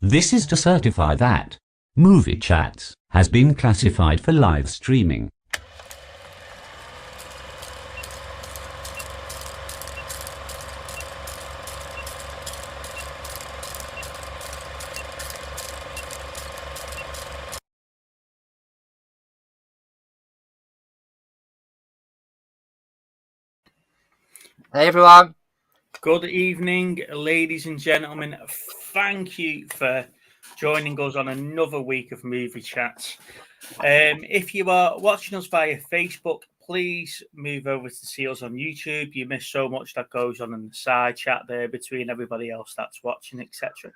This is to certify that Movie Chats has been classified for live streaming. Hey everyone. Good evening, ladies and gentlemen. Thank you for joining us on another week of Movie Chats. If you are watching us via Facebook, please move over to see us on YouTube. You miss so much that goes on in the side chat there between everybody else that's watching, etc.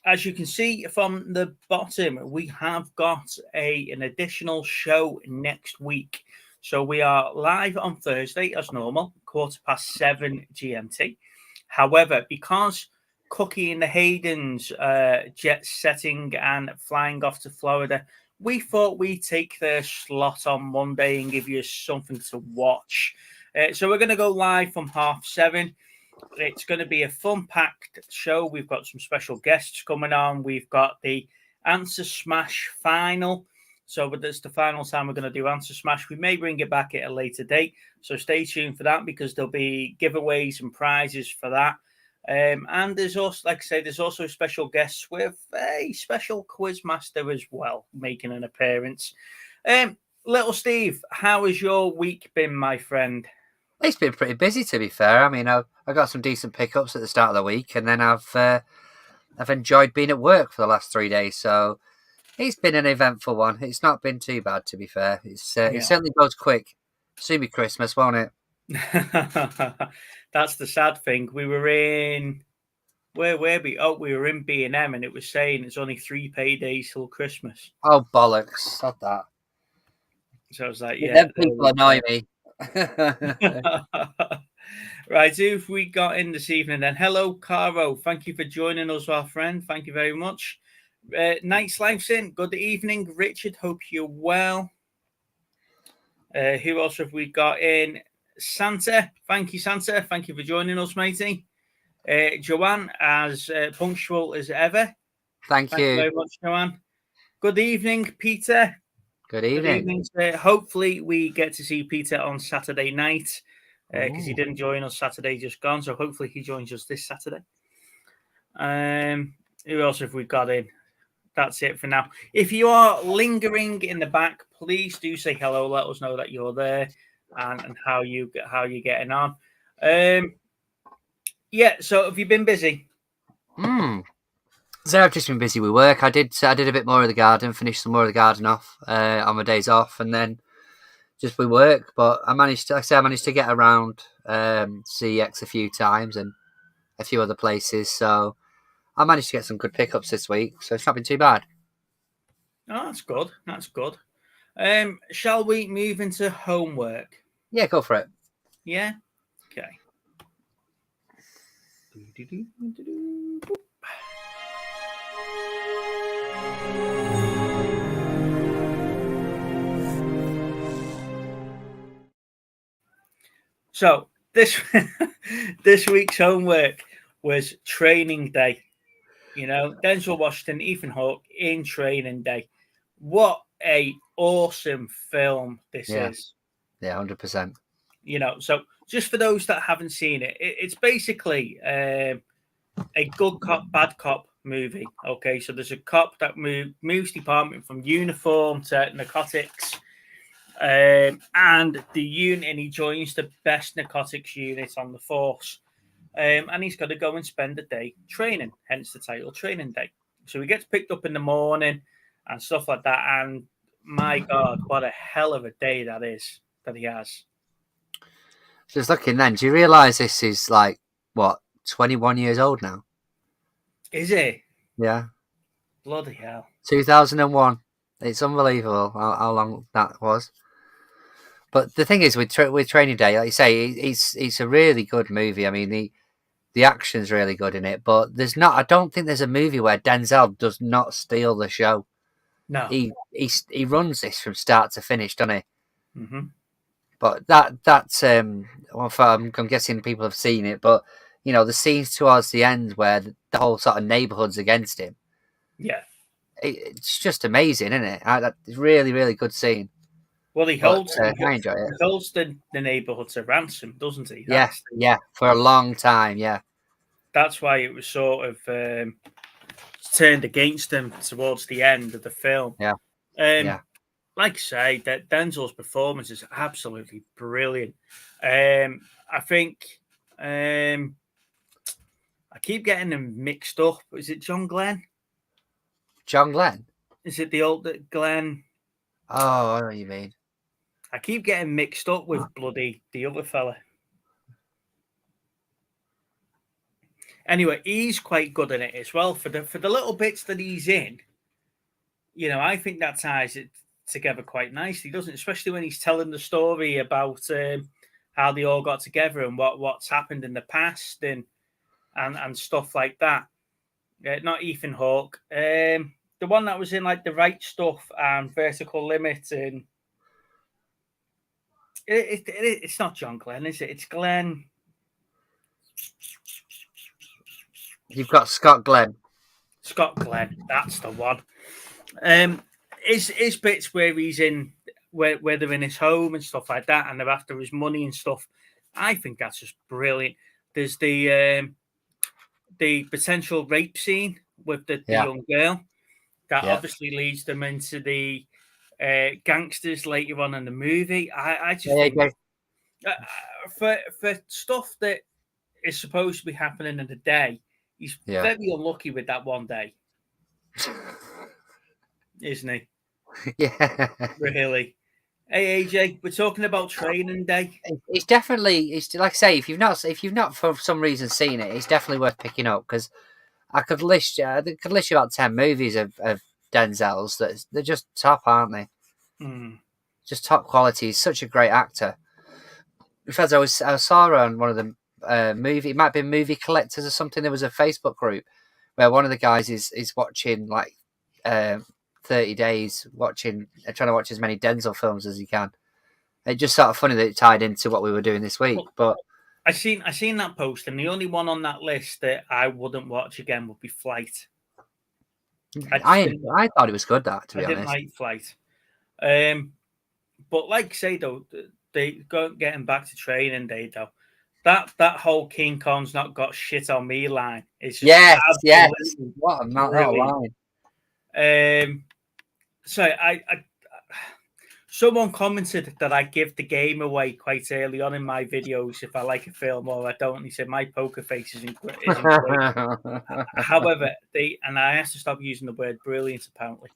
As you can see from the bottom, we have got an additional show next week. So we are live on Thursday as normal, 7:15 GMT. However, because Cookie and the Haydens jet setting and flying off to Florida, we thought we'd take their slot on Monday and give you something to watch. So we're going to go live from 7:30. It's going to be a fun-packed show. We've got some special guests coming on. We've got the Answer Smash final. So that's the final time we're going to do Answer Smash. We may bring it back at a later date. So stay tuned for that because there'll be giveaways and prizes for that. And there's also, like I say, there's also special guests with a special quiz master as well, making an appearance. Little Steve, how has your week been, my friend? It's been pretty busy, to be fair. I mean, I got some decent pickups at the start of the week, and then I've enjoyed being at work for the last 3 days. So it's been an eventful one. It's not been too bad, to be fair. It certainly goes quick. Soon be Christmas, won't it? That's the sad thing. We were in where were we? Oh, we were in B&M, and it was saying it's only 3 paydays till Christmas. Oh bollocks! Not that. So I was like, yeah. Then people annoy me. Right, who have we got in this evening then? Hello, Caro. Thank you for joining us, our friend. Thank you very much. Night's Life's in. Good evening, Richard. Hope you're well. Who else have we got in? Santa. Thank you, Santa. Thank you for joining us, matey. Joanne, as punctual as ever. Thank you very much, Joanne. Good evening, Peter. Good evening. Good evening. Hopefully, we get to see Peter on Saturday night because he didn't join us Saturday just gone. So hopefully, he joins us this Saturday. Who else have we got in? That's it for now. If you are lingering in the back, please do say hello. Let us know that you're there and how you're getting on. Yeah. So have you been busy? So I've just been busy with work. I did a bit more of the garden, finished some more of the garden off on my days off, and then just with work. But I managed to get around CX a few times and a few other places. So I managed to get some good pickups this week. So it's not been too bad. Oh, that's good. That's good. Shall we move into homework? Yeah, go for it. Yeah. Okay. So this week's homework was Training Day. You know, Denzel Washington, Ethan Hawke in Training Day. What a awesome film this is. Yeah, 100%. You know, so just for those that haven't seen it, it's basically a good cop, bad cop movie. Okay, so there's a cop that moves department from uniform to narcotics. And he joins the best narcotics unit on the force. And he's got to go and spend the day training, hence the title Training Day. So he gets picked up in the morning and stuff like that. And my God, what a hell of a day that is that he has. Just looking then, do you realise this is like, what, 21 years old now? Is it? Yeah. Bloody hell. 2001. It's unbelievable how long that was. But the thing is, with Training Day, like you say, it's a really good movie. I mean, the action's really good in it. But I don't think there's a movie where Denzel does not steal the show. No. He runs this from start to finish, doesn't he? Mm-hmm. But that's I'm guessing people have seen it. But the scenes towards the end where the whole sort of neighborhood's against him. Yeah. It's just amazing, isn't it? It's really, really good scene. Well, he holds I enjoy it. the neighborhood to ransom, doesn't he? Yeah, for a long time, yeah. That's why it was sort of turned against him towards the end of the film. Yeah. Like I say, that Denzel's performance is absolutely brilliant. I think I keep getting them mixed up. Is it John Glenn? John Glenn? Is it the old Glenn? Oh, I know what you mean. I keep getting mixed up with the other fella. Anyway, he's quite good in it as well. For the little bits that he's in, I think that ties it together quite nicely, doesn't it? Especially when he's telling the story about how they all got together and what's happened in the past and stuff like that. Not Ethan Hawke. The one that was in like The Right Stuff and Vertical Limit, and it's not John Glenn, is it? It's Glenn. You've got Scott Glenn. Scott Glenn, that's the one. His bits where he's in, where they're in his home and stuff like that, and they're after his money and stuff. I think that's just brilliant. There's the potential rape scene with the young girl that obviously leads them into the gangsters later on in the movie. I just think for stuff that is supposed to be happening in the day, he's very unlucky with that one day, isn't he? Yeah, really. Hey AJ, we're talking about Training Day. It's definitely, like I say, if you've not for some reason seen it, it's definitely worth picking up, because I could list you about 10 movies of Denzel's that they're just top, aren't they? Just top quality. He's such a great actor. In fact, I saw her on one of the movie. It might be Movie Collectors or something. There was a Facebook group where one of the guys is watching like 30 days, trying to watch as many Denzel films as he can. It's just sort of funny that it tied into what we were doing this week. But I seen that post, and the only one on that list that I wouldn't watch again would be Flight. I thought it was good, that, to be honest. I didn't like Flight. But like I say though, getting back to Training Day though, that whole King Kong's not got shit on me line. It's just yes. What a line. So I someone commented that I give the game away quite early on in my videos if I like a film or I don't. He said my poker face isn't great. However, and I have to stop using the word brilliant apparently,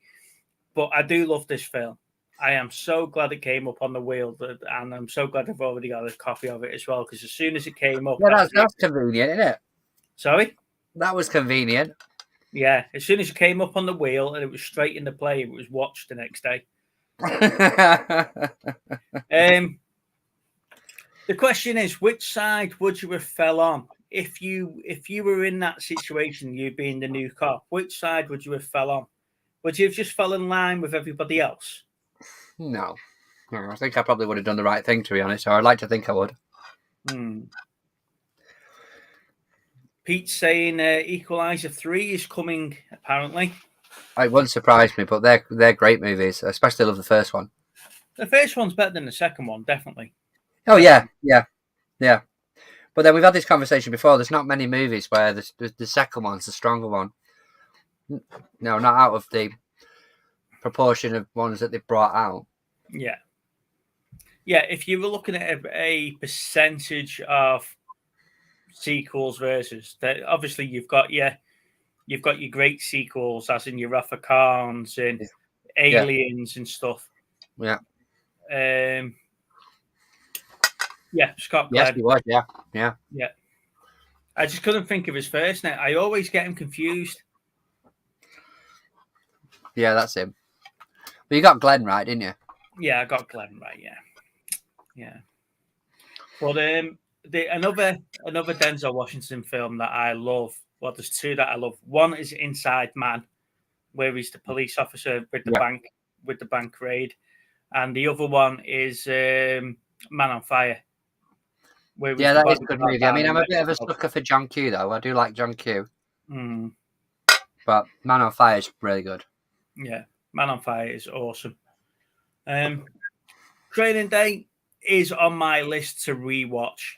but I do love this film. I am so glad it came up on the wheel, and I'm so glad I've already got a copy of it as well, because as soon as it came up... Yeah, that's convenient, isn't it? Sorry? That was convenient. Yeah, as soon as it came up on the wheel and it was straight into play, it was watched the next day. The question is, which side would you have fell on? If you were in that situation, you being the new cop, which side would you have fell on? Would you have just fell in line with everybody else? No, I think I probably would have done the right thing, to be honest, or I'd like to think I would. Pete's saying Equalizer 3 is coming, apparently. It wouldn't surprise me, but they're great movies. I especially love the first one. The first one's better than the second one, definitely. Oh, yeah. But then we've had this conversation before. There's not many movies where the second one's the stronger one. No, not out of the proportion of ones that they've brought out. Yeah, if you were looking at a percentage of sequels versus that, obviously you've got your great sequels, as in your Rafa Khans and Aliens and stuff. Yeah. Scott Glenn. Yes, he was. Yeah. I just couldn't think of his first name. I always get him confused. Yeah, that's him. But you got Glenn right, didn't you? Yeah, I got Glenn right. Yeah. But another Denzel Washington film that I love. Well, there's two that I love. One is Inside Man, where he's the police officer with the bank raid, and the other one is Man on Fire, Yeah, that is a good movie. I mean, I'm a bit of a sucker for John Q, though. I do like John Q. Mm. But Man on Fire is really good. Yeah, Man on Fire is awesome. Training Day is on my list to rewatch.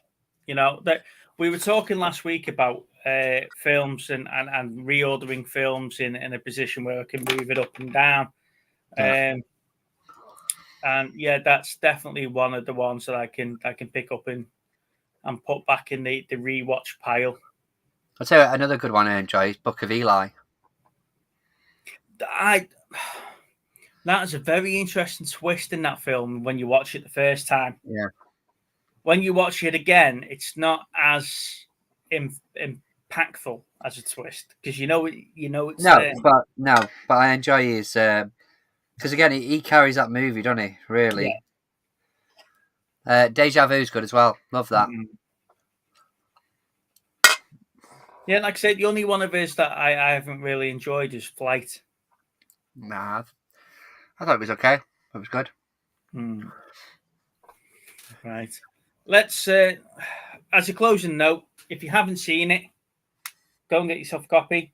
You know, that we were talking last week about films and reordering films in a position where I can move it up and down. Yeah. And yeah, that's definitely one of the ones that I can pick up and put back in the rewatch pile. I'll tell you another good one I enjoy is Book of Eli. That is a very interesting twist in that film when you watch it the first time. Yeah. When you watch it again, it's not as impactful as a twist because you know it's but I enjoy his because again he carries that movie, doesn't he? Really. Yeah. Deja Vu's good as well. Love that. Mm-hmm. Yeah, like I said, the only one of his that I haven't really enjoyed is Flight. Nah, I thought it was okay. It was good. Right. Let's, as a closing note, if you haven't seen it, go and get yourself a copy.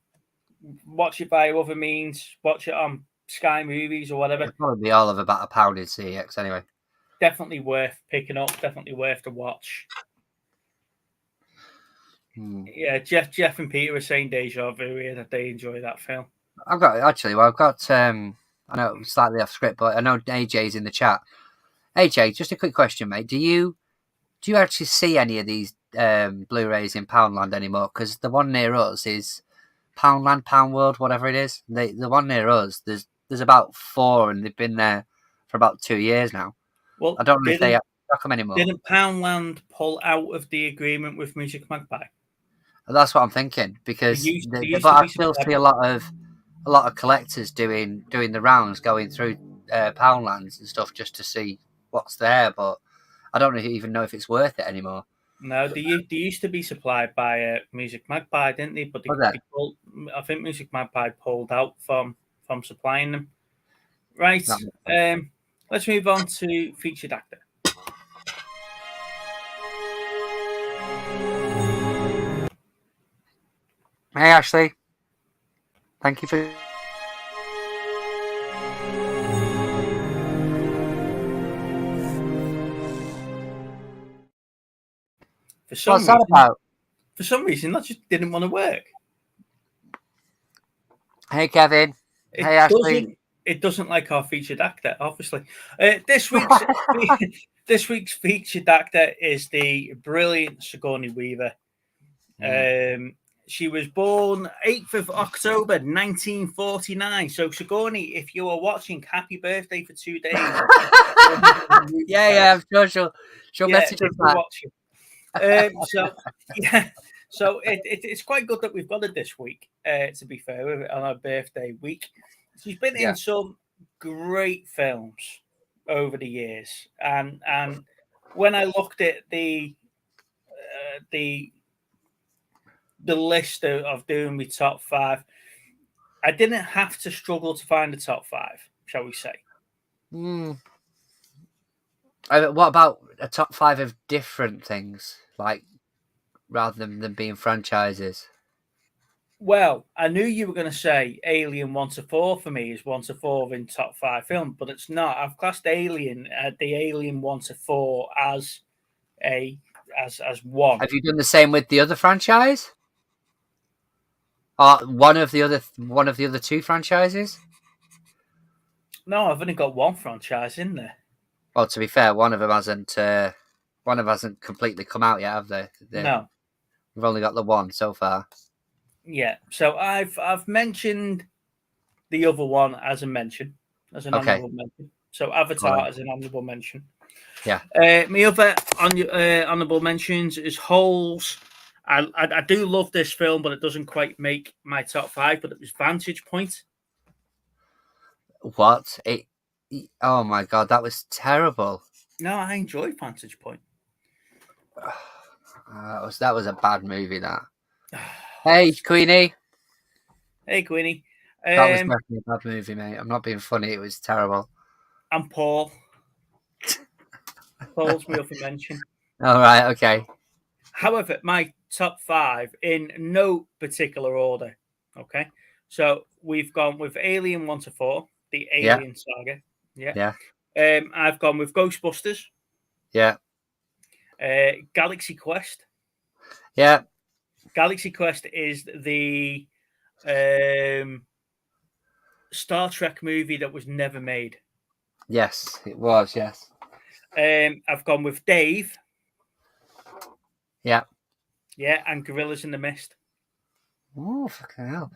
Watch it by other means. Watch it on Sky Movies or whatever. It'll probably be all of about £1 in CX anyway. Definitely worth picking up. Definitely worth to watch. Yeah, Jeff and Peter were saying Deja Vu here that they enjoy that film. I've got I know it's slightly off script, but I know AJ's in the chat. AJ, just a quick question, mate. Do you actually see any of these Blu-rays in Poundland anymore? Because the one near us is Poundland, Pound World, whatever it is. The one near us, there's about 4, and they've been there for about 2 years now. Well, I don't know if they stock them anymore. Didn't Poundland pull out of the agreement with Music Magpie? That's what I'm thinking, because but I still see a lot of collectors doing the rounds, going through Poundlands and stuff just to see what's there. But I don't even know if it's worth it anymore. No, they used to be supplied by Music Magpie, didn't they? But I think Music Magpie pulled out from supplying them. Right. Let's move on to featured actor. Hey, Ashley. Thank you for... What's that about? For some reason, that just didn't want to work. Hey, Kevin. Hey, Ashley. It doesn't like our featured actor, obviously. This week's featured actor is the brilliant Sigourney Weaver. She was born 8th of October, 1949. So, Sigourney, if you are watching, happy birthday for 2 days. I'm sure she'll message us back. So it's quite good that we've got her this week, to be fair, on her birthday week. She's been in some great films over the years. And when I looked at the list of doing my top 5, I didn't have to struggle to find the top 5, shall we say. What about a top 5 of different things, like rather than being franchises? Well, I knew you were going to say Alien 1 to 4 for me is 1 to 4 in top 5 film, but it's not. I've classed Alien, the Alien 1 to 4 as one. Have you done the same with the other franchise? One of the other 2 franchises? No, I've only got one franchise in there. Well, to be fair, one of them hasn't completely come out yet, have they? No, we've only got the one so far. Yeah, so I've mentioned the other one as a mention, as an honourable mention. So Avatar as an honourable mention. Yeah. My other honourable mentions is Holes. I do love this film, but it doesn't quite make my top 5. But it was Vantage Point. What? Oh my god, that was terrible. No, I enjoyed Vantage Point. That was a bad movie. That. Hey, Queenie. Hey, Queenie. That was definitely a bad movie, mate. I'm not being funny. It was terrible. And Paul. Paul's my other mention. All right, okay. However, my top 5 in no particular order. Okay, so we've gone with Alien 1 to 4, the Alien saga. Yeah. I've gone with Ghostbusters. Yeah. Galaxy Quest. Yeah. Galaxy Quest is the Star Trek movie that was never made. Yes, it was. Yes. I've gone with Dave. Yeah. Yeah, and Gorillas in the Mist. Oh, fucking hell.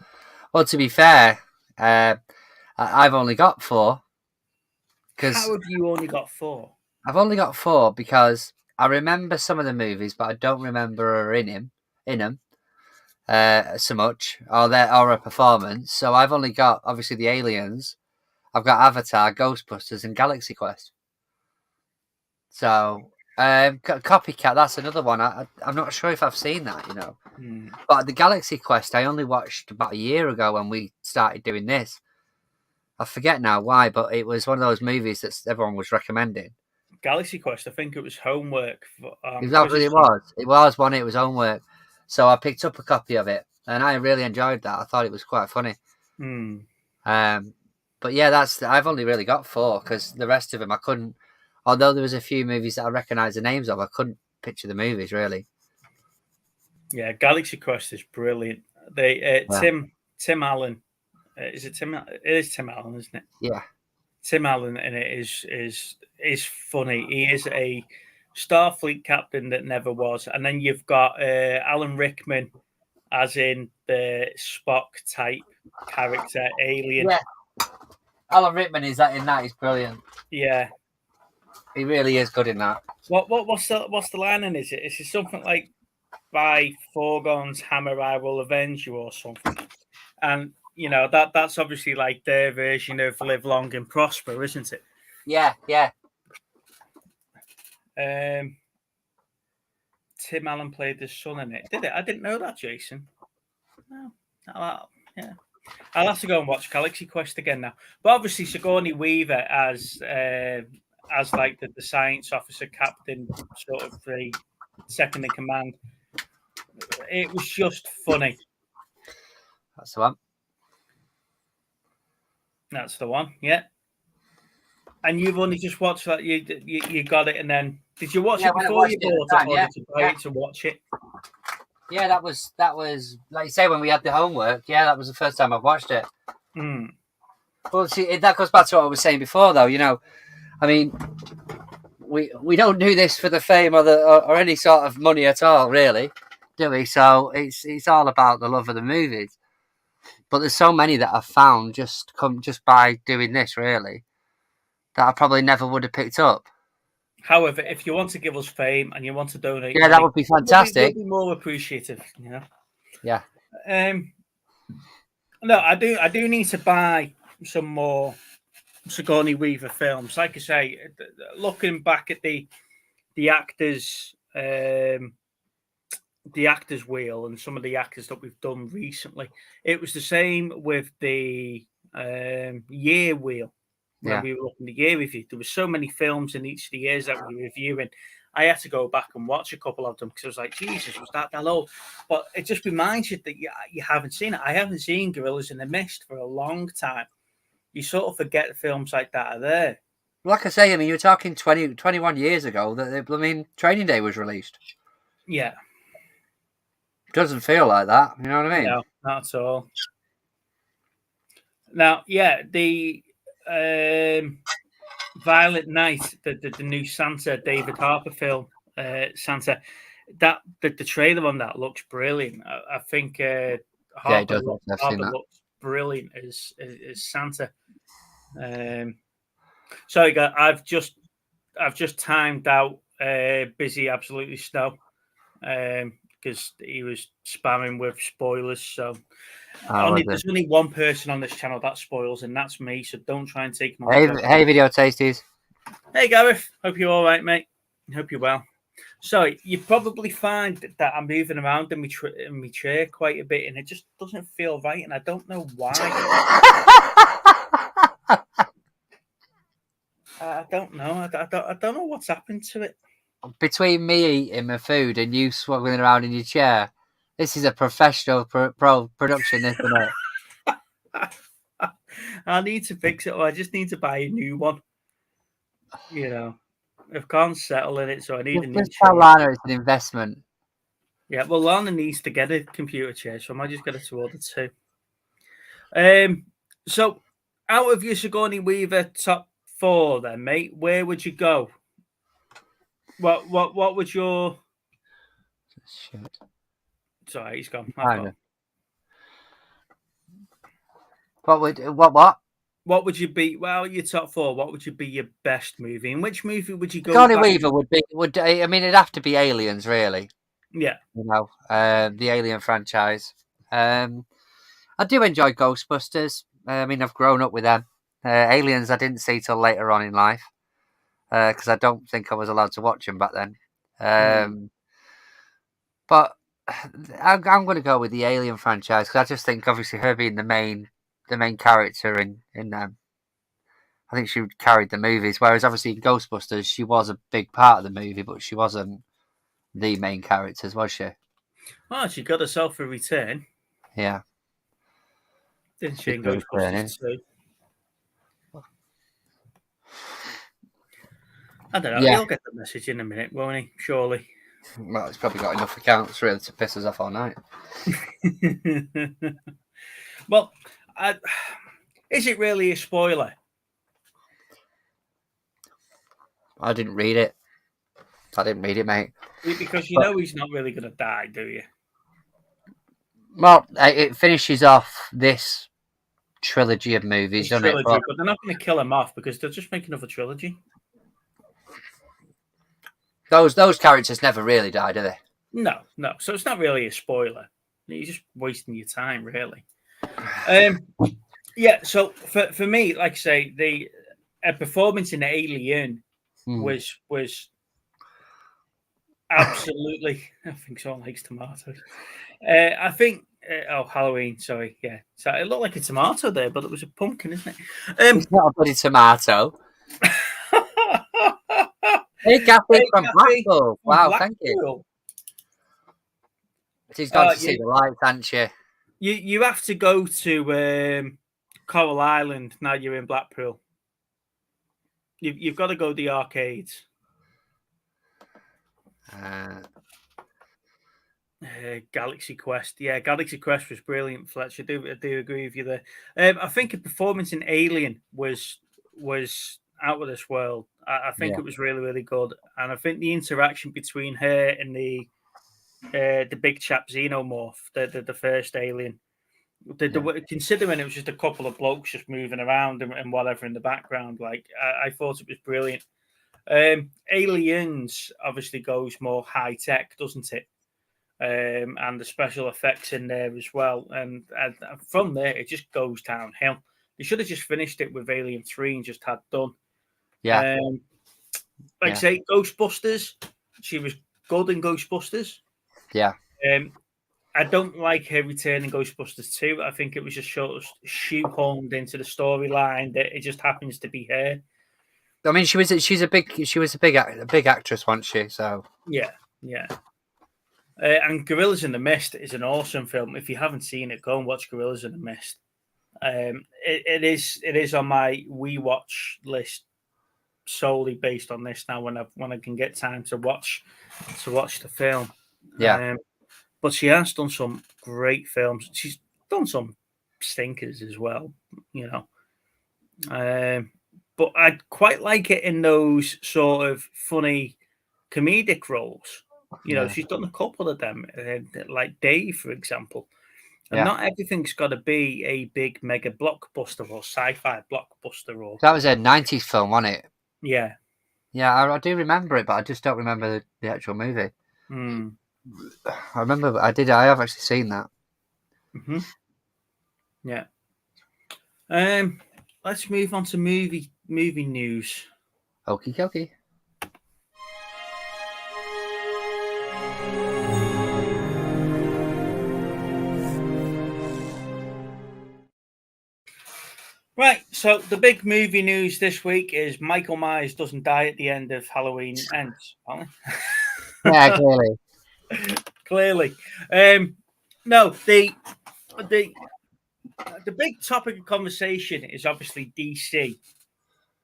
Well, to be fair, I've only got 4. How have you only got 4? I've only got 4 because I remember some of the movies, but I don't remember her in them so much, or a performance. So I've only got obviously the Aliens. I've got Avatar, Ghostbusters, and Galaxy Quest. So Copycat, that's another one. I'm not sure if I've seen that, you know. But the Galaxy Quest I only watched about a year ago when we started doing this. I forget now why, but it was one of those movies that everyone was recommending. Galaxy Quest, I think it was homework. Exactly, it was. It was one. It was homework. So I picked up a copy of it, and I really enjoyed that. I thought it was quite funny. But yeah, I've only really got 4 because the rest of them I couldn't. Although there was a few movies that I recognised the names of, I couldn't picture the movies really. Yeah, Galaxy Quest is brilliant. Tim Allen. Is it Tim? It is Tim Allen, isn't it? Yeah. Tim Allen in it is funny. He is a Starfleet captain that never was, and then you've got Alan Rickman, as in the Spock type character alien. Yeah. Alan Rickman is in that. He's brilliant. Yeah, he really is good in that. What's the line in? Is it something like, "By Forgon's hammer I will avenge you" or something? And you know that's obviously like their version of "Live Long and Prosper," isn't it? Yeah. Tim Allen played the son in it. Did it? I didn't know that, Jason. No. Yeah. I'll have to go and watch Galaxy Quest again now. But obviously Sigourney Weaver as like the science officer captain, sort of the second in command. It was just funny. That's the one. That's the one. Yeah. And you've only just watched that. You got it, and then did you watch it before you bought it, or did you buy it to watch it? Yeah, that was like you say when we had the homework. Yeah, that was the first time I've watched it. Well, see, that goes back to what I was saying before, though. You know, I mean, we don't do this for the fame or any sort of money at all, really, do we? So it's all about the love of the movies. But there's so many that I've found just by doing this, really, that I probably never would have picked up. However, if you want to give us fame and you want to donate, yeah, that would be fantastic. We'll be more appreciative, you know. Yeah. No, I do need to buy some more Sigourney Weaver films. Like I say, looking back at the actors, the actors wheel and some of the actors that we've done recently, it was the same with the year wheel. When we were looking at the year review, there were so many films in each of the years that we were reviewing. I had to go back and watch a couple of them because I was like, Jesus, was that old? But it just reminds you that you haven't seen it. I haven't seen Gorillas in the Mist for a long time. You sort of forget the films like that are there. Like I say, I mean, you're talking 21 years ago that, Training Day was released. Yeah. It doesn't feel like that. You know what I mean? No, not at all. Now, yeah, the Violet Night, the new Santa David Harper film, Santa, that the trailer on that looks brilliant. I think Harper looks brilliant as Santa. Sorry, guys, I've just timed out Busy Absolutely Snow because he was spamming with spoilers. So there's only one person on this channel that spoils, and that's me. So don't try and take my. Hey, Video Tasties. Hey, Gareth. Hope you're all right, mate. Hope you're well. So you probably find that I'm moving around in my chair quite a bit, and it just doesn't feel right, and I don't know why. I don't know. I don't know what's happened to it. between me eating my food and you swaggling around in your chair, this is a professional production, isn't it? I need to fix it, or I just need to buy a new one. You know, I can't settle in it, so I need a new Just chair. tell Lana it's an investment. Yeah, well, Lana needs to get a computer chair, so I might just get it to order two. So out of your Sigourney Weaver top 4, then, mate, where would you go? What would your? Shit. Sorry, he's gone. What? What would you be? Well, your top 4. What would you be your best movie? In which movie would you go? Sigourney Weaver would. I mean, it'd have to be Aliens, really. Yeah. You know, the Alien franchise. I do enjoy Ghostbusters. I mean, I've grown up with them. Aliens, I didn't see till later on in life because I don't think I was allowed to watch them back then. But I'm going to go with the Alien franchise because I just think, obviously, her being the main character in them, I think she carried the movies. Whereas, obviously, in Ghostbusters, she was a big part of the movie, but she wasn't the main characters, was she? Well, she got herself a return. Yeah. Didn't she? In Ghostbusters 2. I don't know. Yeah. He'll get the message in a minute, won't he? Surely. Well, he's probably got enough accounts really to piss us off all night. Well, is it really a spoiler? I didn't read it. Mate. Because you know he's not really going to die, do you? Well, it finishes off this trilogy of movies, doesn't it? But they're not going to kill him off because they're just making another trilogy. Those characters never really die, do they? No. So it's not really a spoiler. You're just wasting your time, really. Yeah. So for me, like I say, a performance in Alien was absolutely. I think someone likes tomatoes. I think. Halloween. Sorry. Yeah. So it looked like a tomato there, but it was a pumpkin, isn't it? It's not a bloody tomato. Hey, Kathy from Blackpool. Wow, thank you. She's got to see the lights, hasn't she? You have to go to Coral Island now you're in Blackpool. You've got to go to the arcades. Galaxy Quest. Yeah, Galaxy Quest was brilliant, Fletch. I do agree with you there. I think a performance in Alien was out of this world. I think it was really, really good. And I think the interaction between her and the big chap Xenomorph, the first Alien, considering it was just a couple of blokes just moving around and whatever in the background, like I thought it was brilliant. Aliens obviously goes more high tech, doesn't it? And the special effects in there as well. And from there, it just goes downhill. They should have just finished it with Alien 3 and just had done. Yeah. I say, Ghostbusters, she was good in Ghostbusters. Yeah. I don't like her return in Ghostbusters 2. I think it was just sort of shoehorned into the storyline that it just happens to be her. I mean, she was a big actress, wasn't she? So yeah. And Gorillas in the Mist is an awesome film. If you haven't seen it, go and watch Gorillas in the Mist. It is on my WeWatch list solely based on this now. When I can get time to watch the film. Yeah. But she has done some great films. She's done some stinkers as well, you know. But I'd quite like it in those sort of funny comedic roles. You know, she's done a couple of them, like Dave, for example. And not everything's got to be a big mega blockbuster or sci-fi blockbuster. Or that was a 90s film, wasn't it? Yeah. Yeah, I do remember it, but I just don't remember the actual movie. I remember I have actually seen that. Mm-hmm. Yeah. Let's move on to movie news. Okie dokie. Right, so the big movie news this week is Michael Myers doesn't die at the end of Halloween Ends. Yeah, clearly. Clearly. No, the big topic of conversation is obviously DC.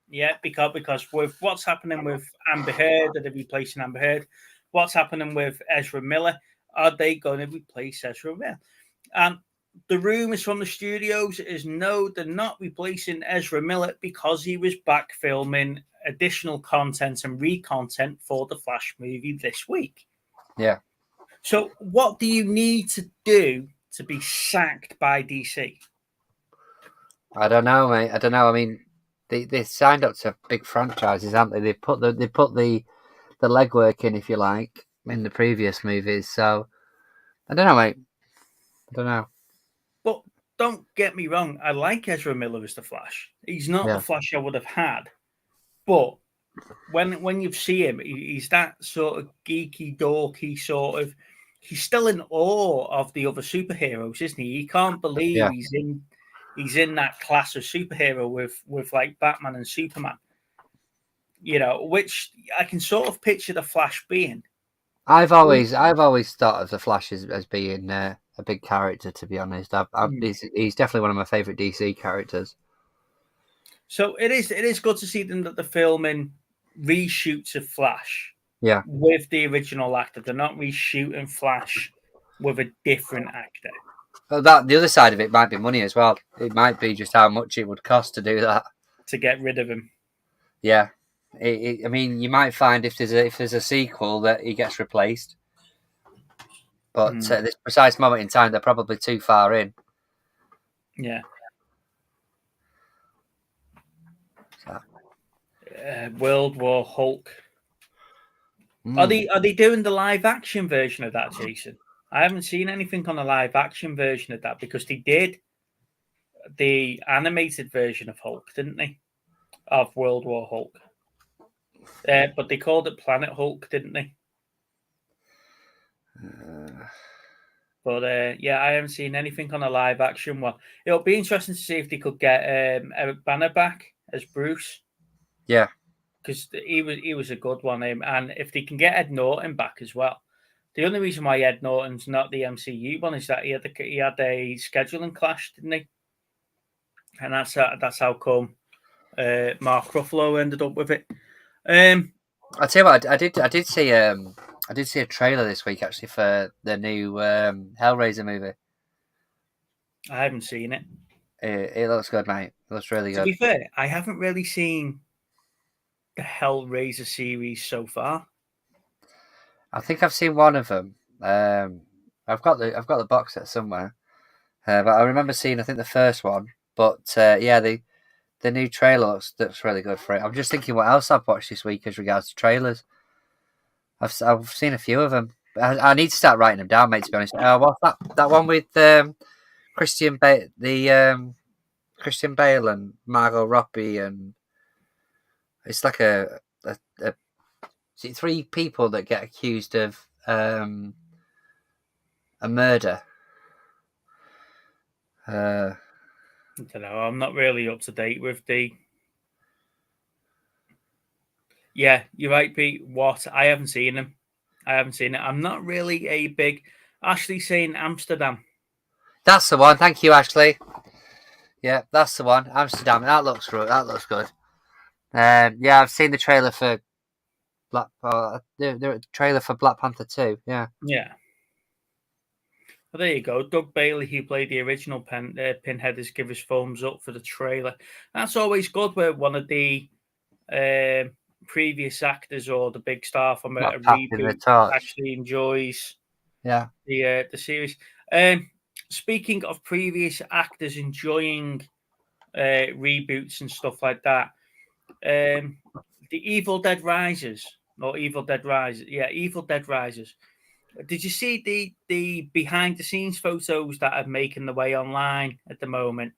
Yeah, because with what's happening with Amber Heard, are they replacing Amber Heard? What's happening with Ezra Miller? Are they going to replace Ezra Miller? And the rumours from the studios is no, they're not replacing Ezra Miller because he was back filming additional content and re-content for the Flash movie this week. Yeah. So what do you need to do to be sacked by DC? I don't know, mate. I don't know. I mean, they signed up to big franchises, haven't they? They put the legwork in, if you like, in the previous movies. So I don't know, mate. I don't know. But don't get me wrong, I like Ezra Miller as the Flash. He's not the Flash I would have had, but when you see him, he's that sort of geeky, dorky sort of. He's still in awe of the other superheroes, isn't he? He can't believe he's in that class of superhero with like Batman and Superman. You know, which I can sort of picture the Flash being. I've always thought of the Flash as being a big character. To be honest, he's definitely one of my favorite DC characters. So it is good to see them that they're filming reshoots of Flash. Yeah, with the original actor. They're not reshooting Flash with a different actor. But the other side of it might be money as well. It might be just how much it would cost to do that. To get rid of him. Yeah. I mean, you might find if there's a sequel that he gets replaced. But at this precise moment in time, they're probably too far in. Yeah. So. World War Hulk. Are they doing the live action version of that, Jason? I haven't seen anything on the live action version of that because they did the animated version of Hulk, didn't they? Of World War Hulk. But they called it Planet Hulk, didn't they? But yeah, I haven't seen anything on a live action one. It'll be interesting to see if they could get Eric Banner back as Bruce. Yeah. Because he was a good one, and if they can get Ed Norton back as well. The only reason why Ed Norton's not the MCU one is that he had a scheduling clash, didn't he? And that's how come Mark Ruffalo ended up with it. I tell you what, I did see a trailer this week actually for the new Hellraiser movie. I haven't seen it. It looks good, mate. It looks really good. To be fair, I haven't really seen the Hellraiser series so far. I think I've seen one of them. I've got the box set somewhere, but I remember seeing I think the first one. But yeah, the new trailer looks really good for it. I'm just thinking what else I've watched this week as regards to trailers. I've seen a few of them. I need to start writing them down, mate. To be honest, what's that one with Christian Bale, Christian Bale and Margot Robbie, and it's like a three people that get accused of a murder. I don't know. I'm not really up to date with the. Yeah, you're right, Pete. What? I haven't seen them. I haven't seen it. I'm not really a big. Ashley saying Amsterdam. That's the one. Thank you, Ashley. Yeah, that's the one. Amsterdam. That looks good. Yeah, I've seen the trailer for the trailer for Black Panther 2. Yeah. Yeah. Well, there you go. Doug Bailey, who played the original Pinhead, has given his thumbs up for the trailer. That's always good where one of the previous actors or the big star from a reboot actually enjoys the series. Speaking of previous actors enjoying reboots and stuff like that, the Evil Dead Rises. Did you see the behind the scenes photos that are making the way online at the moment?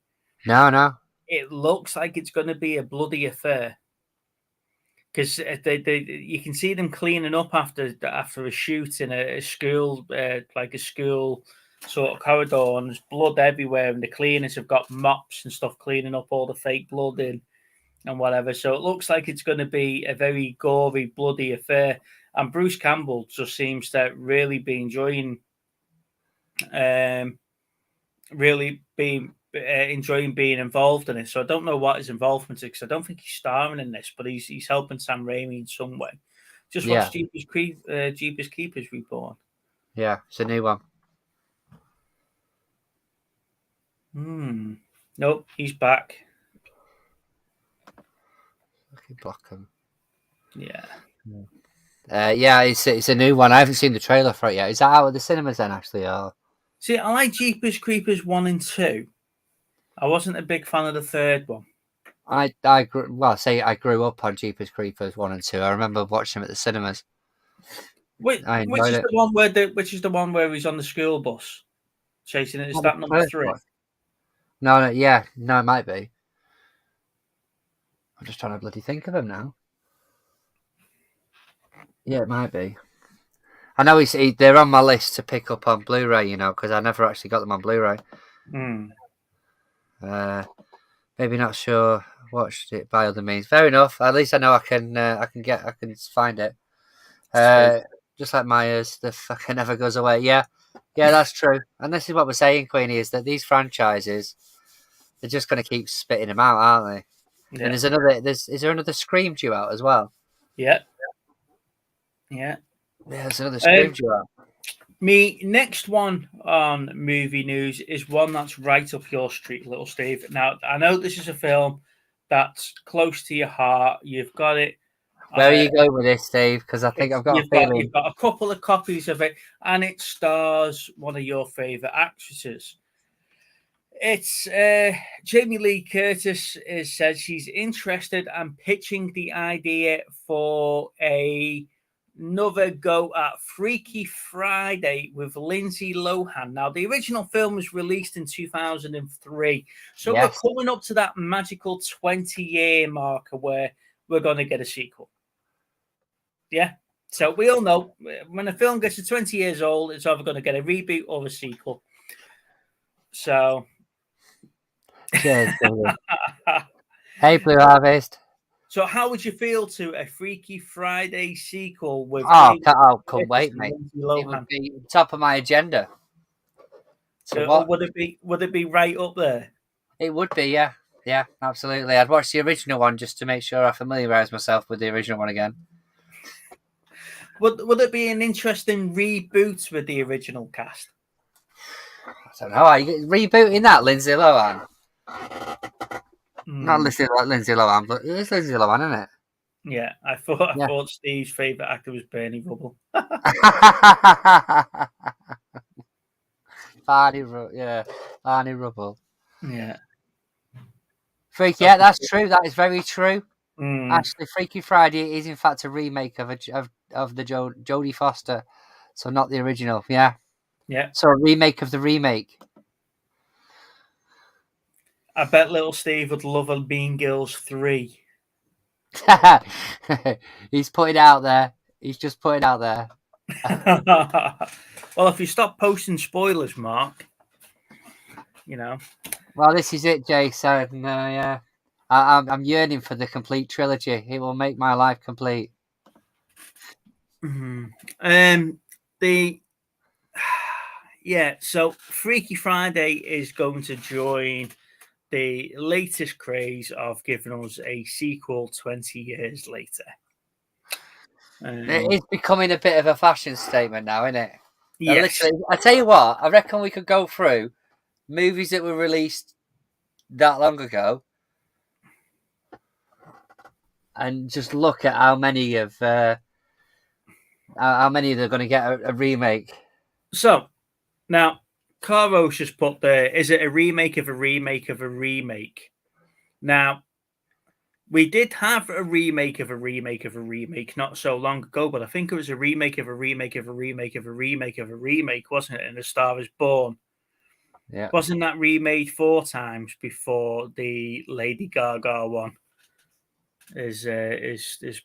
No. It looks like it's going to be a bloody affair because you can see them cleaning up after a shoot in a school, like a school sort of corridor, and there's blood everywhere, and the cleaners have got mops and stuff cleaning up all the fake blood in and whatever. So it looks like it's going to be a very gory, bloody affair. And Bruce Campbell just seems to really be enjoying, enjoying being involved in it. So I don't know what his involvement is, because I don't think he's starring in this, but he's helping Sam Raimi in some way. Just watched Jeepers Keepers Reborn. Yeah, it's a new one. Nope, he's back. Block him. Yeah. Yeah, it's a new one. I haven't seen the trailer for it yet. Is that out at the cinemas then, actually? Or... See, I like Jeepers Creepers 1 and 2. I wasn't a big fan of the third one. I grew up on Jeepers Creepers 1 and 2. I remember watching them at the cinemas. Which is the one where he's on the school bus chasing it? Is that number 3? No, it might be. I'm just trying to bloody think of him now. Yeah, it might be. I know they're on my list to pick up on Blu-ray, because I never actually got them on Blu-ray. Maybe not sure. Watched it by other means. Fair enough. At least I know I can find it. Just like Myers, the fucker never goes away. Yeah, that's true. And this is what we're saying, Queenie, is that these franchises, they're just going to keep spitting them out, aren't they? Yeah. And is there another Scream due out as well? Yeah. There's another Scream due out. Me next one on movie news is one that's right up your street, little Steve. Now, I know this is a film that's close to your heart. You've got it. Where are you going with this, Steve? Because I think I've got a feeling. You've got a couple of copies of it, and it stars one of your favourite actresses. It's Jamie Lee Curtis said she's interested and pitching the idea for another go at Freaky Friday with Lindsay Lohan. Now, the original film was released in 2003, so We're coming up to that magical 20-year marker where we're going to get a sequel. Yeah, so we all know when a film gets to 20 years old, it's either going to get a reboot or a sequel. So... Cheers, hey, Blue Harvest. So, how would you feel to a Freaky Friday sequel with? Can't wait, mate. It would be top of my agenda. So, would it be right up there? It would be, yeah, absolutely. I'd watch the original one just to make sure I familiarise myself with the original one again. Would it be an interesting reboot with the original cast? I don't know. Are you rebooting that, Lindsay Lohan? Not Lindsay Lohan, but it is Lindsay Lohan, isn't it? Yeah, I thought Steve's favourite actor was Bernie Rubble. Barney Rubble. Yeah. Freaky, yeah, that's true. That is very true. Actually, Freaky Friday is in fact a remake of the Jodie Foster, so not the original. Yeah. So a remake of the remake. I bet little Steve would love a Mean Girls 3. He's putting it out there. He's just putting it out there. Well, if you stop posting spoilers, Mark, Well, this is it, Jason. Yeah. I'm yearning for the complete trilogy. It will make my life complete. So Freaky Friday is going to join the latest craze of giving us a sequel 20 years later. It is becoming a bit of a fashion statement now, isn't it? Yes. I tell you what, I reckon we could go through movies that were released that long ago and just look at how many they're going to get a remake. So, now, Carlos just put there, is it a remake of a remake of a remake? Now, we did have a remake of a remake of a remake not so long ago, but I think it was a remake of a remake of a remake of a remake of a remake, wasn't it? And A Star Is Born. Yeah. Wasn't that remade 4 times before the Lady Gaga one is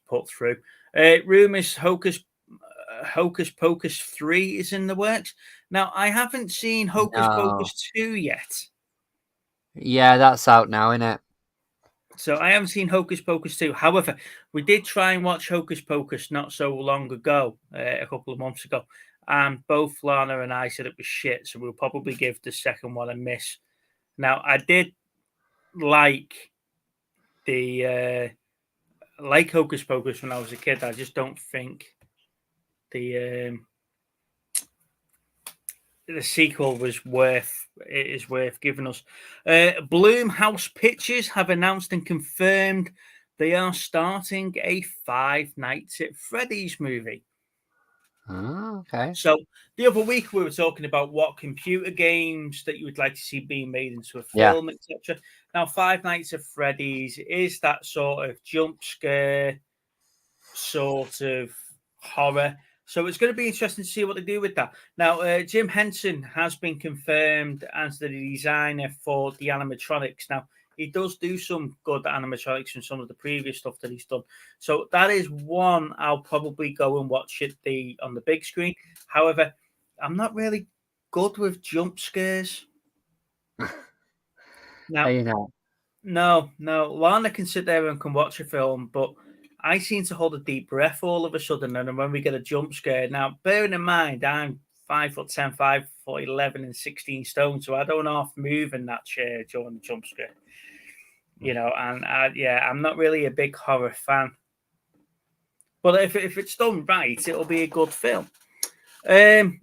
put through? Rumours Hocus Hocus Pocus 3 is in the works. Now, I haven't seen Hocus No. Pocus 2 yet. Yeah, that's out now, isn't it? So I haven't seen Hocus Pocus 2. However, we did try and watch Hocus Pocus not so long ago, a couple of months ago. And both Lana and I said it was shit. So we'll probably give the second one a miss. Now, I did like like Hocus Pocus when I was a kid. I just don't think the sequel is worth giving us. Bloomhouse Pictures have announced and confirmed they are starting a Five Nights at Freddy's movie. Oh, okay. So the other week we were talking about what computer games that you would like to see being made into a film, etc. Now, Five Nights at Freddy's is that sort of jump scare, sort of horror. So it's going to be interesting to see what they do with that. Now, Jim Henson has been confirmed as the designer for the animatronics. Now, he does do some good animatronics from some of the previous stuff that he's done. So that is one I'll probably go and watch it on the big screen. However, I'm not really good with jump scares. Now, you know. No. Lana can sit there and can watch a film, but I seem to hold a deep breath all of a sudden, and when we get a jump scare. Now, bearing in mind, I'm 5'10", 5'11", and 16 stone, so I don't half move in that chair during the jump scare. You know, and I'm not really a big horror fan. But if it's done right, it'll be a good film. And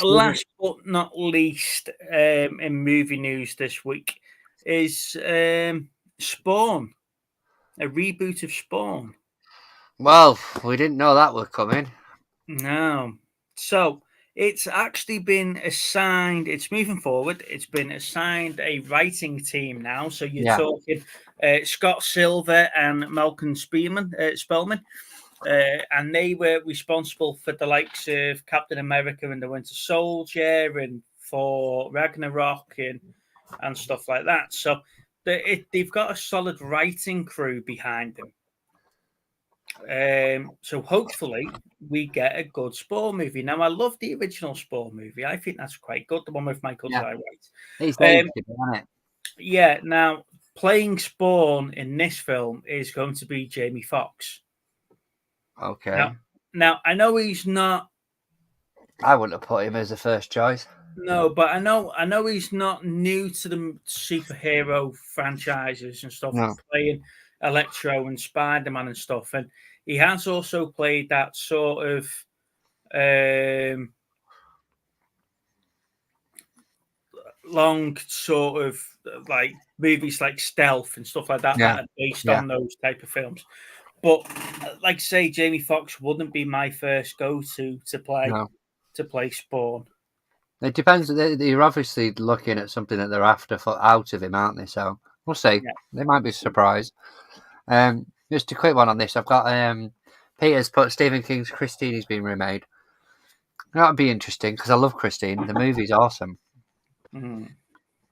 last but not least, in movie news this week is Spawn, a reboot of Spawn. Well, we didn't know that was coming. No. So it's actually been assigned, it's moving forward. It's been assigned a writing team now. So you're talking Scott Silver and Malcolm Spellman. And they were responsible for the likes of Captain America and the Winter Soldier and for Ragnarok and stuff like that. So they've got a solid writing crew behind them. So hopefully we get a good Spawn movie. Now, I love the original Spawn movie. I think that's quite good. The one with Michael Jai White. It's isn't it? Yeah. Now, playing Spawn in this film is going to be Jamie Foxx. Okay. Now I know he's not. I wouldn't have put him as the first choice. No, but I know he's not new to the superhero franchises and stuff. No. Playing Electro and Spider-Man and stuff, and he has also played that sort of long sort of like movies like Stealth and stuff like that that are based on those type of films. But like I say, Jamie Foxx wouldn't be my first go-to to play Spawn. It depends. You're obviously looking at something that they're after out of him, aren't they? So we'll see. Yeah. They might be surprised. Just a quick one on this. I've got Peter's put Stephen King's Christine is being remade. That'd be interesting because I love Christine. The movie's awesome. Mm-hmm.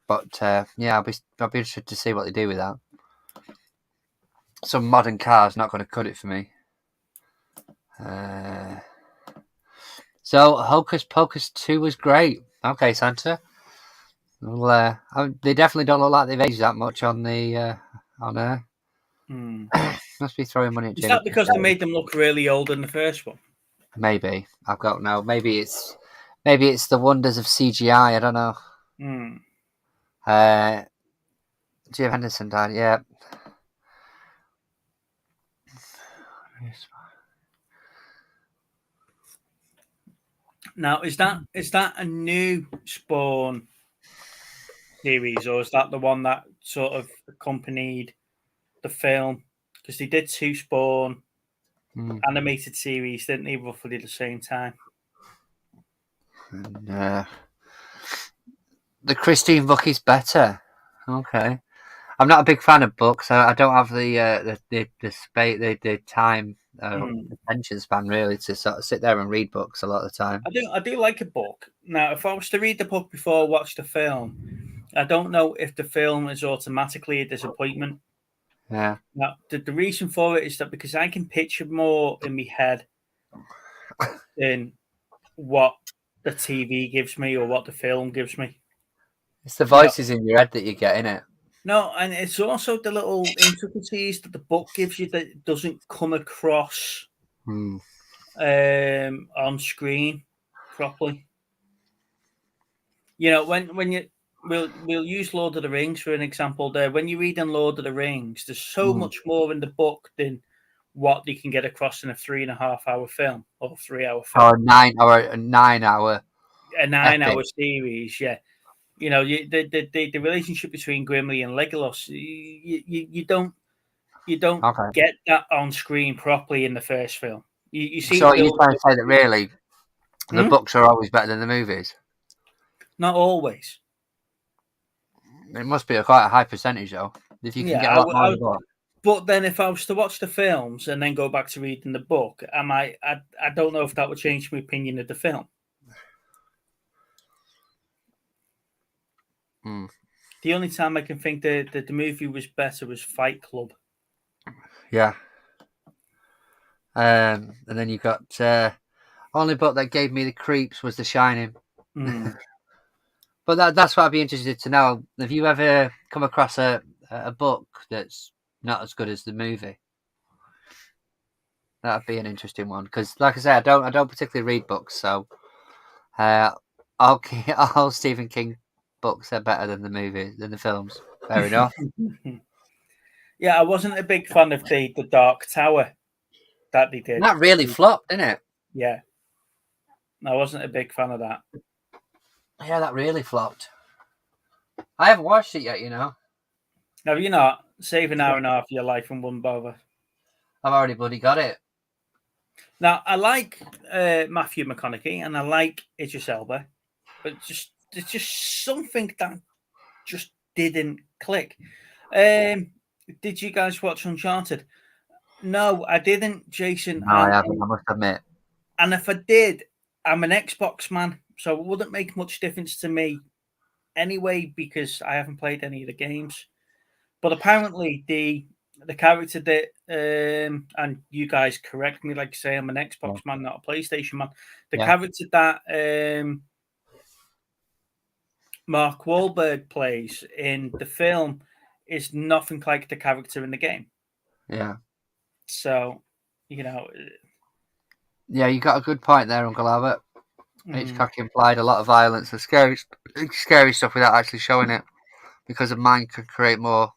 But I'll be interested to see what they do with that. Some modern car's not going to cut it for me. So Hocus Pocus 2 was great. Okay, Santa. Well, they definitely don't look like they've aged that much on the on air. Must be throwing money at Jimmy. Is that because they made them look really old in the first one? Maybe. I've got no. Maybe it's the wonders of CGI. I don't know. Jim Henderson died. Yeah. Now, is that a new Spawn series, or is that the one that sort of accompanied the film? Because they did two Spawn animated series, didn't they, roughly at the same time? And, the Christine book is better. Okay. I'm not a big fan of books. I don't have the time attention span really to sort of sit there and read books a lot of the time. I do like a book. Now, if I was to read the book before I watch the film, I don't know if the film is automatically a disappointment. Yeah. Now, the reason for it is that because I can picture more in my head than what the TV gives me or what the film gives me. It's the voices in your head that you get, innit? No, and it's also the little intricacies that the book gives you that doesn't come across on screen properly. You know, when you we'll use Lord of the Rings for an example there. When you read in Lord of the Rings, there's so much more in the book than what they can get across in a 3.5 hour film or 3 hour film. Or a 9 hour. A 9 hour series, yeah. You know, the relationship between Gimli and Legolas, you don't get that on screen properly in the first film. You see, so you're trying to say that really the books are always better than the movies? Not always. It must be quite a high percentage, though. If you can get a lot more of the book. But then, if I was to watch the films and then go back to reading the book, I don't know if that would change my opinion of the film. The only time I can think that the movie was better was Fight Club. Yeah. And then you got only book that gave me the creeps was The Shining. But that's what I'd be interested to know. Have you ever come across a book that's not as good as the movie? That'd be an interesting one because, like I say, I don't particularly read books, so all Stephen King books are better than the movies, than the films. Fair enough. Yeah, I wasn't a big fan of the Dark Tower that they did. That really flopped, didn't it? Yeah, I wasn't a big fan of that. Yeah, that really flopped. I haven't watched it yet, you know. Have you not? Save an hour and a half of your life and wouldn't bother. I've already bloody got it. Now, I like Matthew McConaughey and I like Idris Elba, but there's just something that just didn't click. Did you guys watch Uncharted? No, I didn't, Jason. No, I haven't, I must admit. And if I did, I'm an Xbox man, so it wouldn't make much difference to me anyway because I haven't played any of the games. But apparently the character that and you guys correct me, like you say, I'm an Xbox man, not a PlayStation man. The character that Mark Wahlberg plays in the film is nothing like the character in the game. Yeah. So, you know. Yeah, you got a good point there, Uncle Albert. Hitchcock implied a lot of violence and scary stuff without actually showing it because a mind can create more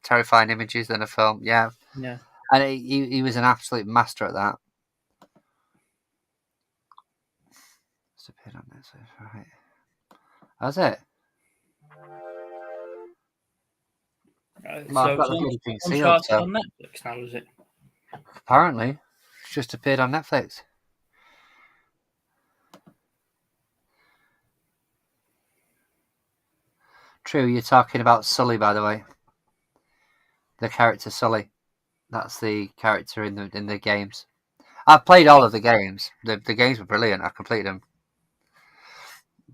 terrifying images than a film. Yeah. Yeah. And he was an absolute master at that. It's appeared on this, right? How's it? So I've got the thing sealed, so. On Netflix now, is it? Apparently, it's just appeared on Netflix. True, you're talking about Sully, by the way. The character Sully. That's the character in the games. I've played all of the games. The games were brilliant. I completed them.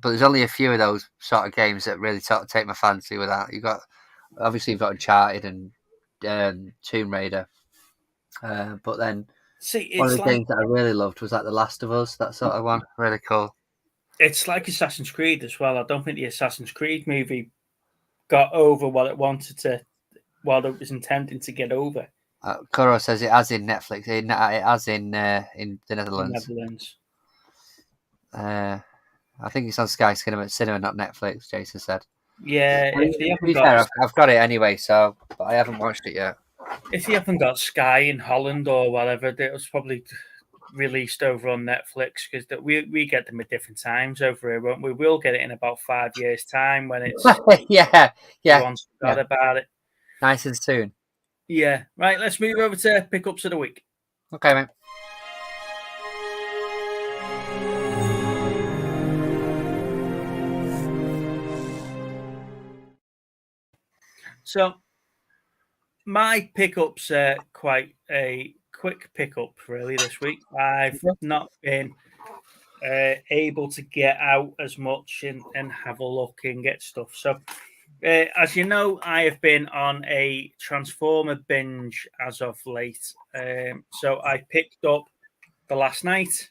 But there's only a few of those sort of games that really take my fancy with that. You've got Uncharted and Tomb Raider. But then one of the games that I really loved was like The Last of Us, that sort of one. Really cool. It's like Assassin's Creed as well. I don't think the Assassin's Creed movie got over what it wanted to, what it was intending to get over. Kuro says it has in Netflix. It has in the Netherlands. I think it's on Sky Cinema, not Netflix. Jason said. Yeah, I've got it anyway, so but I haven't watched it yet. If you haven't got Sky in Holland or whatever, it was probably released over on Netflix because we get them at different times over here, won't we? We'll get it in about 5 years' time when it's yeah. Everyone's forgot about it. Nice and soon. Yeah. Right, let's move over to pickups of the week. Okay, mate. So my pickups are quite a quick pickup really this week. I've not been able to get out as much and have a look and get stuff. So as you know, I have been on a Transformer binge as of late. So I picked up The Last Night,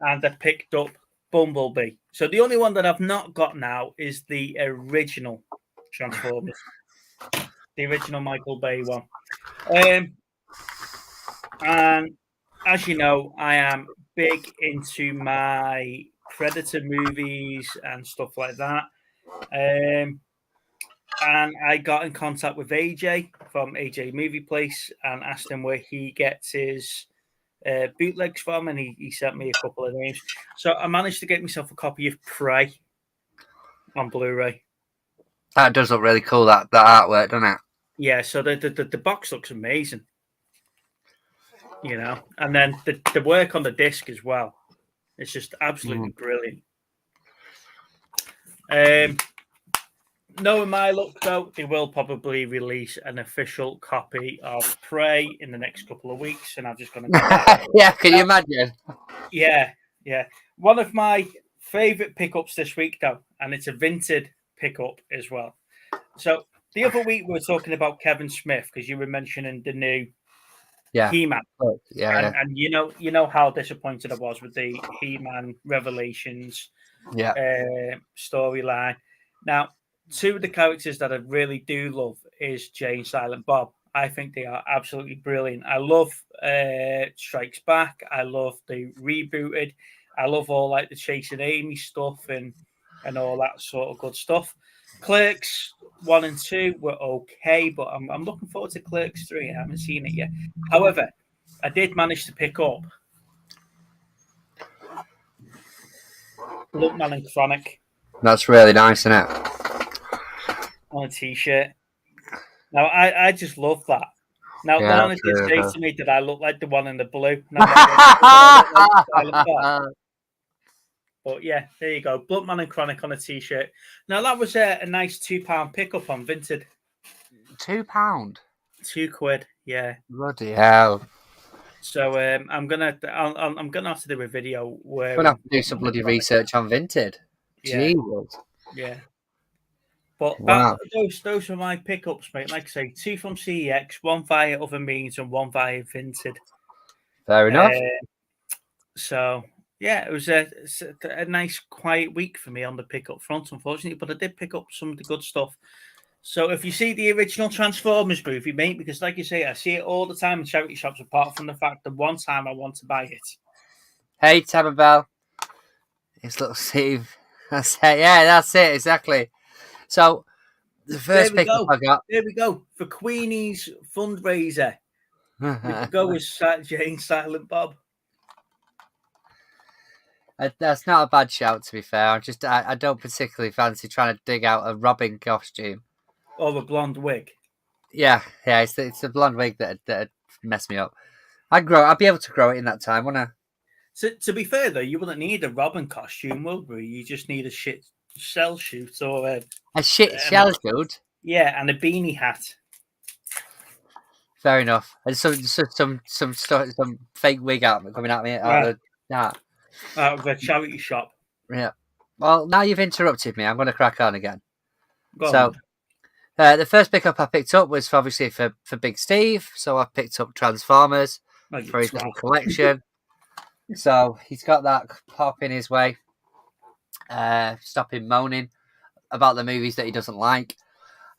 and I picked up Bumblebee. So the only one that I've not got now is the original Transformers, the original Michael Bay one. And as you know, I am big into my Predator movies and stuff like that. And I got in contact with AJ from AJ Movie Place and asked him where he gets his bootlegs from, and he sent me a couple of names. So I managed to get myself a copy of Prey on Blu-ray. That does look really cool, that artwork, doesn't it? Yeah, so the box looks amazing. You know, and then the work on the disc as well. It's just absolutely brilliant. Knowing my luck, though, they will probably release an official copy of Prey in the next couple of weeks, and I'm just going to... Yeah, can you imagine? Yeah. One of my favourite pickups this week, though, and it's a vintage pickup as well. So the other week we were talking about Kevin Smith, because you were mentioning the new He-Man. Yeah. And you know how disappointed I was with the He-Man Revelations storyline. Now, two of the characters that I really do love is Jay and Silent Bob. I think they are absolutely brilliant. I love Strikes Back. I love the rebooted. I love all like the Chasing Amy stuff and all that sort of good stuff. Clerks 1 and 2 were okay, but I'm looking forward to Clerks 3. I haven't seen it yet. However, I did manage to pick up Bluntman and Chronic. That's really nice, isn't it? On a t-shirt. Now I just love that. Now Lana did say to me that I look like the one in the blue. But yeah, there you go. Bluntman and Chronic on a t-shirt. Now that was a nice £2 pickup on Vinted. £2? £2, yeah. Bloody hell. So I'm gonna have to do a video where I'm gonna have to do some bloody research on Vinted. Yeah. Jesus. Yeah. But those were my pickups, mate. Like I say, 2 from CEX, 1 via other means, and 1 via Vinted. Fair enough. So yeah, it was a nice quiet week for me on the pickup front, unfortunately. But I did pick up some of the good stuff. So if you see the original Transformers movie, mate, because like you say, I see it all the time in charity shops, apart from the fact that one time I want to buy it. Hey, Tababel. It's little Steve. That's it. Yeah, that's it, exactly. So the first pickup I got. There we go. For Queenie's fundraiser. We could go with Jane Silent Bob. That's not a bad shout, to be fair. I don't particularly fancy trying to dig out a Robin costume. Or a blonde wig. Yeah. It's the blonde wig that messed me up. I'd be able to grow it in that time, wouldn't I? So, to be fair, though, you wouldn't need a Robin costume, will you? You just need a shit shell shoot or a shit shell shoot. Yeah, and a beanie hat. Fair enough. And some fake wig out coming at me out of that. Out of a charity shop. Yeah. Well, now you've interrupted me. I'm going to crack on again. Go on. The first pickup I picked up was obviously for Big Steve. So I picked up Transformers for his little collection. So he's got that pop in his way. Stop him moaning about the movies that he doesn't like.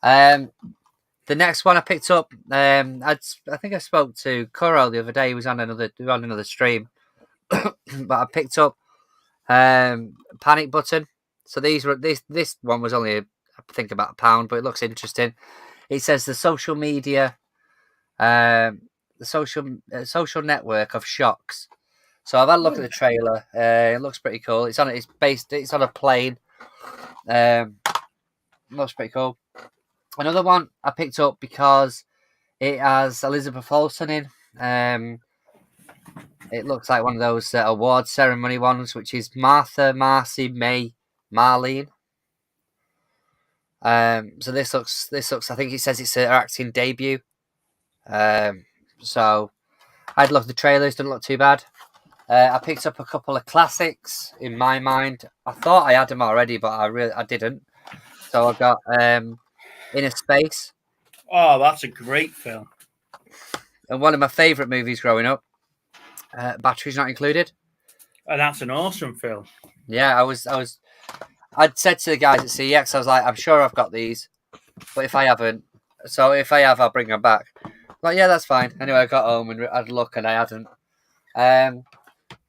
The next one I picked up, I think I spoke to Coro the other day. He was on another stream, but I picked up Panic Button. So this one was only I think about £1, but it looks interesting. It says the social media, the social network of shocks. So I've had a look at the trailer. It looks pretty cool. It's on a plane. Looks pretty cool. Another one I picked up because it has Elizabeth Olsen in. It looks like one of those award ceremony ones, which is Martha, Marcy, May, Marlene. So this looks. I think it says it's her acting debut. So I'd love the trailers. Doesn't look too bad. I picked up a couple of classics in my mind. I thought I had them already, but I didn't. So I got Inner Space. Oh, that's a great film. And one of my favourite movies growing up. Batteries not included. And that's an awesome film. Yeah, I'd said to the guys at CEX, I was like, I'm sure I've got these, but if I haven't, so if I have, I'll bring them back. Like, yeah, that's fine. Anyway, I got home and I'd look and I hadn't.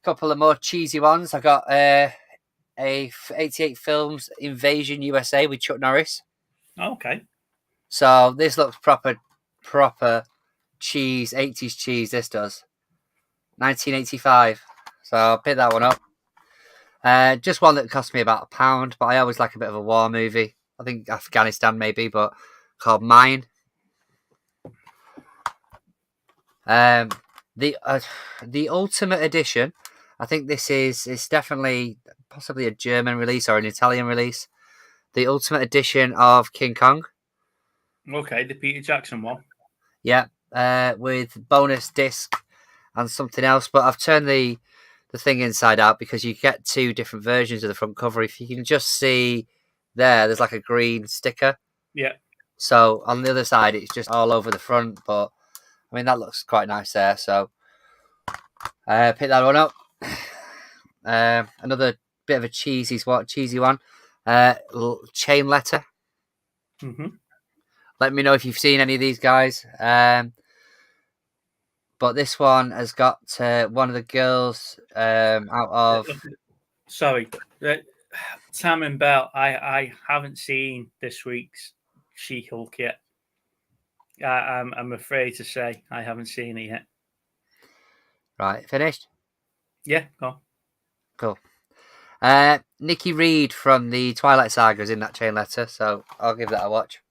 Couple of more cheesy ones. I got a 88 Films Invasion USA with Chuck Norris. Okay. So this looks proper cheese, 80s cheese. This does. 1985. So I'll pick that one up. Just one that cost me about £1, but I always like a bit of a war movie. I think Afghanistan maybe, but called Mine. The Ultimate Edition. I think this is definitely possibly a German release or an Italian release. The Ultimate Edition of King Kong. Okay, the Peter Jackson one. Yeah, with bonus disc and something else. But I've turned the thing inside out because you get 2 different versions of the front cover. If you can just see there's like a green sticker. Yeah. So on the other side, it's just all over the front. But I mean, that looks quite nice there. So pick that one up. Another bit of a cheesy one. Chain Letter. Mm-hmm. Let me know if you've seen any of these guys. But this one has got one of the girls out of... Sorry. Sam and Bell, I haven't seen this week's She-Hulk yet. I'm afraid to say I haven't seen it yet. Right, finished? Yeah, go on. Cool. Nikki Reed from the Twilight Saga is in that Chain Letter, so I'll give that a watch.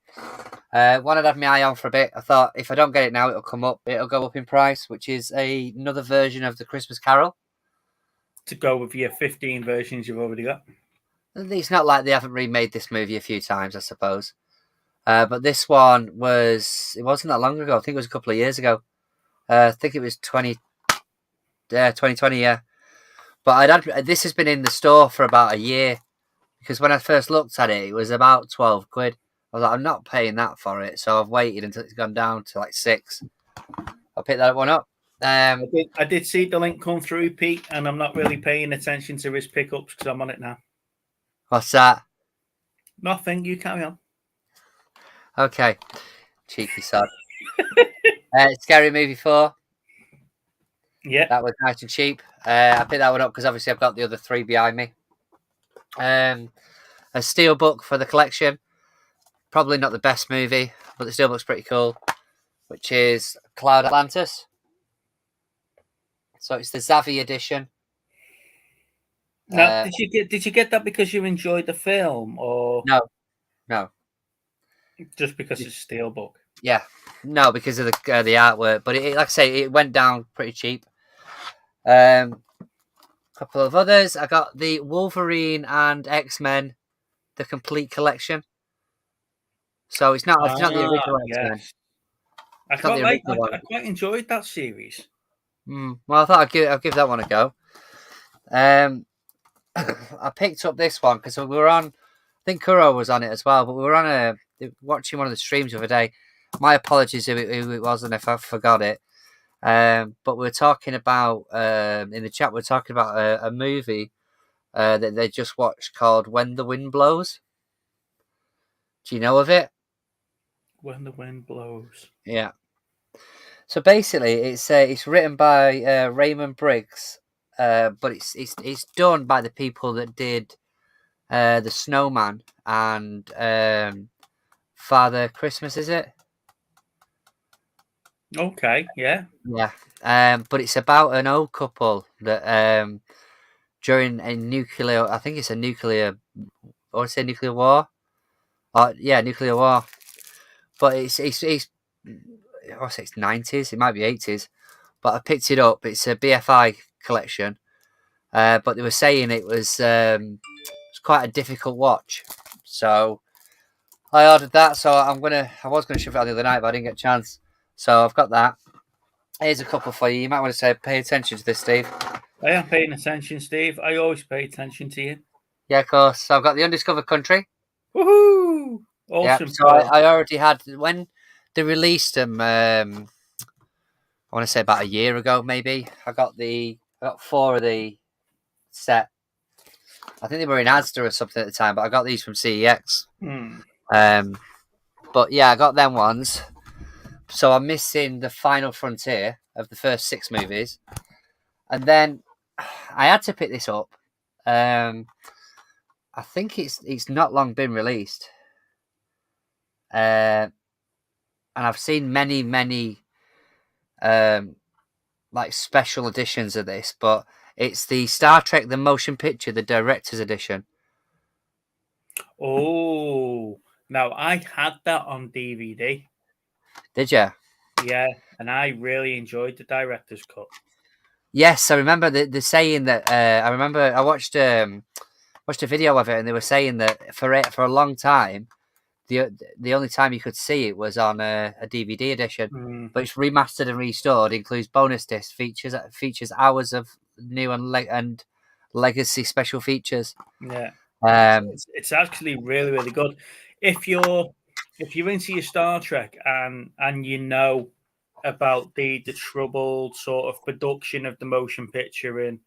One I'd had my eye on for a bit. I thought if I don't get it now, it'll go up in price, which is another version of the Christmas Carol. To go with your 15 versions you've already got. It's not like they haven't remade this movie a few times, I suppose. But this one it wasn't that long ago. I think it was a couple of years ago. I think it was 2020, yeah. But this has been in the store for about a year, because when I first looked at it, it was about 12 quid. I was like, I'm not paying that for it, so I've waited until it's gone down to like 6. I'll pick that one up. I did see the link come through, Pete, and I'm not really paying attention to his pickups because I'm on it now. What's that? Nothing. You carry on. Okay. Cheeky sod. Scary Movie 4. Yeah. That was nice and cheap. I picked that one up because obviously I've got the other 3 behind me. A steelbook for the collection. Probably not the best movie, but the steelbook's pretty cool, which is Cloud Atlantis. So it's the Zavi edition. Now, did you get that because you enjoyed the film, or no, just because it's a steelbook? Yeah, no, because of the artwork. But it, like I say, it went down pretty cheap. Couple of others. I got the Wolverine and X-Men, the complete collection. So it's not the original X-Men. I quite enjoyed that series. Well, I thought I'd give that one a go. I picked up this one because we were on. I think Kuro was on it as well, but we were on watching one of the streams the other day. My apologies who it was and if I forgot it. But we're talking about in the chat. We're talking about a movie that they just watched called When the Wind Blows. Do you know of it? When the Wind Blows. Yeah. So basically, it's written by Raymond Briggs, but it's done by the people that did The Snowman and Father Christmas. Is it? Okay. Yeah. Yeah. But it's about an old couple that during a nuclear. I think it's a nuclear. Or say nuclear war. Nuclear war. But it's I say it's 90s. It might be 80s. But I picked it up. It's a BFI collection. But they were saying it was quite a difficult watch. So I ordered that. So I was gonna shove it out the other night, but I didn't get a chance. So I've got that. Here's a couple for you. You might want to pay attention to this, Steve. I am paying attention, Steve. I always pay attention to you. Yeah, of course. So I've got The Undiscovered Country. Woohoo! Awesome. Yeah, so I already had when they released them. I want to say about a year ago, maybe. I got 4 of the set. I think they were in Asda or something at the time, but I got these from CEX. But yeah, I got them ones. So I'm missing the final frontier of the first 6 movies, and then I had to pick this up. I think it's not long been released, and I've seen many like special editions of this, but it's the Star Trek the Motion Picture, the Director's Edition. Oh, now I had that on DVD. Did you? Yeah, and I really enjoyed the director's cut. Yes, I remember the saying that. I remember I watched a video of it, and they were saying that for a long time, the only time you could see it was on a DVD edition. But it's remastered and restored, includes bonus discs, features hours of new and legacy special features. Yeah, it's actually really good. If you're into your Star Trek and you know about the troubled sort of production of the motion picture and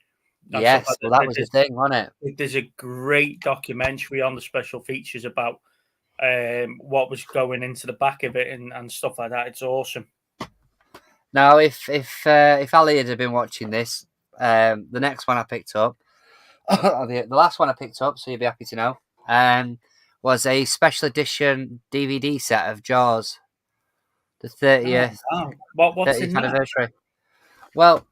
yes, like well, that was the thing, wasn't it? There's a great documentary on the special features about what was going into the back of it and stuff like that. It's awesome. Now, if Ali had been watching this, the next one I picked up, the last one I picked up, so you'll be happy to know, was a special edition DVD set of Jaws, the 30th, what's 30th in anniversary. That? Well,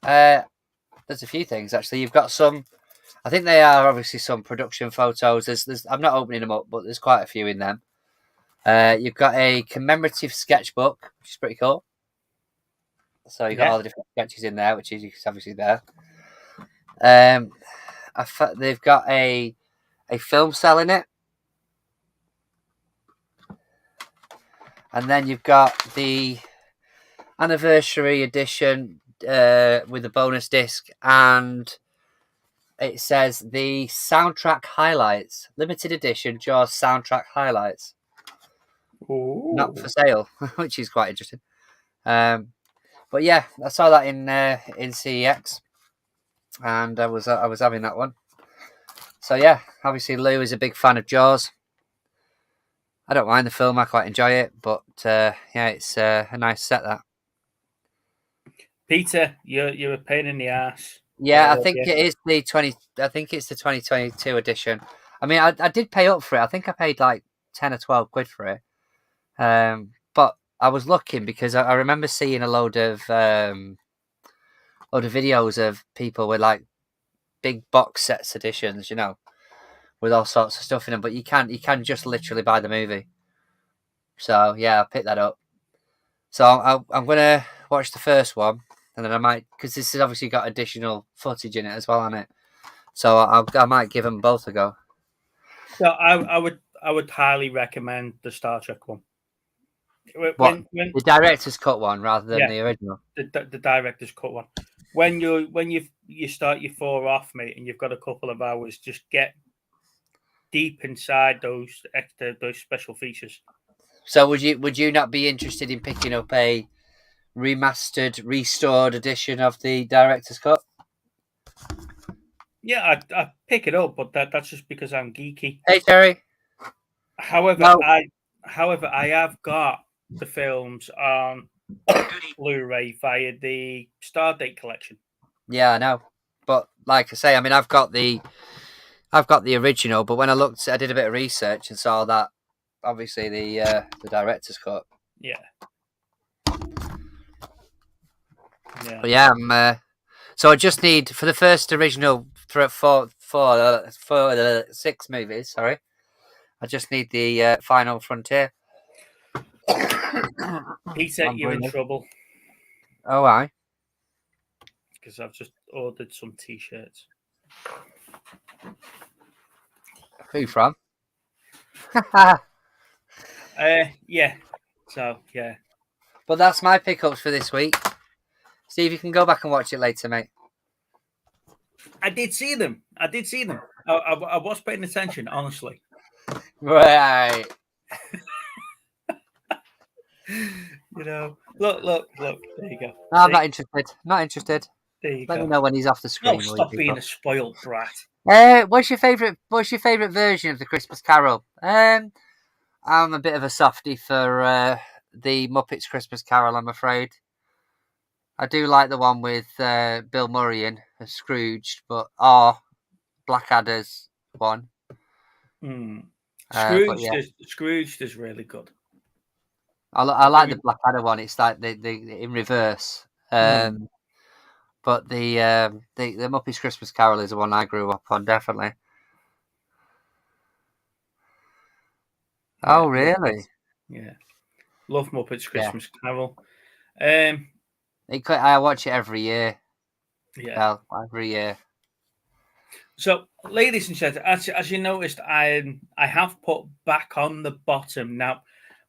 there's a few things actually. You've got some. I think they are obviously some production photos. There's I'm not opening them up, but there's quite a few in them. You've got a commemorative sketchbook, which is pretty cool. So you've got all the different sketches in there, which is obviously there. They've got a film cell in it. And then you've got the anniversary edition with the bonus disc, and it says the soundtrack highlights, limited edition Jaws soundtrack highlights. Ooh. Not for sale, which is quite interesting. But yeah, I saw that in CEX, and I was having that one. So yeah, obviously Lou is a big fan of Jaws. I don't mind the film; I quite enjoy it. But yeah, it's a nice set. That Peter, you're a pain in the ass. Yeah, I think it is the 20. I think it's the 2022 edition. I mean, I did pay up for it. I think I paid like 10 or 12 quid for it. But I was looking because I remember seeing a load of videos of people with like big box sets editions, you know, with all sorts of stuff in them. But you can just literally buy the movie. So yeah, I picked that up. So I'm gonna watch the first one, and then I might, because this has obviously got additional footage in it as well on it. So I might give them both a go. So I would highly recommend the Star Trek one. When the director's cut one rather than the original. The director's cut one. When you start your 4 off, mate, and you've got a couple of hours, just get deep inside those special features. So would you not be interested in picking up a remastered, restored edition of the director's cut? Yeah, I pick it up, but that's just because I'm geeky. Hey, Terry. However, I have got the films on Blu-ray via the Stardate collection. Yeah, I know, but like I say, I mean, I've got the original, but when I did a bit of research and saw that obviously the director's cut. Yeah. But yeah, so I just need for the first original for 6 movies. Sorry, I just need the Final Frontier. Peter, you're in trouble. Oh, why? Because I've just ordered some T-shirts. Who from? Yeah. So yeah. But that's my pickups for this week. Steve, you can go back and watch it later, mate. I did see them. I was paying attention, honestly. Right. You know, look. There you go. No, I'm See? not interested. Not interested. There you Let go. me know when he's off the Oh, screen. Will you stop being people? a spoiled brat. What's your favourite version of the Christmas Carol? I'm a bit of a softie for the Muppets Christmas Carol, I'm afraid. I do like the one with Bill Murray in as Scrooge, but Blackadder's one. But yeah, Scrooge is really good. I like the Blackadder one. It's like the in reverse. But the Muppets Christmas Carol is the one I grew up on, definitely. Yeah, Oh, really? Yeah, love Muppets Christmas Carol. I watch it every year. Yeah, every year. So, ladies and gentlemen, as you noticed, I have put back on the bottom now.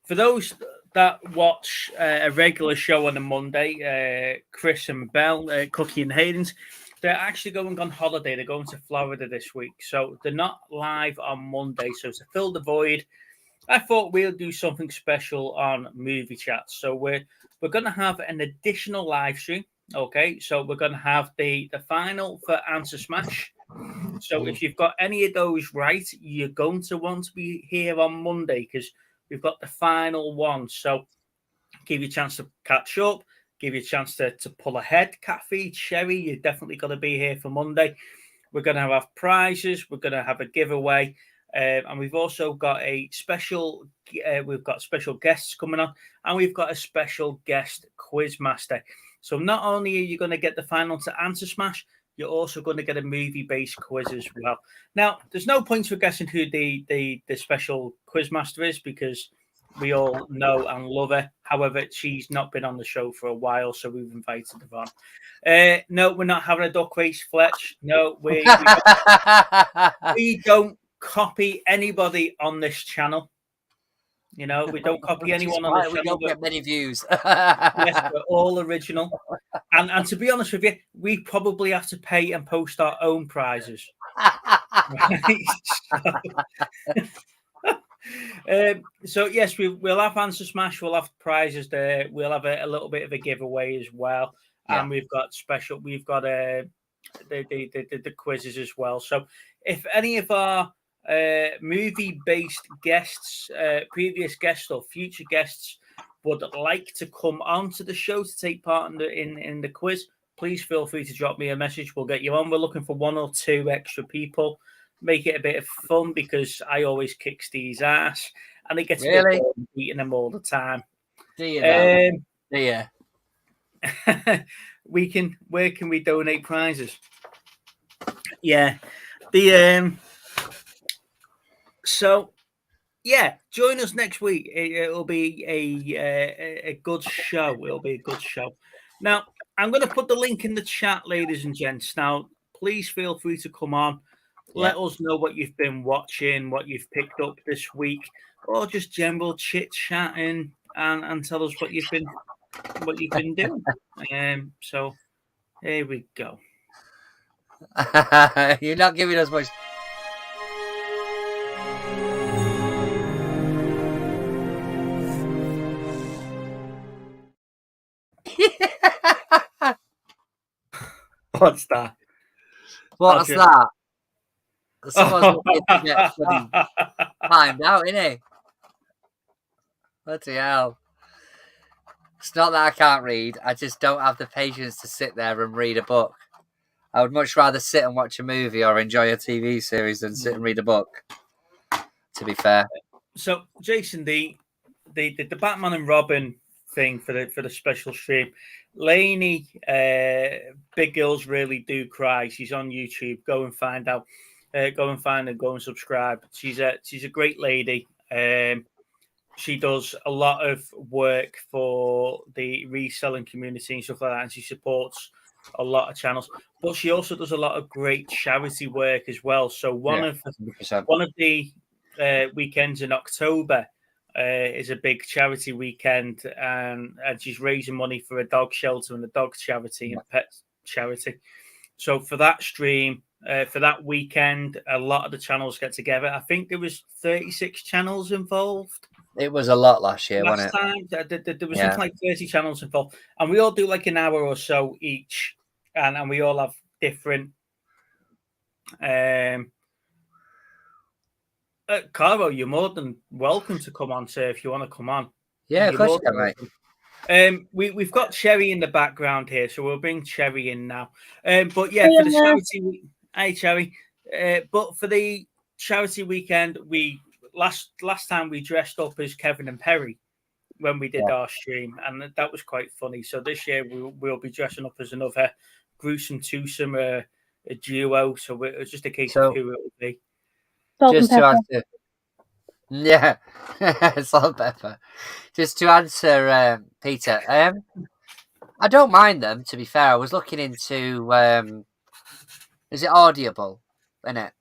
For those that watch a regular show on a Monday, Chris and Belle, Cookie and Hayden's, they're actually going on holiday. They're going to Florida this week, so they're not live on Monday. So to fill the void, I thought we'll do something special on Movie Chat. So we're going to have an additional live stream. Okay, so we're going to have the final for Answer Smash. So if you've got any of those right, you're going to want to be here on Monday because we've got the final one. So give you a chance to catch up, give you a chance to pull ahead. Kathy, Sherry, you're definitely going to be here for Monday. We're going to have prizes. We're going to have a giveaway. And we've also got we've got special guests coming on, and we've got a special guest quiz master. So not only are you going to get the final to Answer Smash, you're also going to get a movie-based quiz as well. Now, there's no point for guessing who the special quiz master is because we all know and love her. However, she's not been on the show for a while, so we've invited her on. No, we're not having a duck race, Fletch. No, we don't copy anybody on this channel. You know, we don't copy anyone on this channel. We don't get many views. Yes, we're all original. And to be honest with you, we probably have to pay and post our own prizes. So yes, we'll have Answer Smash. We'll have prizes there. We'll have a little bit of a giveaway as well, and we've got the quizzes as well. So if any of our movie-based guests, previous guests or future guests, would like to come onto the show to take part in the quiz, please feel free to drop me a message. We'll get you on. We're looking for 1 or 2 extra people. Make it a bit of fun because I always kick Steve's ass, and it gets a bit boring beating him all the time. Do you know? Do you? Where can we donate prizes? Yeah, so yeah, join us next week. It'll be a good show. It'll be a good show. Now, I'm going to put the link in the chat, ladies and gents. Now, please feel free to come on. Let us know what you've been watching, what you've picked up this week, or just general chit chatting and tell us what you've been doing. So here we go. You're not giving us much. What's that? What's that? Someone's looking to get timed out, isn't he? Bloody hell. It's not that I can't read. I just don't have the patience to sit there and read a book. I would much rather sit and watch a movie or enjoy a TV series than sit and read a book, to be fair. So, Jason, the Batman and Robin thing for the special stream, Lainey, Big Girls Really Do Cry. She's on YouTube. Go and find out. Go and find her. Go and subscribe. She's a great lady. She does a lot of work for the reselling community and stuff like that, and she supports a lot of channels. But she also does a lot of great charity work as well. So one of the weekends in October is a big charity weekend, and she's raising money for a dog shelter and a dog charity and pet charity. So for that stream, for that weekend, a lot of the channels get together. I think there was 36 channels involved. It was a lot last year, Last wasn't time there was Yeah. something like 30 channels involved, and we all do like an hour or so each, and we all have different. Carlo, you're more than welcome to come on, sir, if you want to come on. Yeah, of You're course more you than can, mate. welcome. We've got Cherry in the background here, so we'll bring Cherry in now. But yeah, for the charity week, hey Cherry. But for the charity weekend, we last time we dressed up as Kevin and Perry when we did our stream, and that was quite funny. So this year we'll be dressing up as another gruesome twosome, a duo. So it's just a case of who it will be. Just to answer, yeah, salt and pepper. Just to answer, Peter. I don't mind them. To be fair, I was looking into. Is it Audible? Isn't it?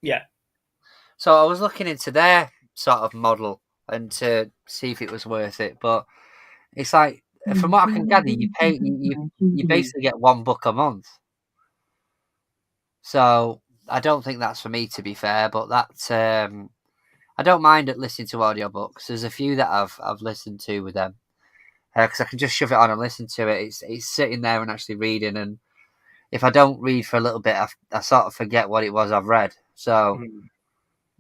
Yeah. So I was looking into their sort of model and to see if it was worth it, but it's like, from what I can gather, you pay you basically get one book a month. So I don't think that's for me, to be fair. But that's I don't mind listening to audiobooks. There's a few that I've listened to with them because I can just shove it on and listen to it. It's sitting there and actually reading, and if I don't read for a little bit, I sort of forget what it was I've read. So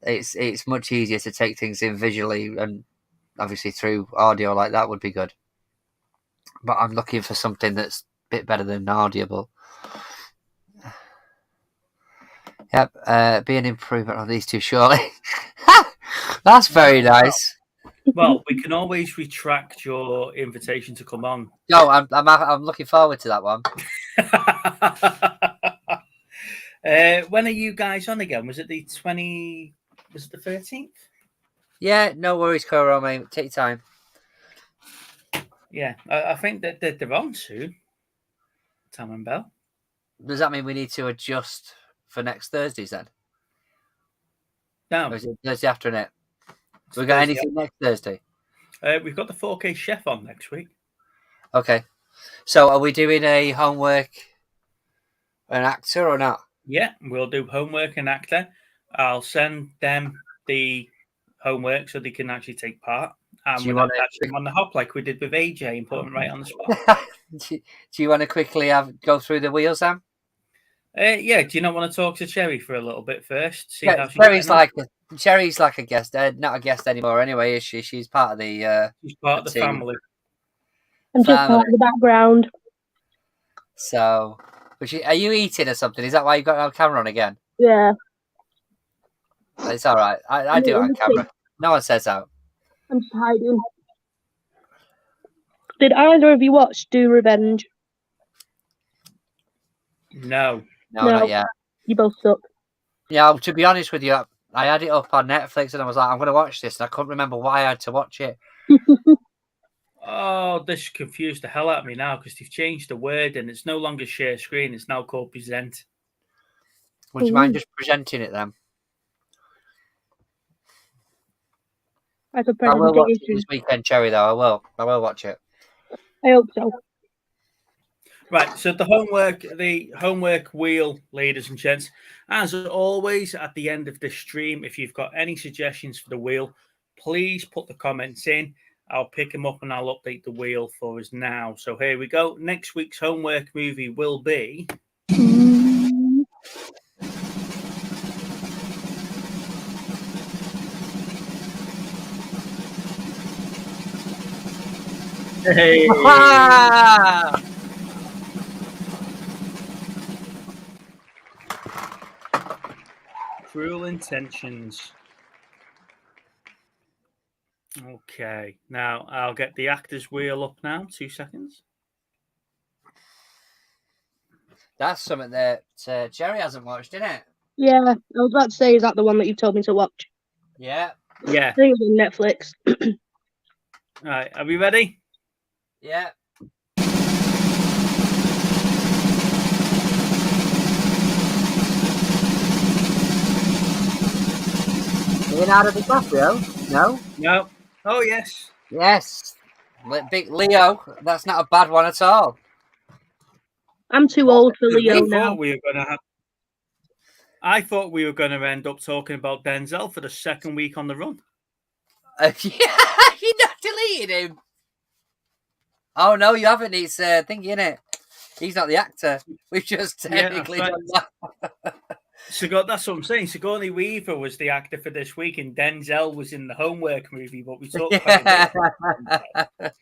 it's much easier to take things in visually, and obviously through audio like that would be good. But I'm looking for something that's a bit better than Audible. Yep, be an improvement on these two, surely. That's very nice. Well, we can always retract your invitation to come on. No, I'm looking forward to that one. When are you guys on again? Was it the 20? Was it the 13th? Yeah, no worries, Coro, mate. Take your time. Yeah, I think that they're on soon. Tam and Bell. Does that mean we need to adjust for next Thursdays then? No. Or is it Thursday after it? We got anything next Thursday? We've got the 4K chef on next week. Okay. So are we doing a homework, an actor or not? Yeah, we'll do homework and actor. I'll send them the homework so they can actually take part. And we'll catch them on the hop like we did with AJ and put them right on the spot. Do you want to quickly go through the wheels, Sam? Yeah, do you not want to talk to Cherry for a little bit first? See how Cherry's like a guest, not a guest anymore anyway, is she? She's part of the she's part of the family. I'm just part of the background. So, are you eating or something? Is that why you got our camera on again? Yeah. It's all right. I do it on camera. No one says out. I'm just hiding. Did either of you watch Do Revenge? No, not yet. You both suck. Yeah, to be honest with you, I had it up on Netflix and I was like, I'm going to watch this, and I couldn't remember why I had to watch it. Oh, this confused the hell out of me now because they've changed the word and it's no longer share screen. It's now called present. Would you mind just presenting it then? As a I will watch it presentation. this weekend, Cherry, though. I will watch it. I hope so. Right, so the homework wheel, ladies and gents. As always, at the end of the stream, if you've got any suggestions for the wheel, please put the comments in. I'll pick them up and I'll update the wheel for us now. So here we go. Next week's homework movie will be... Hey! Cruel Intentions. Okay, now I'll get the actor's wheel up now. 2 seconds. That's something that Jerry hasn't watched, isn't it? Yeah, I was about to say, is that the one that you told me to watch? Yeah. Yeah. I think it was on Netflix. All right, are we ready? Yeah. Leonardo DiCaprio? No? No. Oh, yes. Yes. Big Leo. That's not a bad one at all. I'm too old for Leo now. I thought we were going to end up talking about Denzel for the second week on the run. You not deleted him. Oh no, you haven't. It's thingy, innit? He's not the actor. We've just technically done that. That's what I'm saying. Sigourney Weaver was the actor for this week, and Denzel was in the Homework movie, but we talked quite a bit.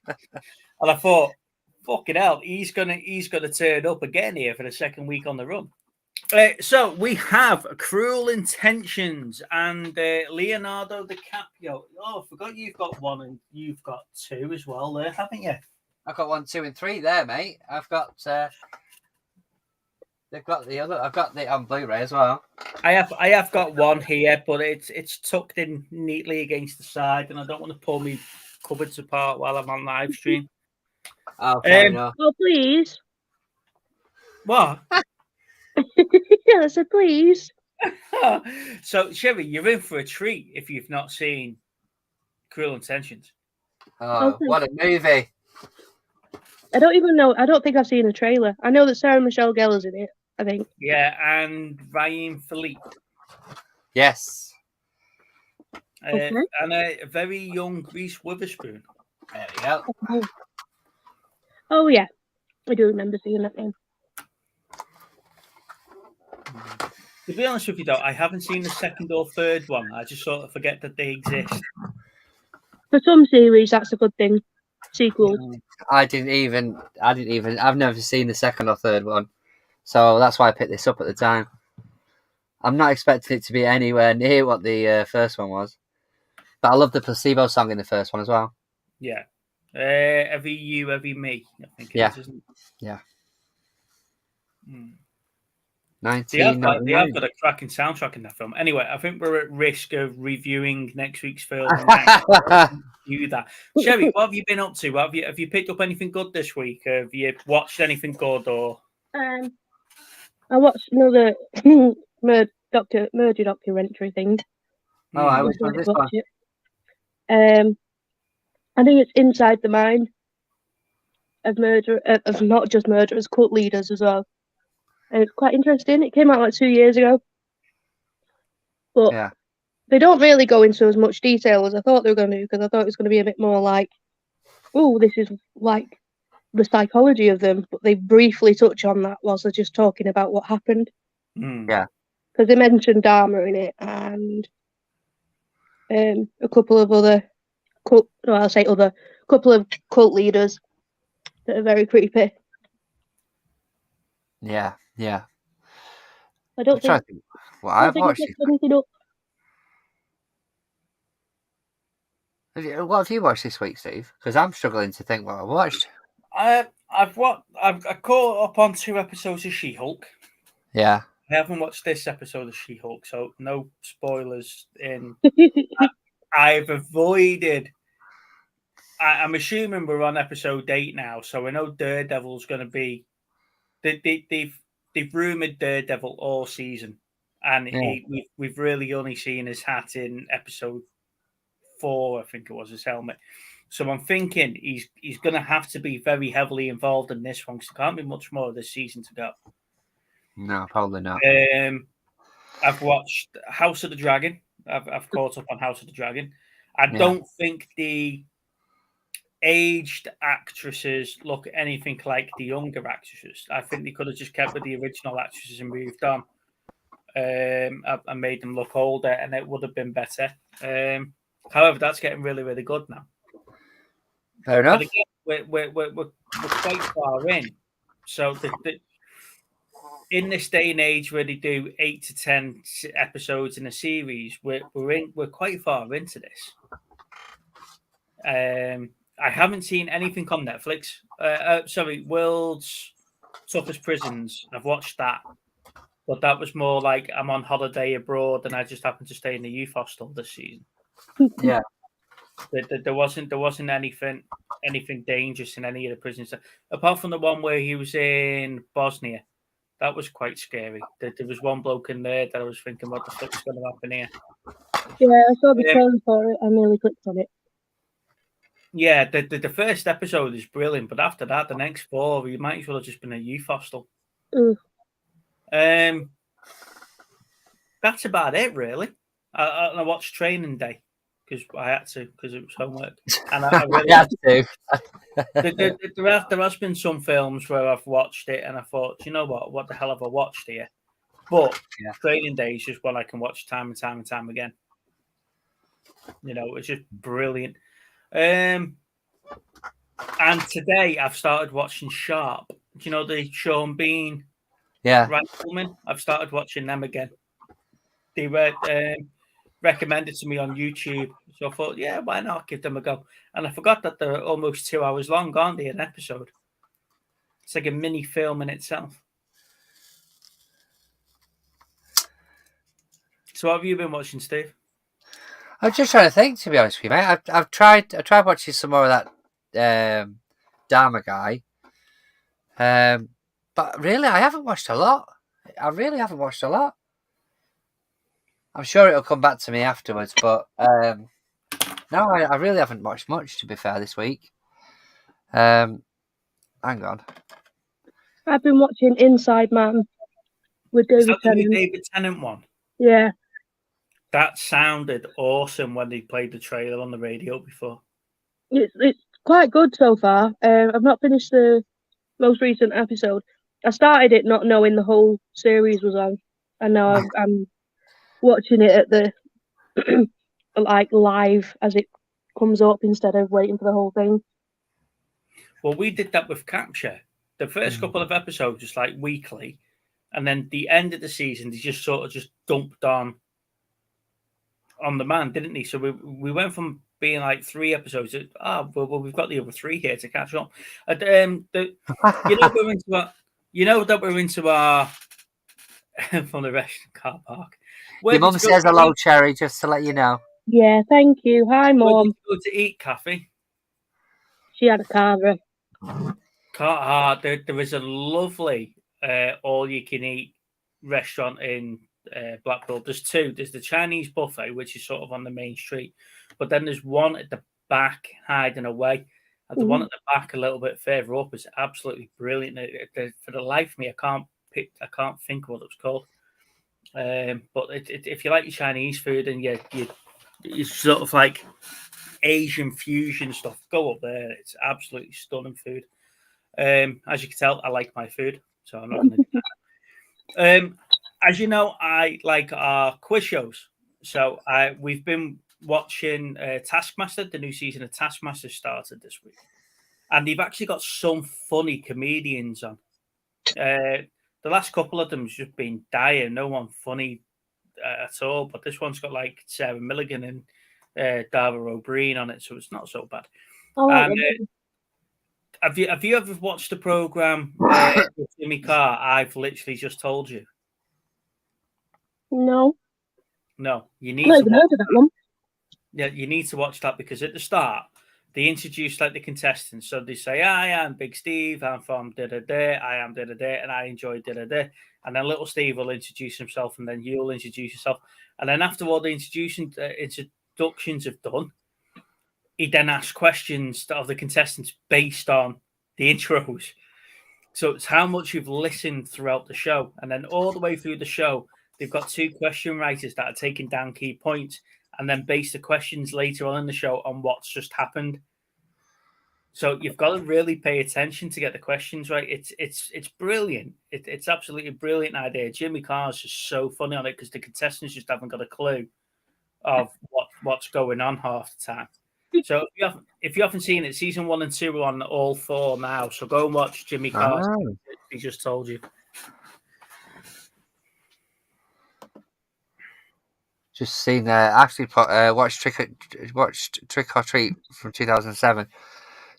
And I thought, fucking hell, he's gonna turn up again here for the second week on the run. So we have Cruel Intentions and Leonardo DiCaprio. Oh, I forgot you've got one and you've got two as well there, haven't you? I've got 1, 2, and 3 there, mate. I've got. They've got the other. I've got the on Blu-ray as well. I have got one here, but it's tucked in neatly against the side, and I don't want to pull me cupboards apart while I'm on live stream. Oh, fair enough. Oh, please. What? Yeah, I said please. So, Sherry, you're in for a treat if you've not seen Cruel Intentions. Oh, what a movie! I don't even know. I don't think I've seen a trailer. I know that Sarah Michelle Gellar's in it, I think. Yeah, and Ryan Philippe. Yes. And a very young Reese Witherspoon. There we go. Oh, yeah. I do remember seeing that name. To be honest with you, though, I haven't seen the second or third one. I just sort of forget that they exist. For some series, that's a good thing. Sequels. I've never seen the second or third one. So that's why I picked this up at the time. I'm not expecting it to be anywhere near what the first one was. But I love the placebo song in the first one as well. Yeah. Every You, Every Me, I think it is, isn't it? Yeah. 1999. They have got a cracking soundtrack in that film. Anyway, I think we're at risk of reviewing next week's film. Do that. Sherry, what have you been up to? Have you picked up anything good this week? Have you watched anything good? Or I watched another murder documentary thing. Oh, I was on this one. I think it's inside the mind of not just murderers, cult leaders as well. And it's quite interesting. It came out like 2 years ago. But they don't really go into as much detail as I thought they were going to, because I thought it was going to be a bit more like, oh, this is like the psychology of them. But they briefly touch on that whilst they're just talking about what happened. Yeah. Because they mentioned Dharma in it and a couple of other couple of cult leaders that are very creepy. Yeah. I don't think I've watched anything up. What have you watched this week, Steve? Because I'm struggling to think what I watched. I caught up on 2 episodes of She-Hulk. Yeah. I haven't watched this episode of She-Hulk, so no spoilers in. I've avoided. I'm assuming we're on episode 8 now, so I know Daredevil's going to be. They've rumored Daredevil all season, and we've really only seen his hat in episode 4, I think it was, his helmet. So I'm thinking he's going to have to be very heavily involved in this one, because there can't be much more of this season to go. No, probably not. I've watched House of the Dragon. I've caught up on House of the Dragon. I don't think the aged actresses look anything like the younger actresses. I think they could have just kept with the original actresses and moved on, and made them look older, and it would have been better. However, that's getting really, really good now. Fair enough. But again, we're quite far in. So in this day and age where they do 8 to 10 episodes in a series, we're quite far into this. I haven't seen anything on Netflix. World's Toughest Prisons. I've watched that, but that was more like I'm on holiday abroad and I just happened to stay in the youth hostel this season. Yeah, there wasn't anything dangerous in any of the prisons, apart from the one where he was in Bosnia. That was quite scary. There was one bloke in there that I was thinking, what the fuck's going to happen here? Yeah, I saw the trailer for it. I nearly clicked on it. Yeah, the first episode is brilliant, but after that, the next 4, you might as well have just been a youth hostel. That's about it, really. I watched Training Day because I had to because it was homework, and I really You have to. there has been some films where I've watched it and I thought, you know what the hell have I watched here? But Yeah. Training Day is just one I can watch time and time and time again. You know, it's just brilliant. And today I've started watching Sharp. Do you know the Sean Bean rifleman? I've started watching them again. They were recommended to me on YouTube, so I thought, yeah, why not give them a go? And I forgot that they're almost 2 hours long, aren't they? An episode. It's like a mini film in itself. So, what have you been watching, Steve? I'm just trying to think, to be honest with you, mate. I've tried watching some more of that Dharma guy, but really, I haven't watched a lot. I really haven't watched a lot. I'm sure it'll come back to me afterwards, but no, I really haven't watched much, to be fair, this week. Hang on. I've been watching Inside Man with Is David that the new Tennant. David Tennant one? Yeah. That sounded awesome when they played the trailer on the radio before. It's quite good so far. I've not finished the most recent episode. I started it not knowing the whole series was on, and now I'm watching it at the like live as it comes up instead of waiting for the whole thing. Well, we did that with Capture. The first couple of episodes just like weekly, and then the end of the season they just sort of just dumped on demand, didn't they? So we went from being like 3 episodes to, well, we've got the other 3 here to catch up. And you know that we're into our from the restaurant car park. Your mum says hello, Cherry, just to let you know. Yeah, thank you. Hi, Mum. Where did you go to eat, Kathy? She had a carver. There is a lovely all-you-can-eat restaurant in Blackpool. There's 2. There's the Chinese buffet, which is sort of on the main street, but then there's one at the back, hiding away. And the one at the back, a little bit further up, is absolutely brilliant. For the life of me, I can't think what it's called. But if you like your Chinese food and you sort of like Asian fusion stuff, go up there. It's absolutely stunning food. As you can tell, I like my food, so I'm not going to do that. As you know, I like our quiz shows. So we've been watching Taskmaster. The new season of Taskmaster started this week. And they've actually got some funny comedians on. The last couple of them has just been dire. No one funny at all. But this one's got like Sarah Milligan and Dara O'Brien on it. So it's not so bad. Have you ever watched the program with Jimmy Carr? I've literally just told you. No, you need. I haven't even heard of that one. Yeah, you need to watch that because at the start they introduce like the contestants. So they say, "I am Big Steve. I'm from da da da. I am da da da, and I enjoy da da da." And then Little Steve will introduce himself, and then you'll introduce yourself. And then after all the introductions have done, he then asks questions of the contestants based on the intros. So it's how much you've listened throughout the show. And then all the way through the show, they've got 2 question writers that are taking down key points and then base the questions later on in the show on what's just happened. So you've got to really pay attention to get the questions right. It's brilliant. It's absolutely a brilliant idea. Jimmy Carr's just so funny on it because the contestants just haven't got a clue of what's going on half the time. So if you haven't seen it, season 1 and 2 are on all 4 now. So go and watch Jimmy Carr. He just told you. Just seen actually watched Trick or Treat from 2007.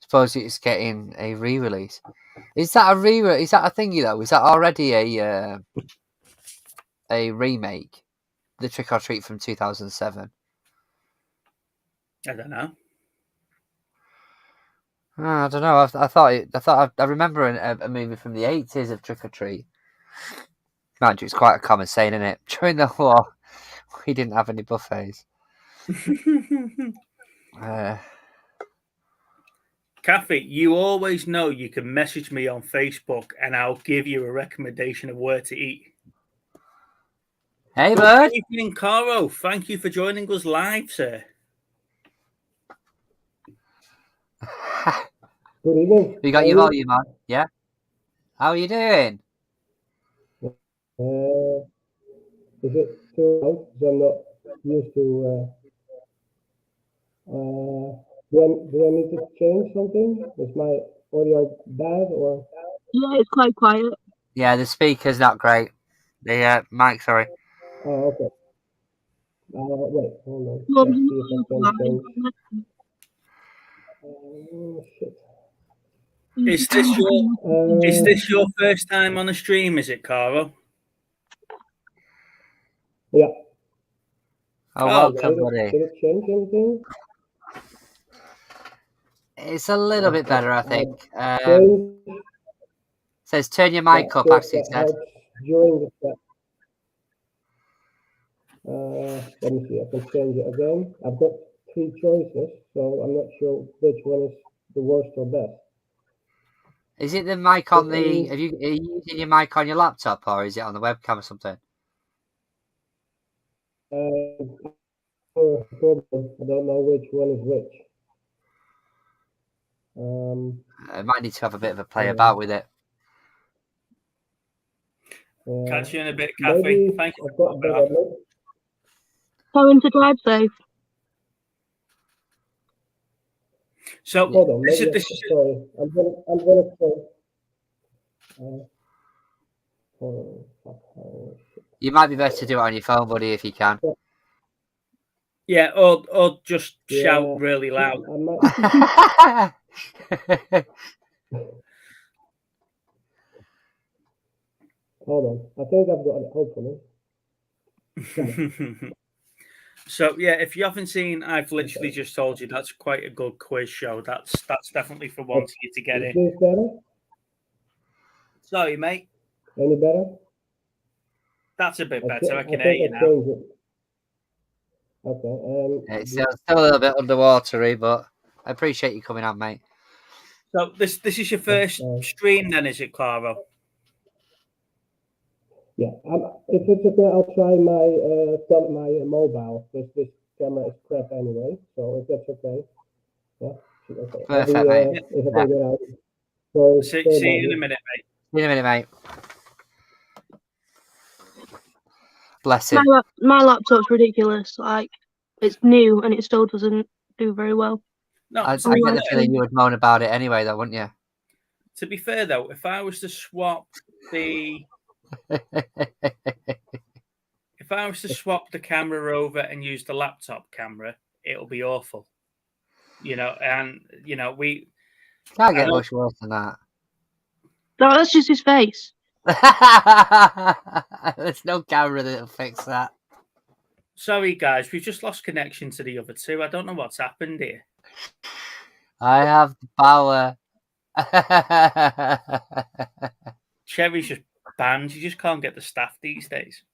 Suppose it's getting a re-release. Is that Is that a thingy though? Is that already a remake? The Trick or Treat from 2007. I don't know. I don't know. I remember a movie from the 80s of Trick or Treat. Mind you, it's quite a common saying, isn't it? During the war, we didn't have any buffets. Kathy, you always know you can message me on Facebook and I'll give you a recommendation of where to eat. Hey, bud. Good evening, Caro. Thank you for joining us live, sir. Good evening. You got your volume on, yeah? How are you doing? Is it too loud? Because I'm not used to. Do I need to change something? Is my audio bad or? Yeah, it's quite quiet. Yeah, the speaker's not great. The mic, sorry. Oh, okay. Wait, hold on. Well, Let's see if I can change. Shit. Is this your first time on a stream? Is it, Carl? Yeah. Oh, Oh, welcome, buddy. Did it change anything? It's a little bit better, I think. Change. Says turn your mic up, Sure, actually, that said. helps during the chat. Let me see. I can change it again. I've got 3 choices, so I'm not sure which one is the worst or best. Is it the mic on the... are you using your mic on your laptop, or is it on the webcam or something? I don't know which one is which. I might need to have a bit of a play about with it. Catch you in a bit, Kathy. Thank you. I've got better look. Going to drive safe. So Hold on. this Maybe is sorry. I'm gonna hold on. You might be better to do it on your phone, buddy, if you can. yeah, or just shout really loud. I might, hold on. I think I've got it. Hopefully. So yeah, if you haven't seen, I've literally just told you that's quite a good quiz show. That's definitely for one for you to get Is in. this better? Sorry, mate. Any better? That's a bit better. I can think hear you I now. changed it. Okay. It's still a little bit underwatery, but I appreciate you coming on, mate. So this is your first stream, then, is it, Clara? Yeah. If it's okay, I'll try my mobile. This camera is crap anyway, so if that's okay. Yeah. Okay. Perfect, mate. If I can get out. So, See you in a minute, mate. See you in a minute, mate. Bless him. My laptop's ridiculous. Like, it's new and it still doesn't do very well. No, I get the feeling you would moan about it anyway, though, wouldn't you? To be fair, though, if I was to swap the camera over and use the laptop camera, it'll be awful. We can't get much worse than that. No, that's just his face. There's no camera that'll fix that. Sorry, guys, we've just lost connection to the other two. I don't know what's happened here. I have the power. Cherry's just banned. You just can't get the staff these days.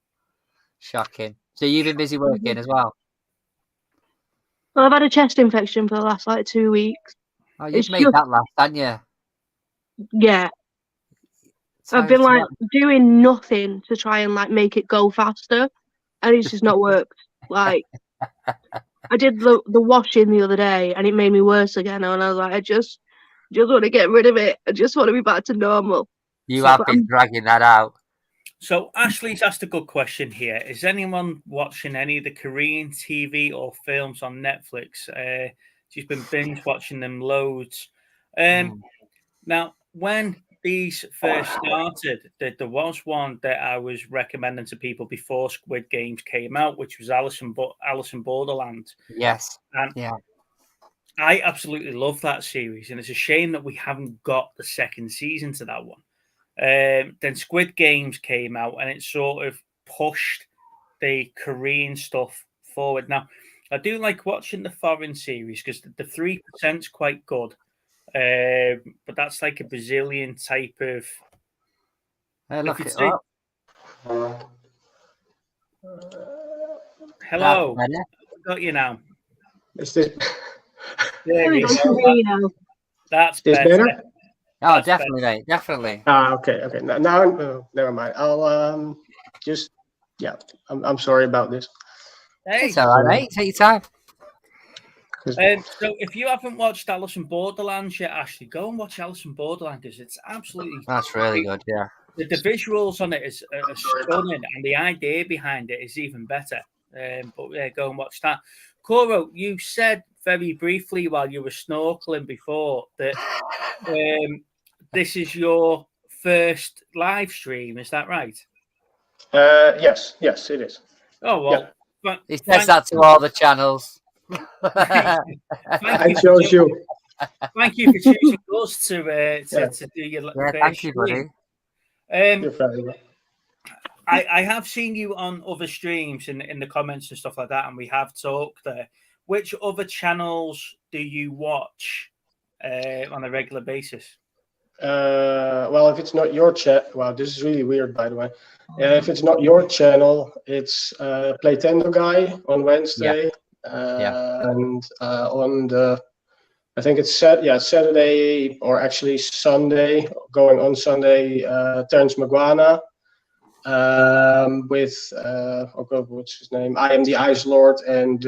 Shocking. So you've been busy working as well? Well, I've had a chest infection for the last 2 weeks. Oh, you've made that last, haven't you? Yeah. I've been doing nothing to try and make it go faster, and it's just not worked. I did the washing the other day, and it made me worse again. And I was like, I just want to get rid of it. I just want to be back to normal. You have been dragging that out. So Ashley's asked a good question here. Is anyone watching any of the Korean TV or films on Netflix? She's been binge watching them loads. Now, when these first started, there was one that I was recommending to people before Squid Games came out, which was Alice in Borderland. Yes. And yeah. I absolutely love that series, and it's a shame that we haven't got the second season to that one. Then Squid Games came out, and it sort of pushed the Korean stuff forward. Now, I do like watching the foreign series because the 3% is quite good. But that's like a Brazilian type of. Look it up. Hello, I've got you now. Is this? There we go. That's better. Oh, that's definitely, better. Mate. Definitely. Okay. Now, never mind. I'll just. Yeah, I'm sorry about this. Hey, it's all right, mate. Take your time. So if you haven't watched Alice in Borderlands yet, Ashley, go and watch Alice in Borderland because it's absolutely That's really good. Yeah. the visuals on it is stunning, and the idea behind it is even better. But yeah, go and watch that. Koro, you said very briefly while you were snorkeling before that this is your first live stream. Is that right? Yes, it is. Oh well. Yeah. He says that to all the channels. I chose you. Thank you for choosing us to do your Thank you, buddy. You're very well. I have seen you on other streams in the comments and stuff like that, and we have talked there. Which other channels do you watch on a regular basis? Well, if it's not your chat, wow, this is really weird, by the way. If it's not your channel, it's Playtendo Guy on Wednesday, and on the, I think it's Saturday or actually Sunday, going on Sunday, Terrence Maguana with oh God, what's his name? I Am the Ice Lord and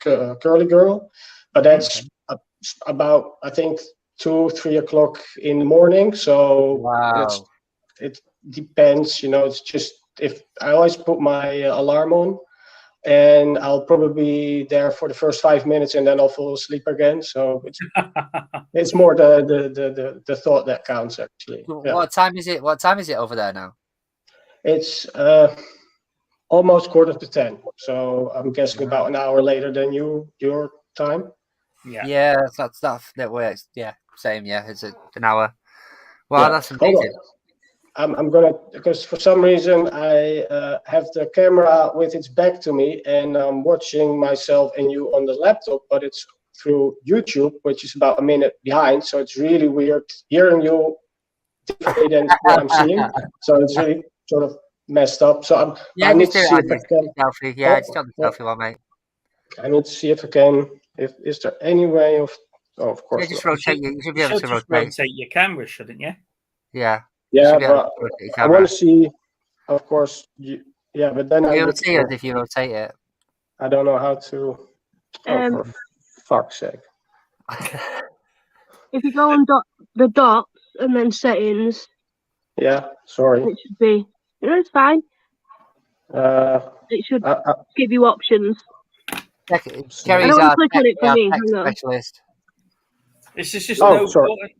Curly Girl, but that's about, I think, 2-3 o'clock in the morning. So it depends, it's just, if I always put my alarm on, and I'll probably be there for the first 5 minutes and then I'll fall asleep again. So it's more the thought that counts, actually. Yeah. What time is it? What time is it over there now? It's almost 9:45. So I'm guessing about an hour later than your time. Yeah, that's that works. Yeah, same. Yeah, it's an hour. Wow, that's amazing. I'm gonna, because for some reason I have the camera with its back to me, and I'm watching myself and you on the laptop, but it's through YouTube, which is about a minute behind. So it's really weird hearing you differently than what I'm seeing. So it's really sort of messed up. So I need to see if I can. Selfie. Yeah, it's on the selfie one, mate. I need to see if I can. Is there any way of? Oh, of course. Yeah, just rotate. You should be able to rotate your camera, shouldn't you? Yeah. Yeah, but I want to see. Of course, but then you'll see it if you rotate it. I don't know how to. Oh, for fuck's sake! If you go on the dots and then settings. Yeah, sorry. It should be. It's fine. It should give you options. Kerry's our tech specialist. Is this just no button?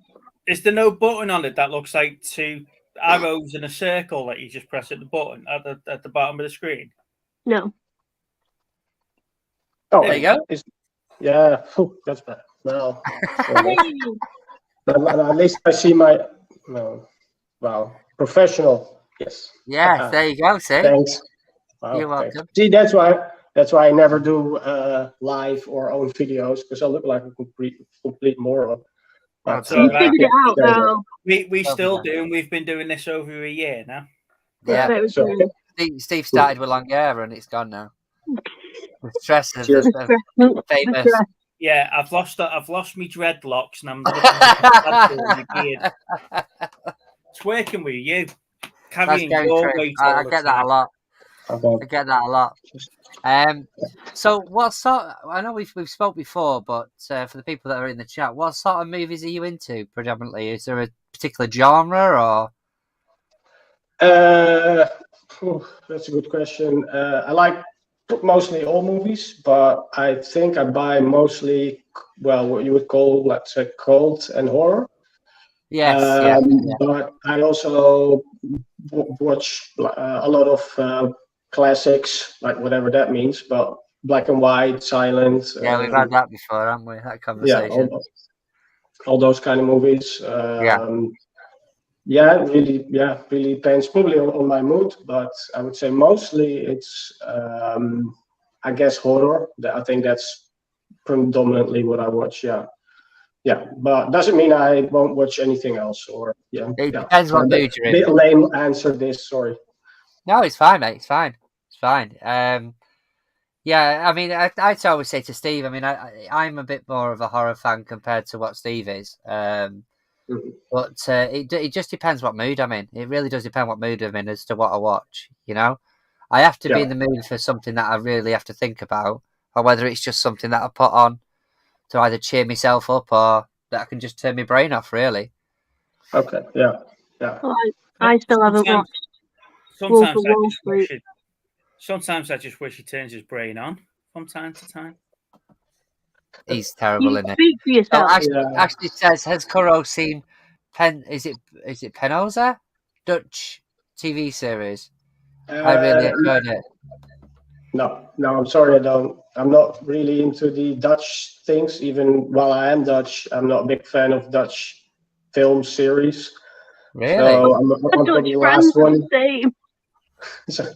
Is there no button on it that looks like two arrows in a circle that you just press at the button at the bottom of the screen? No. Oh, there you go. That's bad. Well, at least I see my professional. Yes. Yeah, there you go. See. Thanks. Wow, you're welcome. See, that's why I never do live or own videos, because I look like a complete moron. You figured it out now. We still do, and we've been doing this over a year now. Yeah. Steve started with long hair, and it's gone now. The stress of famous. Yeah, I've lost my dreadlocks, and I'm looking at my beard. It's working with you. Carrying your weight. I get that a lot. I get that a lot. So what sort? I know we've spoke before, but for the people that are in the chat, what sort of movies are you into predominantly? Is there a particular genre or? That's a good question. I like mostly all movies, but I think I buy mostly what you would call, let's say, cult and horror. Yes. But I also watch a lot of classics, like whatever that means, but black and white, silent. Yeah, we've had that before, haven't we? That conversation. Yeah, all those kind of movies. Really depends probably on my mood, but I would say mostly it's, I guess, horror. I think that's predominantly what I watch. Yeah, but doesn't mean I won't watch anything else. Or it depends what mood you're in. Bit lame answer this. Sorry. No, it's fine, mate. It's fine. Yeah, I mean, I'd always say to Steve, I mean, I'm a bit more of a horror fan compared to what Steve is. But it just depends what mood I'm in. It really does depend what mood I'm in as to what I watch. I have to be in the mood for something that I really have to think about, or whether it's just something that I put on to either cheer myself up or that I can just turn my brain off, really. Okay, yeah. Well, I still haven't watched Wolf of Wall Street. Sometimes I just wish he turns his brain on from time to time. He's terrible, You isn't it? speak for yourself. Actually says, has Kuro seen is it Penosa? Dutch TV series. I really enjoyed it. No, I'm sorry, I don't. I'm not really into the Dutch things. Even while I am Dutch, I'm not a big fan of Dutch film series. Really? So I'm probably the last one. Same. So,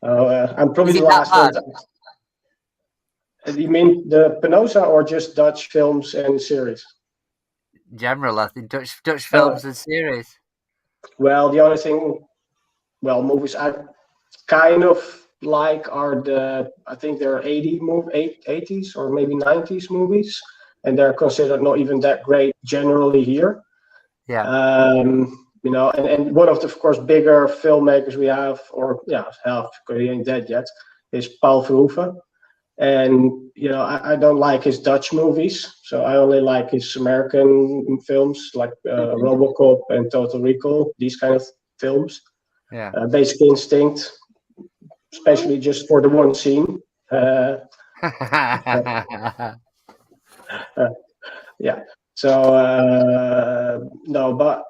I'm probably Is it the last that one. You mean the Penosa or just Dutch films and series? General, I think Dutch films and series. Well, the only thing, movies I kind of like are I think they're 80s or maybe 90s movies, and they're considered not even that great generally here. Yeah. And one of the, of course, bigger filmmakers we have, because he ain't dead yet, is Paul Verhoeven. And, I don't like his Dutch movies, so I only like his American films like RoboCop and Total Recall, these kind of films. Yeah. Basic Instinct, especially just for the one scene. Yeah. So, no, but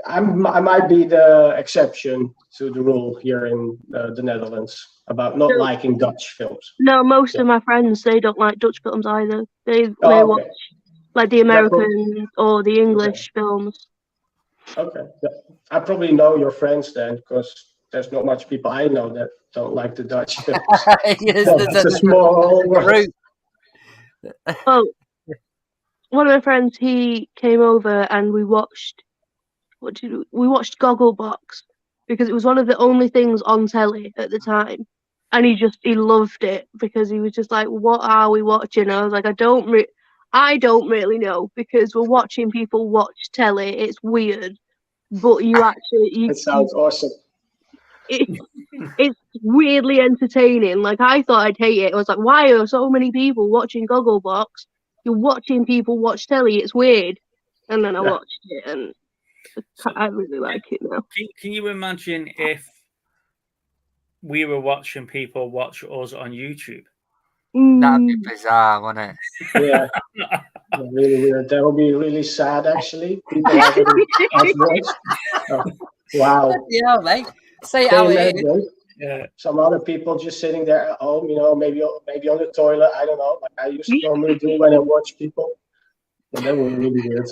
I might be the exception to the rule here in the Netherlands about not liking Dutch films. No, most of my friends, they don't like Dutch films either. They watch like the American or the English films. Okay. I probably know your friends then, because there's not much people I know that don't like the Dutch films. It's a small world. Oh, one of my friends, he came over and we watched Gogglebox, because it was one of the only things on telly at the time, and he loved it because he was just like, "What are we watching?" I was like, "I don't really know, because we're watching people watch telly. It's weird, but it sounds awesome. It's weirdly entertaining. Like, I thought I'd hate it. I was like, why are so many people watching Gogglebox? You're watching people watch telly. It's weird." And then I watched it, and I really like it now. Can you imagine if we were watching people watch us on YouTube? That'd be bizarre, wouldn't it? Yeah. Really weird. That would be really sad, actually. People having us watch. Wow. Yeah, mate. Say it how it is. Yeah. Some other people just sitting there at home, maybe on the toilet. I don't know. Like I used to normally do when I watch people. And that would be really weird.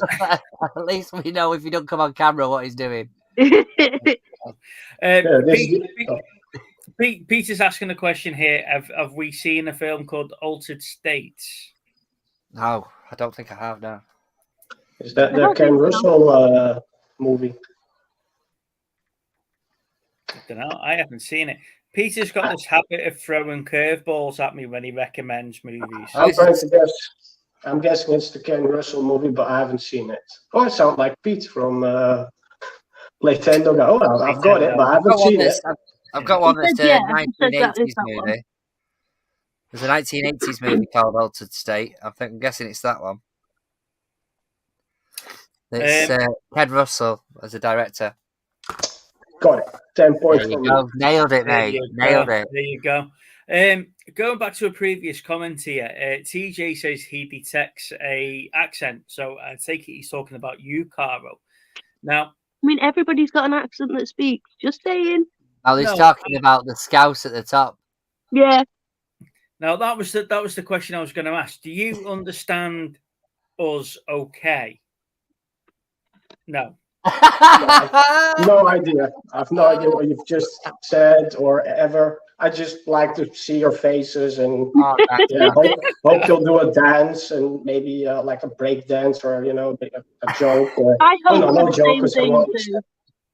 At least we know if you don't come on camera what he's doing. Peter's asking a question here. Have we seen a film called Altered States? No, I don't think I have, no. Is that the Ken Russell movie? I don't know. I haven't seen it. Peter's got this habit of throwing curveballs at me when he recommends movies. I'm guessing it's the Ken Russell movie, but I haven't seen it. Oh, I sound like Pete from Play Tendo. Oh, I've got it, but I haven't seen it. I've got one that's a 1980s movie. There's a 1980s movie called Altered State. I'm guessing it's that one. It's Ken Russell as a director. Got it. 10 points for me. Nailed it, mate. Nailed it. There you go. Going back to a previous comment here, TJ says he detects a accent. So I take it he's talking about you, Caro. Now, I mean, everybody's got an accent that speaks. Just saying. Oh, he's talking about the Scouse at the top. Yeah. Now that was the question I was going to ask. Do you understand us okay? No. No idea. I have no idea what you've just said or ever. I just like to see your faces and hope you'll do a dance and maybe like a break dance or a joke. Or, I hope no joke.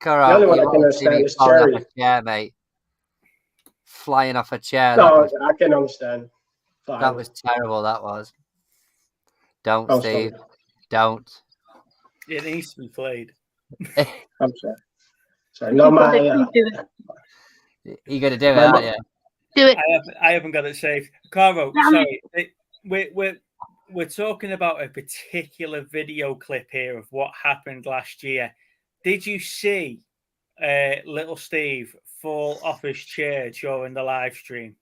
The only one I can understand is Cherry. Yeah, mate. Flying off a chair. No, I can understand. Fine. That was terrible. That was. Don't, Steve. Sorry. Don't. It needs to be played. I'm sorry. No, You're going to do it, aren't you? Do it. I haven't got it saved. Caro, Damn sorry. We're talking about a particular video clip here of what happened last year. Did you see little Steve fall off his chair during the live stream?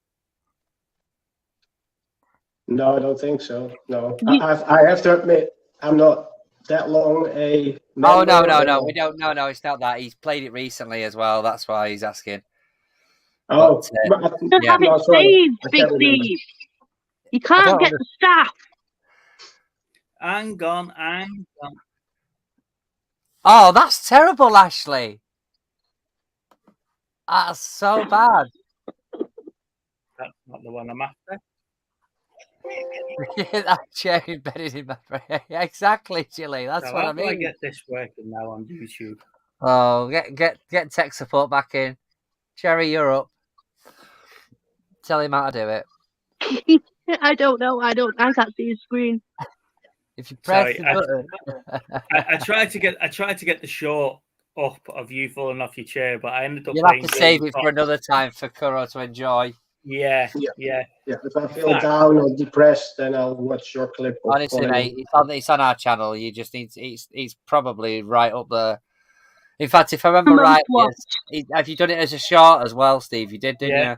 No, I don't think so. No, I have to admit, I'm not that long a member. Oh, no. We don't. No, it's not that. He's played it recently as well. That's why he's asking. Oh, Just have it saved, Big Steve. You can't get the staff. Hang on. Oh, that's terrible, Ashley. That's so bad. That's not the one I'm after. That chair embedded in my brain. Exactly, Chili. That's So what how I do I mean. get this working now on YouTube? Oh, get tech support back in. Jerry, you're up. Tell him how to do it. I don't know. I can't see his screen. If you press Sorry, the button. I tried to get the short up of you falling off your chair, but I ended up. You'll have to save it for another time for Kuro to enjoy. Yeah. If I feel down or depressed, then I'll watch your clip. Honestly, mate, it's on our channel. You just need to, it's probably right up there. In fact, if I remember right, have you done it as a short as well, Steve? You did, didn't you?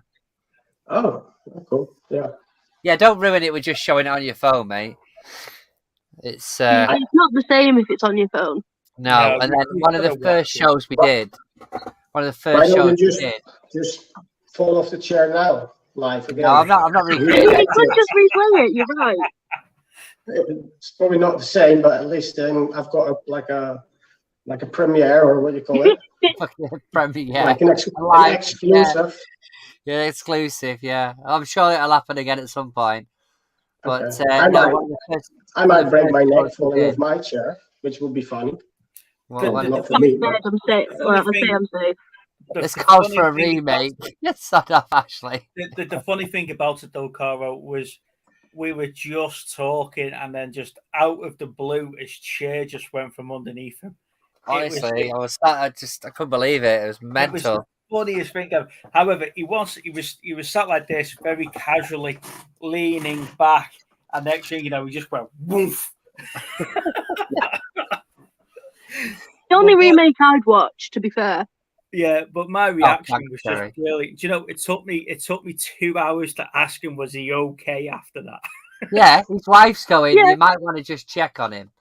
Oh, cool. Yeah. Yeah, don't ruin it with just showing it on your phone, mate. It's not the same if it's on your phone. No, and then one of the first shows we did. Just fall off the chair now, live again. No, I'm not recreating it. You could just replay it. You're right. It's probably not the same, but at least then I've got like a premiere, or what you call it. Premiere. Like an exclusive. Yeah, exclusive. Yeah, I'm sure it'll happen again at some point. But okay. I might break my neck falling off my chair, which would be funny. Not for me. I'm safe. I'm safe. This calls for a remake. Yes, shut up, Ashley. The funny thing about it, though, Caro, was we were just talking, and then just out of the blue, his chair just went from underneath him. Honestly, I couldn't believe it. It was mental. It was the funniest thing ever. However, he was sat like this, very casually leaning back, and next thing you know, he just went woof. The only remake I'd watch, to be fair. Yeah, but my reaction was just really. Do you know? It took me 2 hours to ask him, was he okay after that? Yeah, his wife's going. Yeah. You might want to just check on him.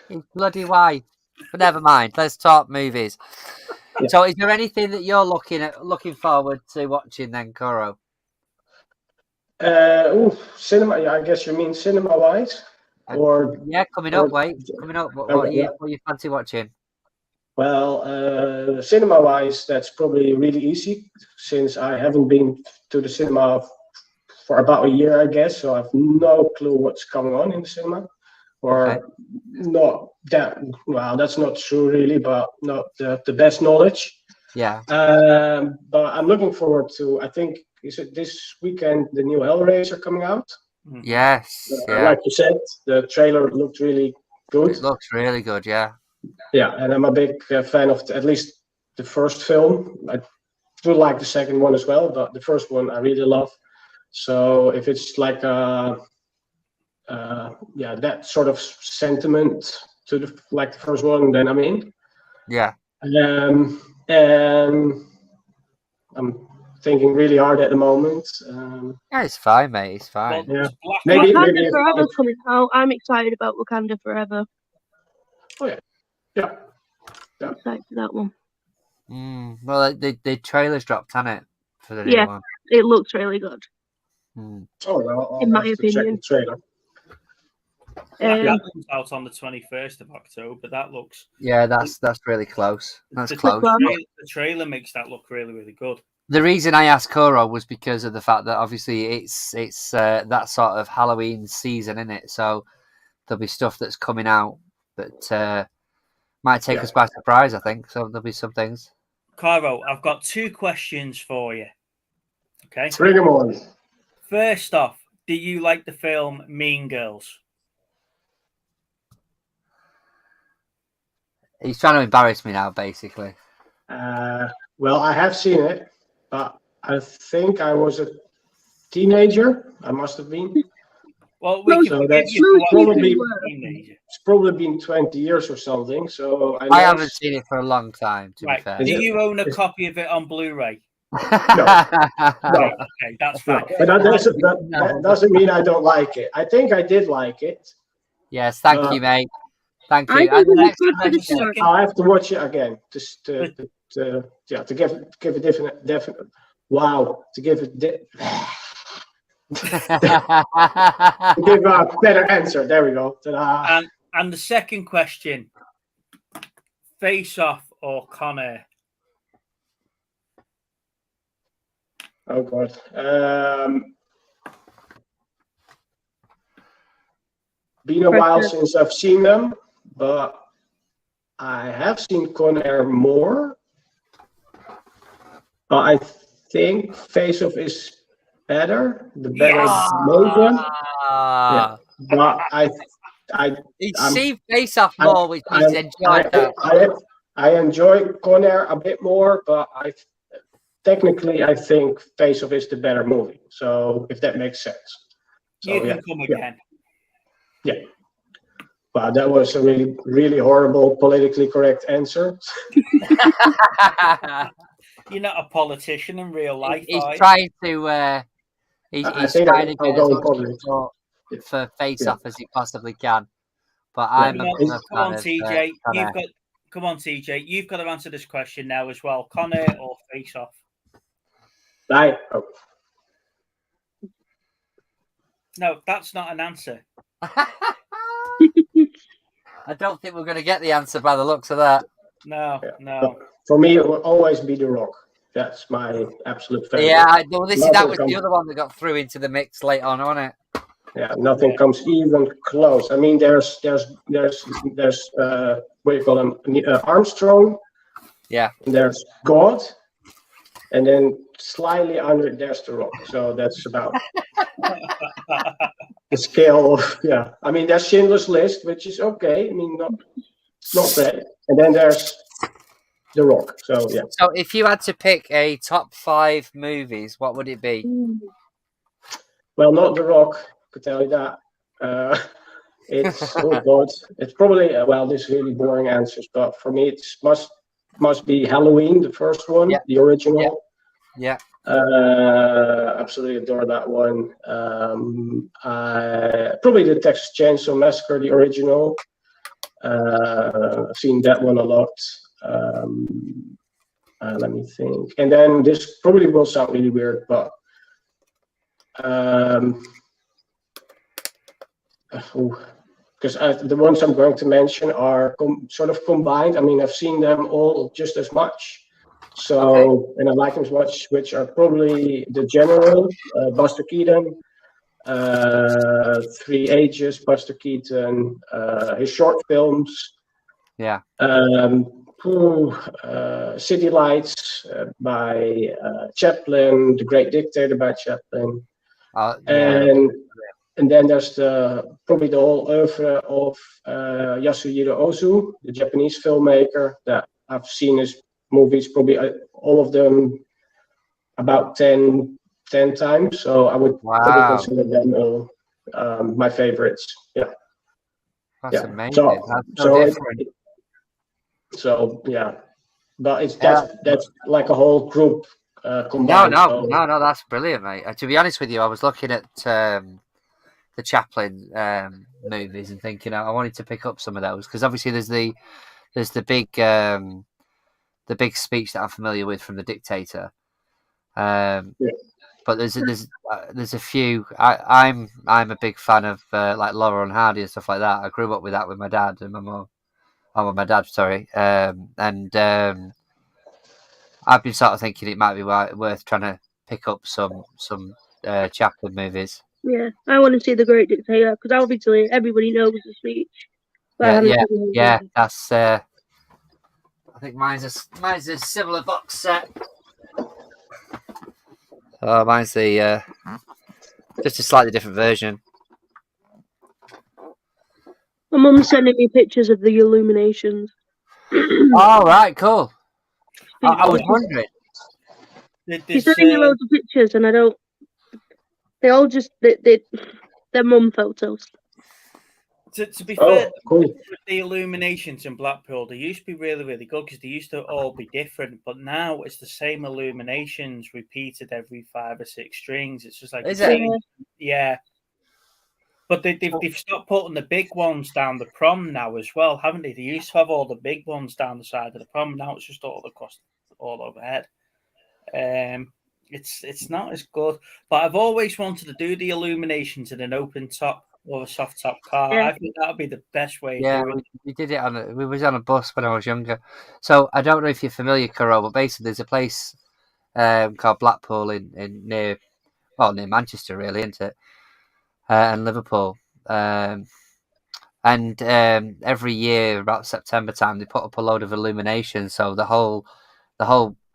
His bloody wife. But never mind. Let's talk movies. Yeah. So, is there anything that you're looking forward to watching then, Koro? Cinema. Yeah, I guess you mean cinema-wise. Or coming up. What you fancy watching? Well, cinema-wise, that's probably really easy since I haven't been to the cinema for about a year, I guess. So I have no clue what's going on in the cinema, or not that. Well, that's not true, really, but not the best knowledge. Yeah. But I'm looking forward to. I think is it this weekend the new Hellraiser coming out? Yes. Like you said, the trailer looked really good. It looks really good, yeah. Yeah, and I'm a big fan of at least the first film. I do like the second one as well, but the first one I really love. So if it's like that sort of sentiment to the first one, then I'm in. Yeah. And I'm thinking really hard at the moment. It's fine, mate. It's fine. Yeah. Wakanda Forever's coming out. I'm excited about Wakanda Forever. Oh yeah. I'm excited for that one. Well, the trailer's dropped, hasn't it? For the new one. It looks really good. Oh well, in my opinion. Check the trailer. That comes out on the 21st of October. That looks. Yeah, that's really close. That's close. The trailer makes that look really, really good. The reason I asked Koro was because of the fact that obviously it's that sort of Halloween season, isn't it? So there'll be stuff that's coming out that might take us by surprise, I think. So there'll be some things. Caro, I've got 2 questions for you. Okay. Bring them on. First off, do you like the film Mean Girls? He's trying to embarrass me now, basically. Well, I have seen it, but I think I was a teenager. I must have been. Well, we Most- can So forgive that's you for watching probably it as a teenager. it's probably been 20 years or something. So I know haven't seen it for a long time, to be Right. fair. Do Is it- you own a is- copy of it on Blu-ray? No. Right. Okay, that's fine. But that doesn't mean I don't like it. I think I did like it. Yes, thank you, mate. Thank I you. think And the it's next good for the question. story. I'll have to watch it again to give a definite wow, to give it to give a better answer. There we go. Ta-da. And the second question: Face Off or Con Air? Oh God. Been a while since I've seen them, but I have seen Con Air more. But I think Face Off is better, the better movie. Yeah. But He's seen Face Off more, which he's enjoyed that. I enjoy Con Air a bit more, but I think Face Off is the better movie. So if that makes sense. So, You can come again. Yeah. Wow, that was a really, really horrible politically correct answer. You're not a politician in real life. He's are you? trying to. He's think trying to I'll get go as in much public. support for Face Yeah. Off as he possibly can. But I'm a bit of a Come on, fan of, TJ. Con Air. Come on, TJ. You've got to answer this question now as well. Con Air or Face Off? No, that's not an answer. I don't think we're going to get the answer by the looks of that. No, Yeah. no. For me, it will always be The Rock. That's my absolute favorite. Yeah, that was Nothing the other one that got through into the mix late on, wasn't it? Yeah, nothing comes even close. I mean, there's what do you call him? Armstrong. Yeah. And there's God, and then slightly under there's The Rock. So that's about the scale of I mean, there's Schindler's List, which is okay. I mean, not bad. And then there's The Rock. So yeah. So if you had to pick a top 5 movies, what would it be? Well, not The Rock. I could tell you that. It's oh God. It's probably this is really boring answers, but for me, it must be Halloween, the first one, the original. Yeah. Absolutely adore that one. Probably the Texas Chainsaw Massacre, the original. I've seen that one a lot. Let me think. And then this probably will sound really weird, but because the ones I'm going to mention are sort of combined. I mean, I've seen them all just as much. So, and I like them as much, which are probably The General, Buster Keaton, 3 Ages, Buster Keaton, his short films. Yeah. City Lights by Chaplin, The Great Dictator by Chaplin. And then there's probably the whole oeuvre of Yasuhiro Ozu, the Japanese filmmaker that I've seen his movies, probably all of them about 10 times. So I would probably consider them my favorites. Yeah. That's amazing. That's so different. But that's like a whole group combined. No, that's brilliant, mate. To be honest with you, I was looking at the Chaplin movies and thinking I wanted to pick up some of those because obviously there's the big speech that I'm familiar with from The Dictator. But there's a few. I'm a big fan of like Laurel and Hardy and stuff like that. I grew up with that with my dad and my mum. Oh, with my dad, sorry. I've been sort of thinking it might be worth trying to pick up some Chaplin movies. Yeah, I want to see The Great Dictator because obviously everybody knows the speech. Yeah. That's. I think mine's a similar box set. Oh, mine's the just a slightly different version. My mum's sending me pictures of the Illuminations. Oh, right, cool. I was wondering. He sent me loads of pictures, and I don't. They all just they're mum photos. To be fair, cool. with the illuminations in Blackpool, they used to be really, really good because they used to all be different. But now it's the same illuminations repeated every 5 or 6 strings. It's just like, is it? Yeah. But they've stopped putting the big ones down the prom now as well, haven't they? They used to have all the big ones down the side of the prom. Now it's just all overhead. It's not as good. But I've always wanted to do the illuminations in an open top or a soft top car. Yeah. I think that would be the best way. Yeah, we did it we was on a bus when I was younger. So I don't know if you're familiar, Carol, but basically there's a place called Blackpool in near Manchester, really, isn't it? And Liverpool. And every year about September time they put up a load of illumination. So the whole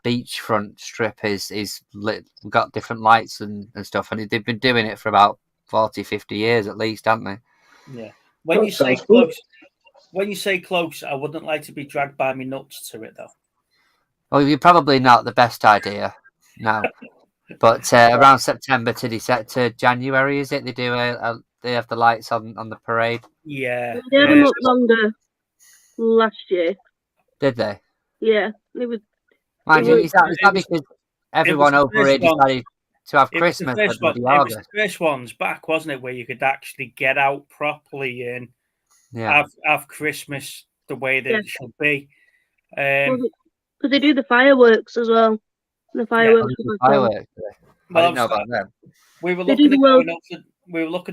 beachfront strip is lit. We've got different lights and stuff, and they've been doing it for about 40, 50 years at least, haven't they? Yeah. When you say close, I wouldn't like to be dragged by my nuts to it, though. Well, you're probably not the best idea, no. But around September to January, is it? They do they have the lights on the parade. Yeah. They had them up longer last year. Did they? Yeah, it was. Mind you, is that because everyone over here decided to have Christmas It was August? the first ones back, wasn't it, where you could actually get out properly and have Christmas the way that it should be. Because they do the fireworks as well. The fireworks. Fireworks. I didn't know about them. We were looking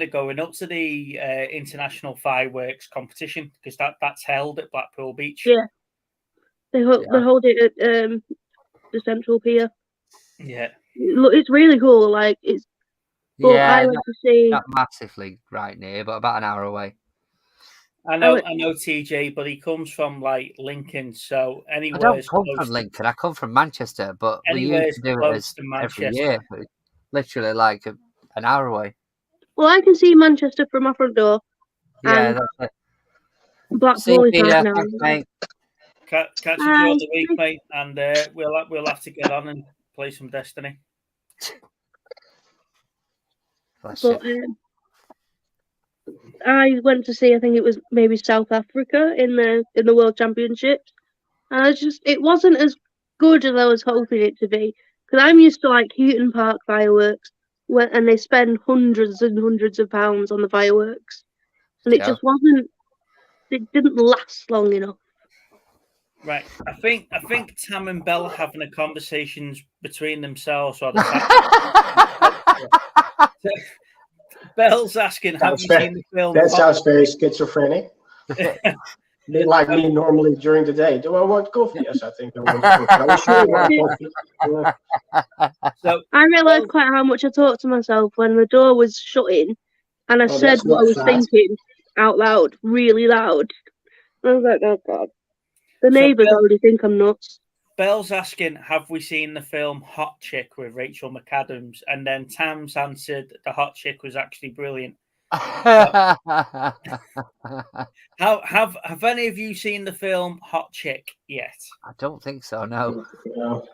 at going up to the international fireworks competition because that's held at Blackpool Beach. Yeah, they hold it at the Central Pier. Yeah, it's really cool. Like it's. I went to see. Not massively right near, but about an hour away. I know TJ, but he comes from like Lincoln, so anywhere. I don't come from Lincoln. I come from Manchester, but we used to do it every year. But it's literally like an hour away. Well, I can see Manchester from my front door. Yeah, that's it. Blackpool is right now. Thanks, mate. Catch you during the week, mate, and we'll have to get on and play some Destiny. But I went to see, I think it was maybe South Africa in the World Championships, and it wasn't as good as I was hoping it to be, because I'm used to like Houghton Park fireworks, and they spend hundreds and hundreds of pounds on the fireworks, and it just wasn't. It didn't last long enough. Right, I think Tam and Bell are having a conversations between themselves. Bell's asking, have you seen the film? That sounds very schizophrenic. Like me normally during the day. Do I want coffee? Yes, I think I want coffee. So I realised quite how much I talked to myself when the door was shutting, and I said what I was thinking out loud, really loud. I was like, oh God. The neighbours already think I'm nuts. Bell's asking, have we seen the film Hot Chick with Rachel McAdams? And then Tam's answered, the Hot Chick was actually brilliant. Have any of you seen the film Hot Chick yet? I don't think so. No.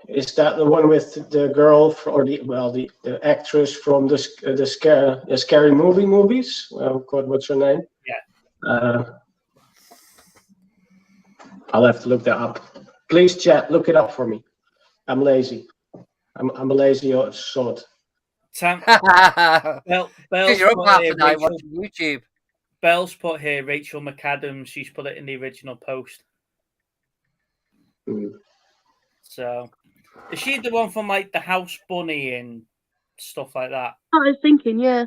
Is that the one with the girl or the actress from the scary movies? Oh God, what's her name? Yeah. I'll have to look that up. Please, chat, look it up for me. I'm lazy. I'm a lazy sod. Tam, Bell's you're up half the night watching YouTube. Bell's put here Rachel McAdams. She's put it in the original post. So, is she the one from like the House Bunny and stuff like that? I was thinking, yeah.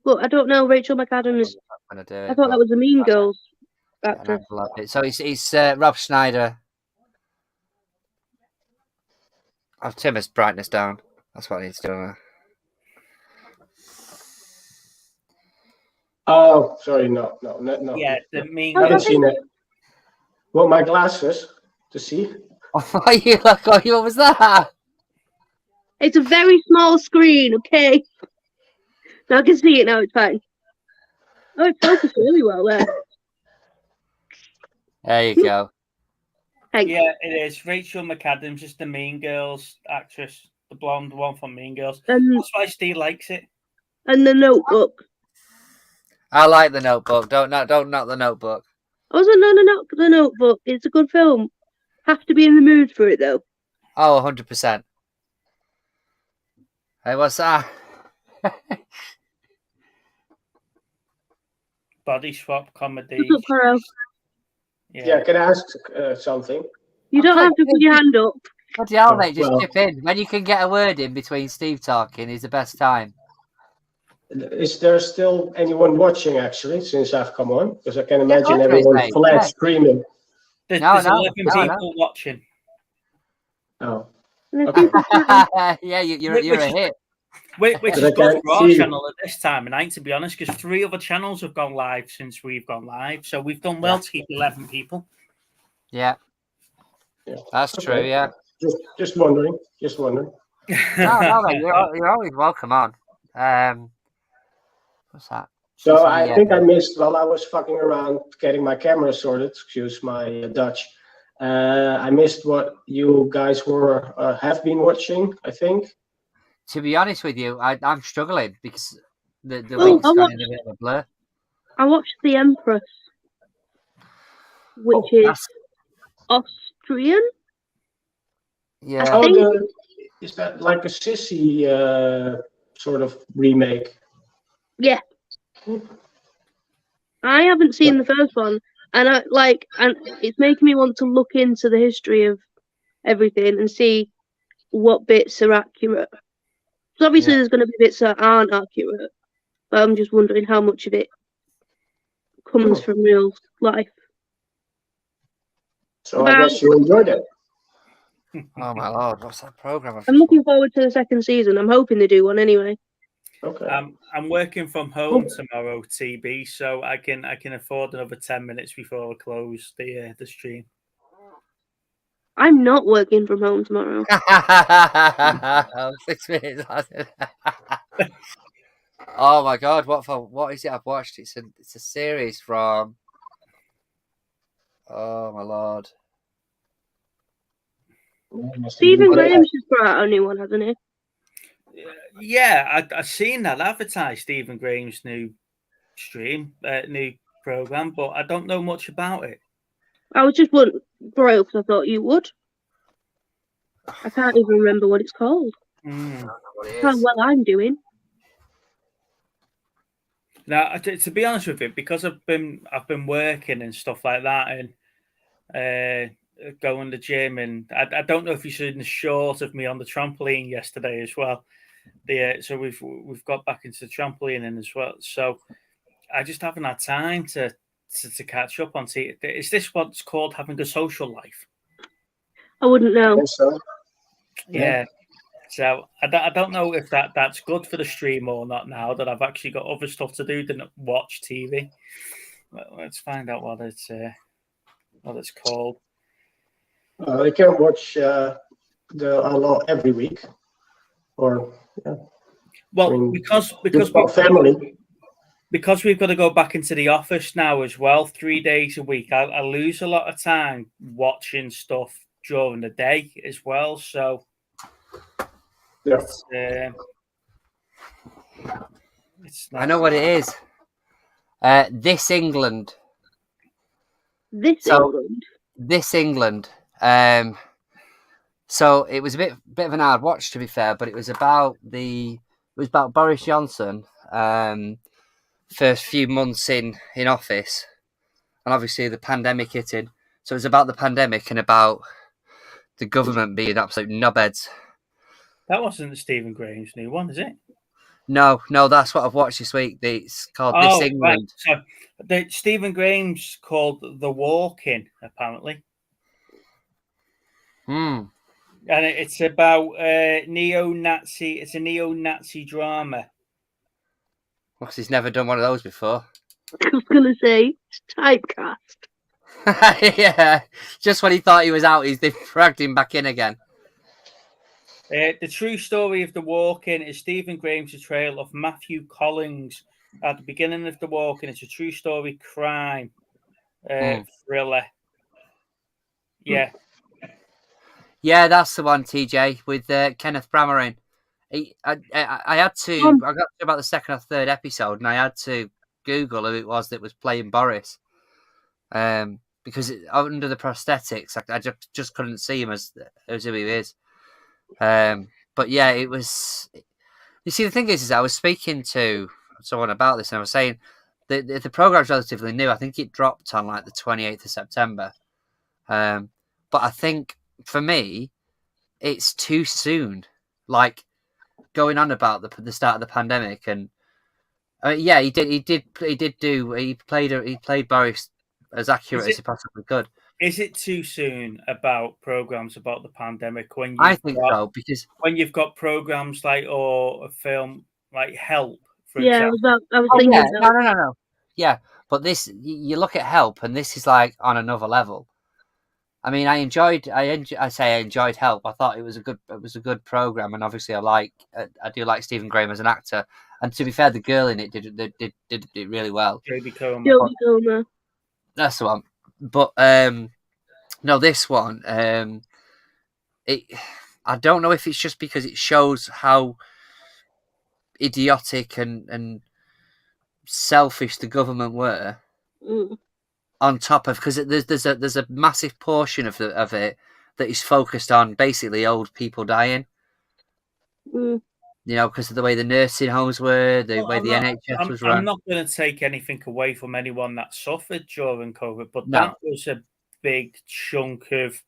But I don't know Rachel McAdams. I thought that was the Mean Girls actress. So it's Rob Schneider. I've turned his brightness down. That's what I need to do. Oh, sorry, no. Yeah, the Mean I haven't Girls. seen it. Well, my glasses to see. What was that? It's a very small screen, okay? Now I can see it now, it's fine. Oh, it focused really well there. There you go. Hey. Yeah, it is. Rachel McAdams is the Mean Girls actress, the blonde one from Mean Girls. That's why Steve likes it. And The Notebook. I like The Notebook. Don't knock The Notebook. I wasn't no, The Notebook. It's a good film. Have to be in the mood for it though. Oh, 100%. Hey, what's that? Body swap comedy. What's up, Caro? Yeah, can I ask something? You don't have to put your hand up. Bloody hell, mate, just chip in. When you can get a word in between Steve talking is the best time. Is there still anyone watching, actually, since I've come on? Because I can imagine everyone flat screaming. There's 11 people watching. Oh. Okay. Yeah, you're a hit. Which is good for our channel at this time of night, to be honest, because 3 other channels have gone live since we've gone live. So we've done well to keep 11 people. Yeah. That's true, yeah. Just wondering. No, mate, you're always welcome on. What's that? So I think I missed while I was fucking around getting my camera sorted. Excuse my Dutch. I missed what you guys have been watching, I think. To be honest with you, I'm struggling because the week's gone in a bit of a blur. I watched The Empress, which is Austrian. Yeah. Is that like a sissy sort of remake? Yeah. I haven't seen the first one, and it's making me want to look into the history of everything and see what bits are accurate. So obviously there's going to be bits that aren't accurate, but I'm just wondering how much of it comes from real life. So I guess you enjoyed it. Oh my lord, what's that program? I'm looking forward to the second season. I'm hoping they do one anyway. Okay. I'm working from home tomorrow, TB, so I can afford another 10 minutes before I close the stream. I'm not working from home tomorrow. 6 minutes. Oh my god, what is it I've watched? It's a series from. Oh my lord. Stephen Graham's just brought out a new one, hasn't he? Yeah, I've seen that advertised, Stephen Graham's new stream, new program, but I don't know much about it. I was just wondering, bro, because I thought you would. I can't even remember what it's called. How well I'm doing. Now, to be honest with you, because I've been working and stuff like that, and going to the gym, and I don't know if you saw the short of me on the trampoline yesterday as well. So we've got back into the trampoline as well. So I just haven't had time to catch up on TV. Is this what's called having a social life? I wouldn't know. So. Yeah. So I don't know if that's good for the stream or not now that I've actually got other stuff to do than watch TV. Let's find out what it's called. You can watch a lot every week, or well, because family. Because we've got to go back into the office now as well, 3 days a week. I lose a lot of time watching stuff during the day as well. So I know what it is. This England. This England. So it was a bit of an hard watch, to be fair, but it was about Boris Johnson. First few months in office, and obviously the pandemic hitting. So it's about the pandemic and about the government being absolute knobheads. That wasn't Stephen Graham's new one, is it? No, that's what I've watched this week. It's called This England. Right. So Stephen Graham's called The Walk-In, apparently. And it's about neo-Nazi. It's a neo-Nazi drama. Because he's never done one of those before. I was going to say, it's typecast. Yeah, just when he thought he was out, they've dragged him back in again. The true story of The Walk-In is Stephen Graham's portrayal of Matthew Collins at the beginning of The Walk-In. It's a true story crime thriller. Yeah, Yeah, that's the one, TJ, with Kenneth Branagh. I had to. I got to about the second or third episode, and I had to Google who it was that was playing Boris, because under the prosthetics, I just couldn't see him as who he is. But yeah, it was. You see, the thing is I was speaking to someone about this, and I was saying the program's relatively new. I think it dropped on like the 28th of September. But I think for me, it's too soon. Like going on about the start of the pandemic, and yeah, he played Boris as accurate as he possibly could. Is it too soon about programs about the pandemic when I think so, because when you've got programs like or a film like Help, for Yeah, example? I was thinking. Yeah, no. Yeah, but this you look at Help, and this is like on another level. I mean, I enjoyed Help. I thought it was a good program, and obviously I do like Stephen Graham as an actor. And to be fair, the girl in it did it really well. Jodie Comer. Jodie Comer. That's the one. But no, this one, I don't know if it's just because it shows how idiotic and selfish the government were. On top of, because there's a massive portion of it that is focused on basically old people dying. You know, because of the way the nursing homes were, the way the NHS was run. I'm not going to take anything away from anyone that suffered during COVID, but No. that was a big chunk of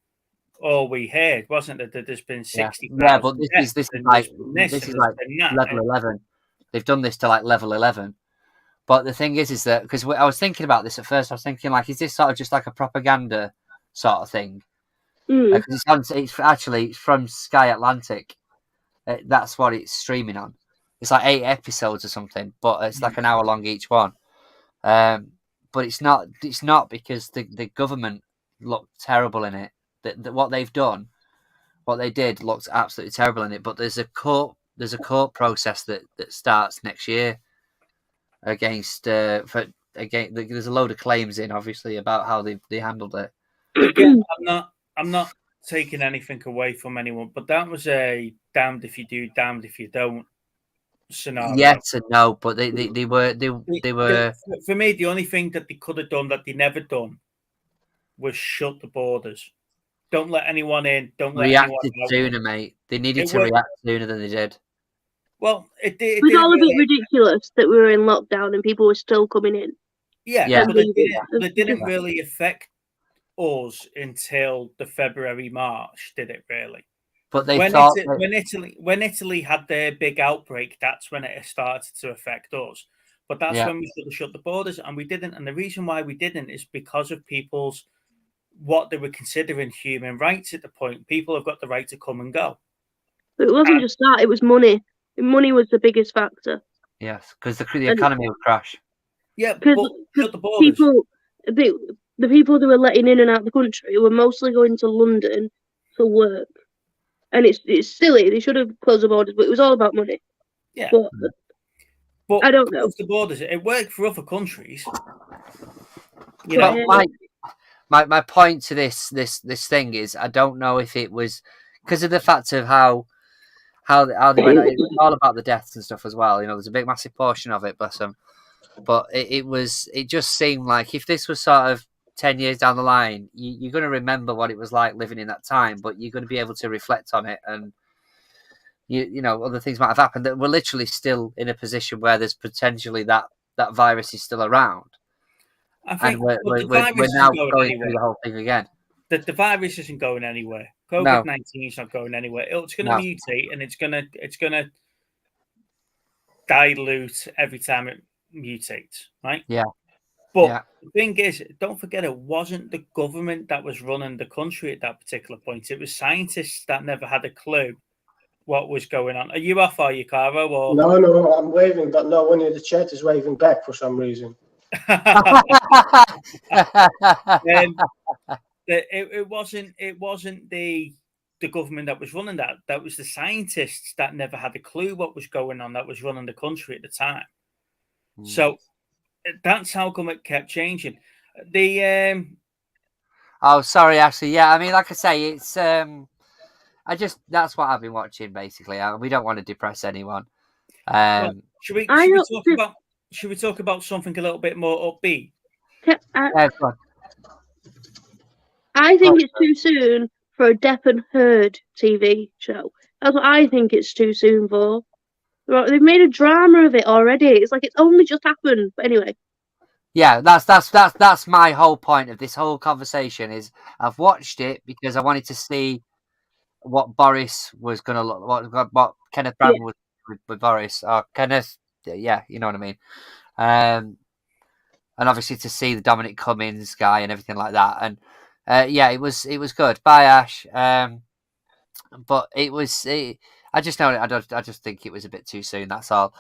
all we heard, wasn't it? That there's been 60,000. Yeah, but this is like level 11. They've done this to like level 11. But the thing is that because I was thinking about this at first, I was thinking like, is this sort of just like a propaganda sort of thing? Because it's from Sky Atlantic. That's what it's streaming on. It's like 8 episodes or something, but it's like an hour long each one. But it's not because the government looked terrible in it. That what they've done, what they did, looked absolutely terrible in it. But there's a court process that starts next year against there's a load of claims in, obviously, about how they handled it. Again, I'm not taking anything away from anyone, but that was a damned if you do, damned if you don't scenario. Yes and no, but they were for me, the only thing that they could have done that they never done was shut the borders. Don't let anyone in. Don't let anyone out. Sooner, mate. They needed to react sooner than they did. Well, it was all a bit ridiculous that we were in lockdown and people were still coming in. Yeah. But it didn't really affect us until the February, March, did it really? But they when Italy had their big outbreak, that's when it started to affect us. But that's when we should have shut the borders, and we didn't. And the reason why we didn't is because of people's what they were considering human rights at the point. People have got the right to come and go. But it wasn't just that; it was money. Money was the biggest factor. Yes, because the economy would crash. Yeah, but shut the borders. The people that were letting in and out of the country were mostly going to London for work. And it's silly. They should have closed the borders, but it was all about money. Yeah. But I don't know. The borders, it worked for other countries. You know, my point to this thing is, I don't know if it was because of the fact of how they went. It was all about the deaths and stuff as well. You know, there's a big massive portion of it, bless them. But it just seemed like if this was sort of 10 years down the line, you're going to remember what it was like living in that time, but you're going to be able to reflect on it, and you know other things might have happened that we're literally still in a position where there's potentially that virus is still around. I think we're now going through the whole thing again. The virus isn't going anywhere. COVID-19 is not going anywhere. It's going to mutate, and it's going to dilute every time it mutates, right? Yeah. But the thing is, don't forget, it wasn't the government that was running the country at that particular point. It was scientists that never had a clue what was going on. Are you off, are you, Caro? Or... No, I'm waving, but no one in the chat is waving back for some reason. It wasn't the government that was running that. That was the scientists that never had a clue what was going on that was running the country at the time. So that's how come it kept changing. Oh, sorry, actually, yeah. I mean, like I say, it's that's what I've been watching basically. We don't want to depress anyone. Well, should we talk about something a little bit more upbeat? I think it's too soon for a Depp and Heard TV show. That's what I think it's too soon for. They've made a drama of it already. It's like it's only just happened. But anyway. Yeah, that's my whole point of this whole conversation. Is I've watched it because I wanted to see what Boris was going to look, what Kenneth Branagh was with Boris, or Kenneth. Yeah, you know what I mean. And obviously to see the Dominic Cummings guy and everything like that, and it was good. Bye, Ash. But it was. I just think it was a bit too soon. That's all.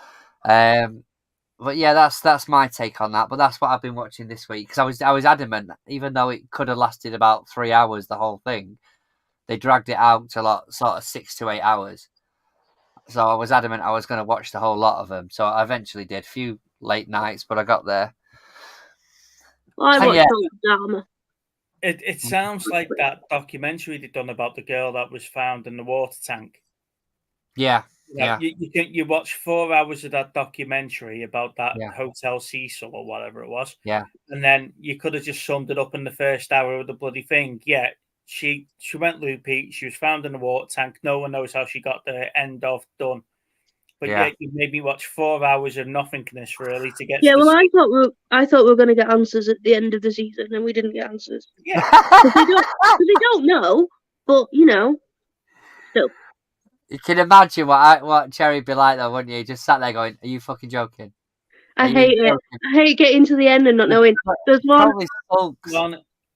But yeah, that's my take on that. But that's what I've been watching this week because I was adamant, even though it could have lasted about 3 hours, the whole thing, they dragged it out to sort of 6 to 8 hours. So I was adamant I was going to watch the whole lot of them. So I eventually did. A few late nights, but I got there. I watched drama. It sounds like that documentary they done about the girl that was found in the water tank. Yeah. You watch 4 hours of that documentary about that Hotel Cecil or whatever it was. Yeah. And then you could have just summed it up in the first hour of the bloody thing. Yeah. She went loopy. She was found in the water tank. No one knows how she got there. End of, done. But yet you made me watch 4 hours of nothingness really to get. Yeah, well, I thought we were going to get answers at the end of the season, and we didn't get answers. Yeah, because they don't know. But still. You can imagine what Cherry'd be like though, wouldn't you? Just sat there going, "Are you fucking joking?" I hate it. I hate getting to the end and not knowing. There's one.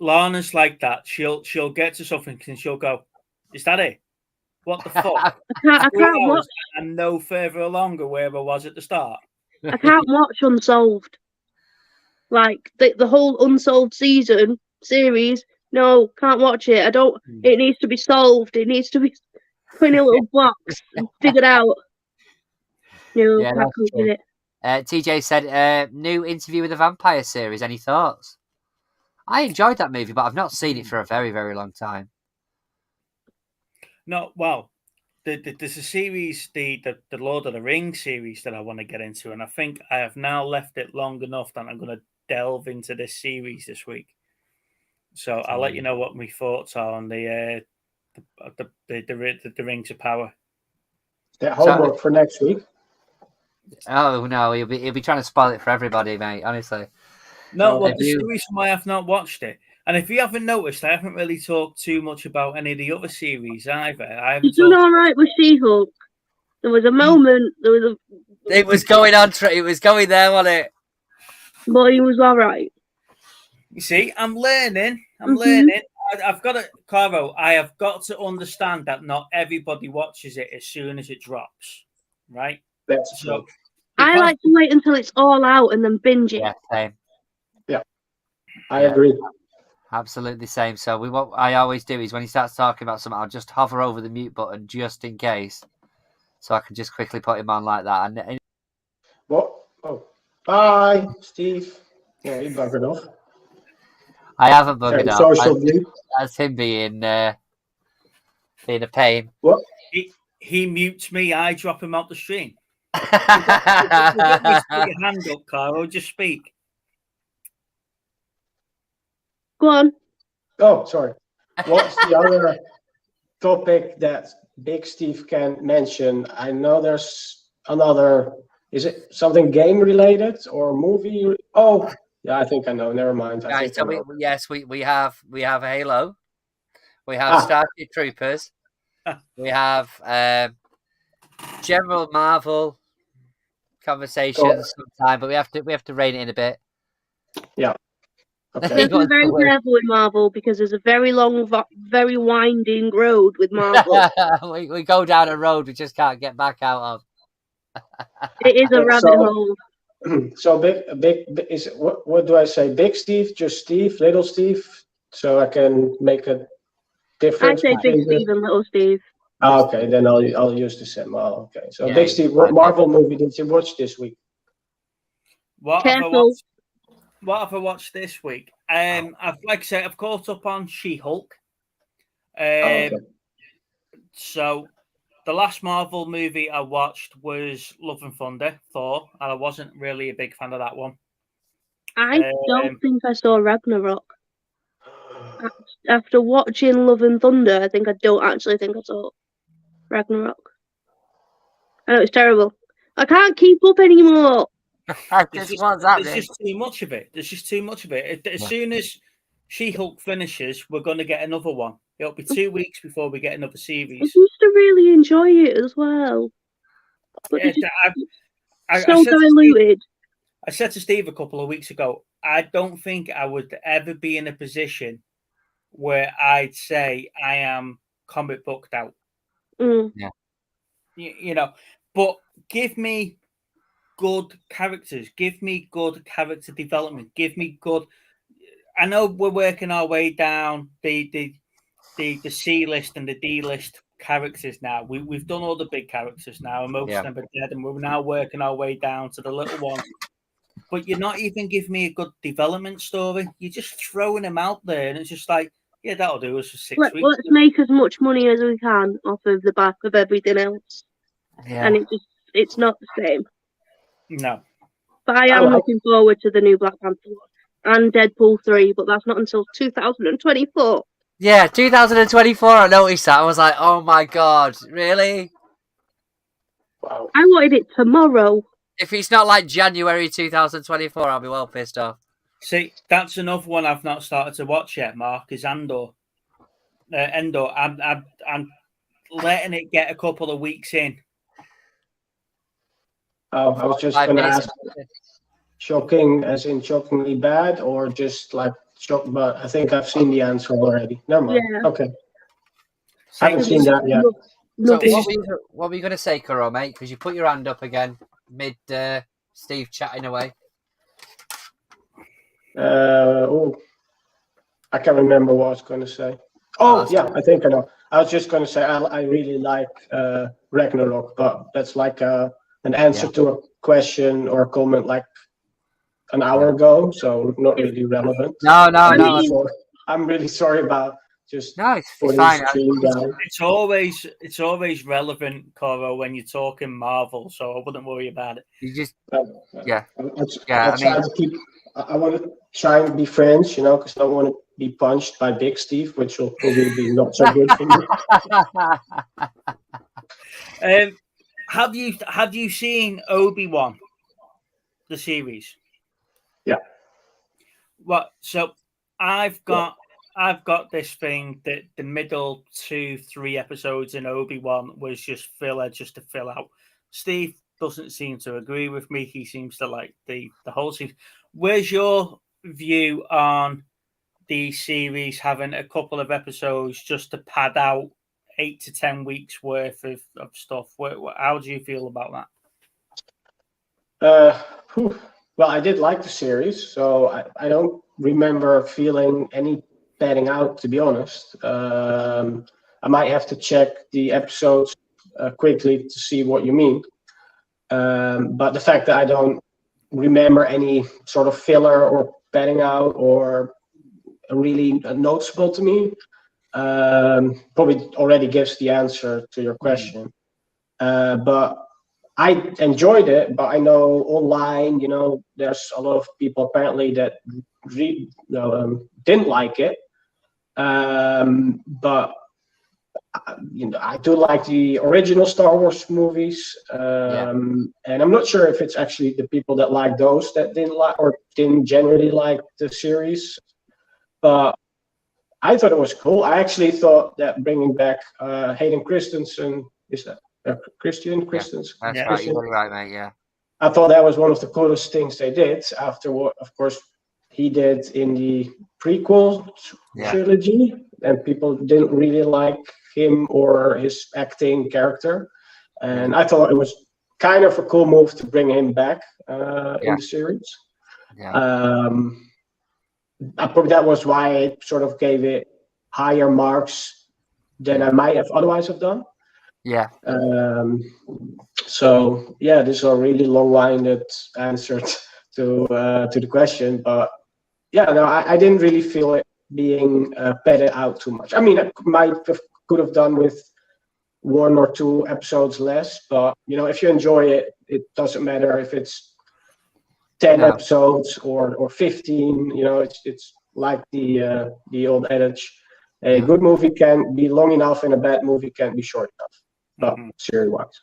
Lana's like that. She'll get to something and she'll go, "Is that it? What the fuck?" I can't watch. And no further along where I was at the start. I can't watch Unsolved. Like the whole Unsolved series. No, can't watch it. I don't. It needs to be solved. It needs to be put in a little box and figured out. No, I can't do it. TJ said, "New Interview with the Vampire series. Any thoughts?" I enjoyed that movie, but I've not seen it for a very, very long time. No, well, there's a series, the Lord of the Rings series that I want to get into, and I think I have now left it long enough that I'm going to delve into this series this week. So I'll let you know what my thoughts are on the Rings of Power. That homework for next week. Oh no, he'll be trying to spoil it for everybody, mate. Honestly. No, well, the reason why I've not watched it, and if you haven't noticed, I haven't really talked too much about any of the other series either. You've done all right with She-Hulk. There was a moment. It was going on. It was going there, wasn't it? But he was all right. You see, I'm learning. I'm learning. I've got to, Caro. I have got to understand that not everybody watches it as soon as it drops, right? That's true. I like to wait until it's all out and then binge it. Yeah, same. Yeah, I agree. Absolutely same. So what I always do is when he starts talking about something, I'll just hover over the mute button just in case, so I can just quickly put him on like that. And what? Oh, bye, Steve. Yeah, you buggered off. I haven't buggered off. That's him being a pain. What? He mutes me. I drop him out the stream. Put your hand up, Carl. Just speak. Go on. Oh, sorry. What's the other topic that Big Steve can mention? I know there's another. Is it something game related or movie? Oh, yeah, I think I know. Never mind. We have Halo. We have Starship Troopers. We have general Marvel conversations sometime, but we have to rein it in a bit. Yeah. Okay. Be very careful with Marvel because there's a very long, very winding road with Marvel. we go down a road we just can't get back out of. It is a rabbit hole. So big is what do I say? Big Steve, just Steve, little Steve, so I can make a difference. I say Big Steve and Little Steve. Okay, then I'll use the same. Oh, okay. So Big Steve, what Marvel movie did you watch this week? What have I watched this week? I've caught up on She-Hulk. So the last Marvel movie I watched was Love and Thunder, Thor, and I wasn't really a big fan of that one. I don't think I saw Ragnarok. After watching Love and Thunder, I don't actually think I saw Ragnarok. I know it's terrible. I can't keep up anymore. There's just too much of it. There's just too much of it. As soon as She-Hulk finishes, we're going to get another one. It'll be 2 weeks before we get another series. I used to really enjoy it as well. But so diluted. I said to Steve a couple of weeks ago, I don't think I would ever be in a position where I'd say I am comic booked out. Yeah. You know, but give me good characters. Give me good character development. Give me good. I know we're working our way down the C list and the D list characters now. We've done all the big characters now, and most of them are dead, and we're now working our way down to the little ones. But you're not even giving me a good development story. You're just throwing them out there, and it's just like, yeah, that'll do us for 6 weeks. Let's make as much money as we can off of the back of everything else. Yeah. And it's not the same. No. But I am looking forward to the new Black Panther one and Deadpool 3, but that's not until 2024. Yeah, 2024, I noticed that. I was like, oh my god, really? Wow. I wanted it tomorrow. If it's not like January 2024, I'll be well pissed off. See, that's another one I've not started to watch yet, Mark, is Andor. Endor. I'm letting it get a couple of weeks in. Oh, I was just going to ask, shocking as in shockingly bad, or just like shock? But I think I've seen the answer already. Never mind. Yeah. Okay. I haven't seen that yet. So what were you going to say, Kuro, mate? Because you put your hand up again mid Steve chatting away. I can't remember what I was going to say. Oh, yeah, I think I know. I was just going to say I really like Ragnarok, but that's like an answer to a question or a comment like an hour ago, so not really relevant. No. I'm really sorry about just it's fine. It's always relevant, Coro, when you're talking Marvel, so I wouldn't worry about it. You just I want to try and be friends, because I don't want to be punched by Big Steve, which will probably be not so good for me. Have you seen Obi-Wan, the series? Yeah. What? So I've got this thing that the middle 2-3 episodes in Obi-Wan was just filler, just to fill out. Steve doesn't seem to agree with me. He seems to like the whole series. Where's your view on the series having a couple of episodes just to pad out 8 to 10 weeks worth of stuff? How do you feel about that? Well, I did like the series, so I don't remember feeling any padding out, to be honest. I might have to check the episodes quickly to see what you mean. But the fact that I don't remember any sort of filler or padding out or really noticeable to me, probably already gives the answer to your question. But I enjoyed it, but I know online, there's a lot of people apparently that didn't like it. But I do like the original Star Wars movies, and I'm not sure if it's actually the people that like those that didn't like or didn't generally like the series. But I thought it was cool. I actually thought that bringing back Hayden Christensen, is that Christian Christensen? That's right. You're right, mate. Yeah. I thought that was one of the coolest things they did after what, of course, he did in the prequel trilogy, and people didn't really like him or his acting character. And I thought it was kind of a cool move to bring him back in the series. Probably that was why I sort of gave it higher marks than I might have otherwise have done. So this is a really long-winded answer to the question, but I didn't really feel it being padded out too much. I mean, I could have done with 1 or 2 episodes less. But if you enjoy it, it doesn't matter if it's 10 episodes or 15. It's like the old adage: a good movie can be long enough, and a bad movie can be short enough. But series-wise,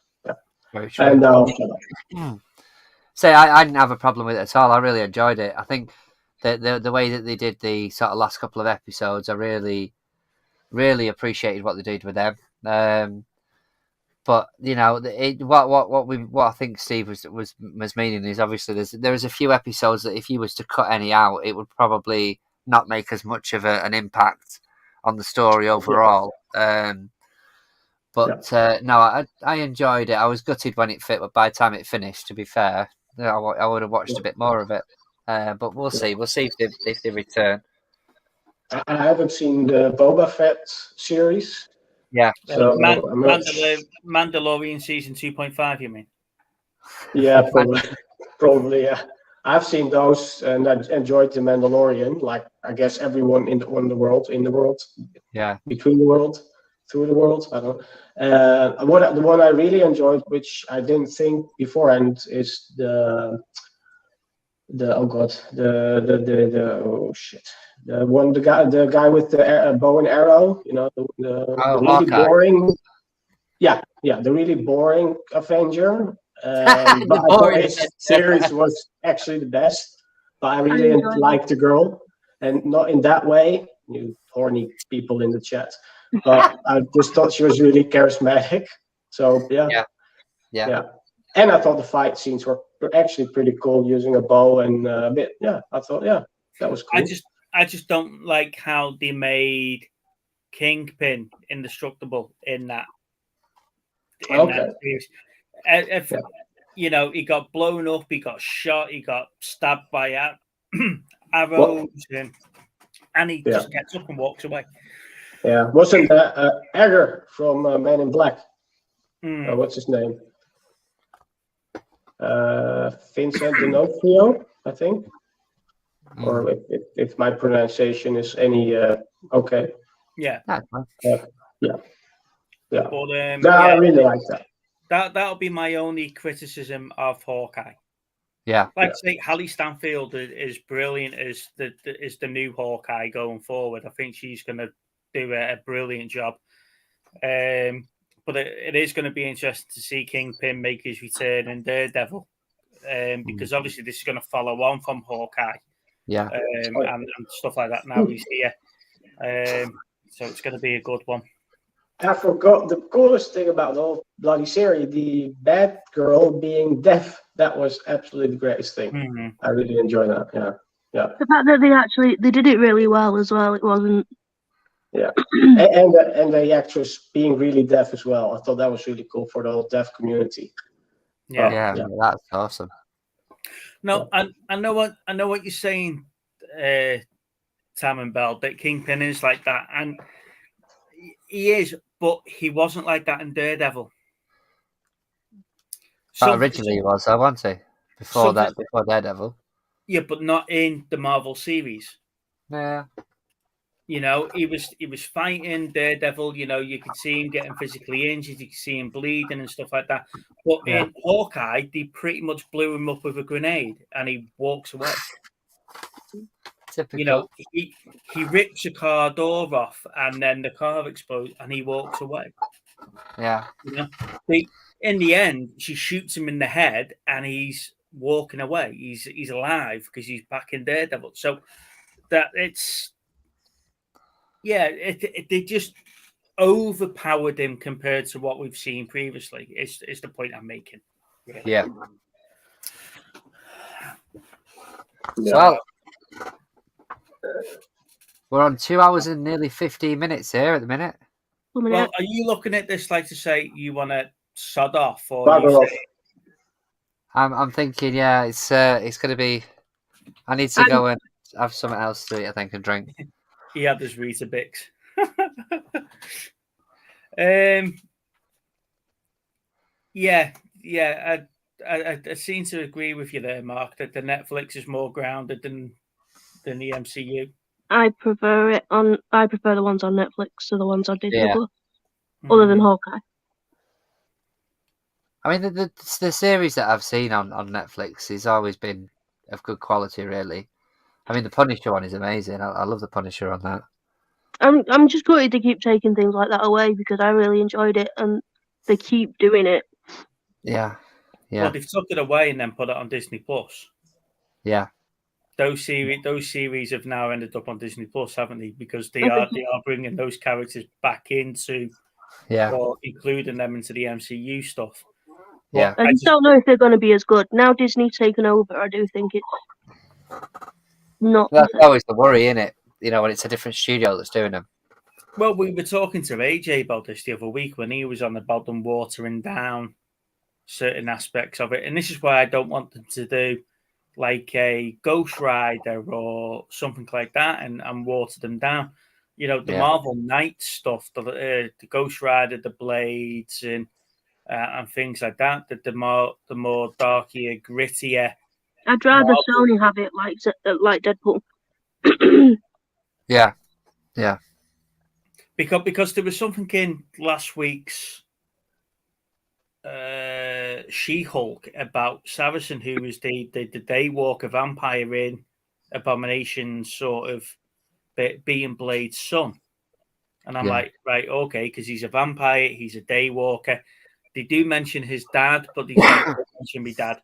Very true. And So I didn't have a problem with it at all. I really enjoyed it. I think the way that they did the sort of last couple of episodes, I really, really appreciated what they did with them. But what I think Steve was meaning is, obviously there's a few episodes that if you was to cut any out, it would probably not make as much of an impact on the story overall. But no, I enjoyed it. I was gutted when it fit, but by the time it finished, to be fair, I would have watched a bit more of it. But we'll see. We'll see if they return. I haven't seen the Boba Fett series. Yeah. So Mandalorian season 2.5, you mean? Yeah, probably. Yeah. I've seen those, and I enjoyed the Mandalorian. Like I guess everyone in the world, yeah, between the world, through the world. I don't. The one I really enjoyed, which I didn't think beforehand, is the guy with the bow and arrow. The really boring. Yeah, the really boring Avenger. But I thought his series was actually the best. But I really liked the girl, and not in that way, you horny people in the chat. But I just thought she was really charismatic. So yeah. And I thought the fight scenes were actually pretty cool, using a bow and a bit. Yeah, I thought that was cool. I just don't like how they made Kingpin indestructible in that. That series. He got blown up, he got shot, he got stabbed by arrows, and he just gets up and walks away. Yeah, wasn't that Egger from Men in Black? What's his name? Vincent D'Onofrio, I think. Or if my pronunciation is any okay. Yeah. Yeah. But, I really like that. That'll be my only criticism of Hawkeye. Yeah. Like I say, Hallie Stanfield is brilliant as the new Hawkeye going forward. I think she's going to do a brilliant job. But it is going to be interesting to see Kingpin make his return in Daredevil, because obviously this is going to follow on from Hawkeye. Yeah. And stuff like that. Now he's here. So it's going to be a good one. I forgot the coolest thing about the whole bloody series, the bad girl being deaf. That was absolutely the greatest thing. Mm-hmm. I really enjoyed that. Yeah. The fact that they did it really well as well. It wasn't. Yeah, and the actress being really deaf as well. I thought that was really cool for the whole deaf community. Yeah, that's awesome. No, I know what you're saying, Tam and Bell. That Kingpin is like that, and he is, but he wasn't like that in Daredevil. Originally he was, wasn't he? Before Daredevil. Yeah, but not in the Marvel series. Yeah. He was fighting Daredevil. You could see him getting physically injured. You could see him bleeding and stuff like that. But in Hawkeye, they pretty much blew him up with a grenade, and he walks away. Typical. He rips a car door off, and then the car explodes, and he walks away. Yeah. In the end, she shoots him in the head, and he's walking away. He's alive because he's back in Daredevil. So that it's. Yeah, they just overpowered him compared to what we've seen previously. Is the point I'm making? Really. Yeah. So we're on 2 hours and nearly 15 minutes here at the minute. Well, are you looking at this like to say you want to sod off, or I'm thinking, it's going to be. I need to go and have something else to eat, I think, and drink. He had his Weetabix. I seem to agree with you there, Mark, that the Netflix is more grounded than the MCU. I prefer the ones on Netflix to the ones on Disney Plus, other than Hawkeye. I mean, the series that I've seen on Netflix has always been of good quality, really. I mean, the Punisher one is amazing. I love the Punisher on that. I'm just gutted to keep taking things like that away because I really enjoyed it and they keep doing it. Yeah. Well, they've took it away and then put it on Disney Plus. Yeah. Those series have now ended up on Disney Plus, haven't they? Because they are bringing those characters back into, or including them into the MCU stuff. Yeah, I just don't know if they're going to be as good now. Disney's taken over. I do think it's not. That's always the worry, isn't it? You know, when it's a different studio that's doing them. Well, we were talking to AJ about this the other week when he was on about them watering down certain aspects of it, and this is why I don't want them to do like a Ghost Rider or something like that and water them down. You know, the Marvel Knight stuff, the Ghost Rider, the Blades, and things like that. The more darkier, grittier. I'd rather Sony have it like Deadpool. Yeah. Because there was something in last week's She-Hulk about Saracen, who was the Daywalker vampire in Abomination's sort of being Blade's son. And I'm like, right, okay, because he's a vampire, he's a Daywalker. They do mention his dad, but they don't mention me dad.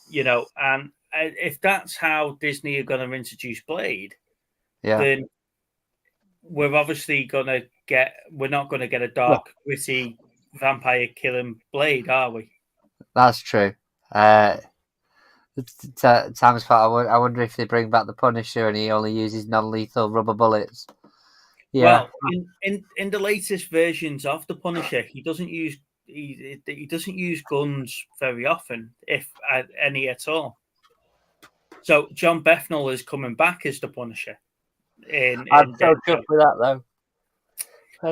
You know, and if that's how Disney are going to introduce Blade, then we're obviously we're not going to get a dark, gritty vampire killing Blade, are we? That's true. Time's part. I wonder if they bring back the Punisher and he only uses non-lethal rubber bullets. Yeah. Well, in the latest versions of the Punisher, he doesn't use guns very often, if any at all. So John Bethnal is coming back as the Punisher. I'm so chuffed with that, though.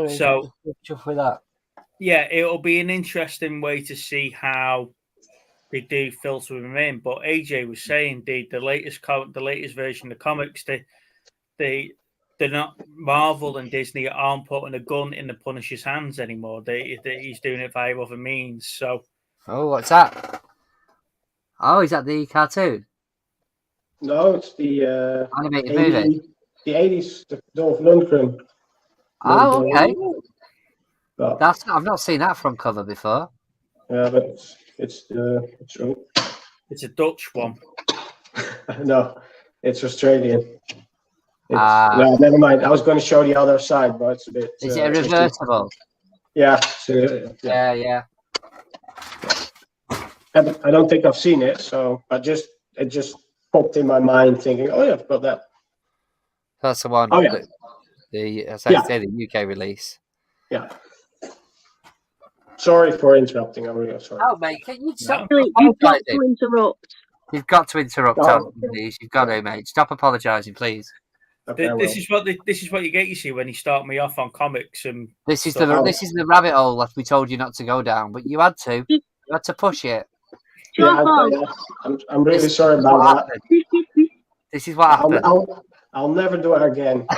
So chuffed with that. Yeah, it'll be an interesting way to see how they do filter him in. But AJ was saying the latest version of the comics, they're not, Marvel and Disney aren't putting a gun in the Punisher's hands anymore. He's doing it via other means. So, what's that? Oh, is that the cartoon? No, it's the animated movie. The 80s, the Dolph Lundgren. Oh, okay. But, I've not seen that front cover before. Yeah, but it's a Dutch one. No, it's Australian. No, never mind. I was going to show the other side, but it's a bit. Is it a reversible? Yeah. Yeah. I don't think I've seen it, so it just popped in my mind, thinking, "Oh yeah, I've got that." That's the one. Oh yeah. The UK release. Yeah. Sorry for interrupting. I'm really sorry. Oh, mate, can you stop? You've got to interrupt. You've got to interrupt, please. You've got to, mate. Stop apologising, please. Okay, this is what you get. You see when you start me off on comics and this is the rabbit hole that we told you not to go down, but you had to. You had to push it. Yeah, I'm really sorry about that. This is what happened. I'll never do it again.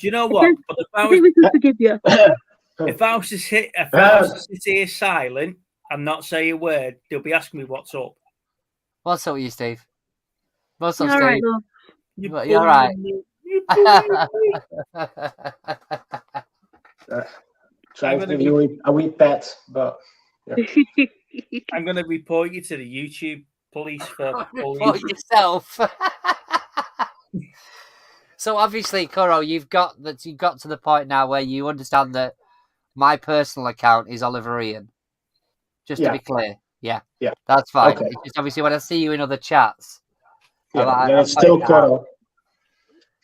Do you know what? I think we can forgive you. If I was to sit here silent and not say a word, they'll be asking me what's up. What's up with you, Steve? What's up, Steve? Right, you're right. Trying to give you a wee pet, but yeah. I'm going to report you to the YouTube police for report yourself. So obviously, Kuro, you've got to the point now where you understand that my personal account is Oliver Ian. Just to be clear, yeah, that's fine. Okay. It's just obviously when I see you in other chats, it's still Kuro.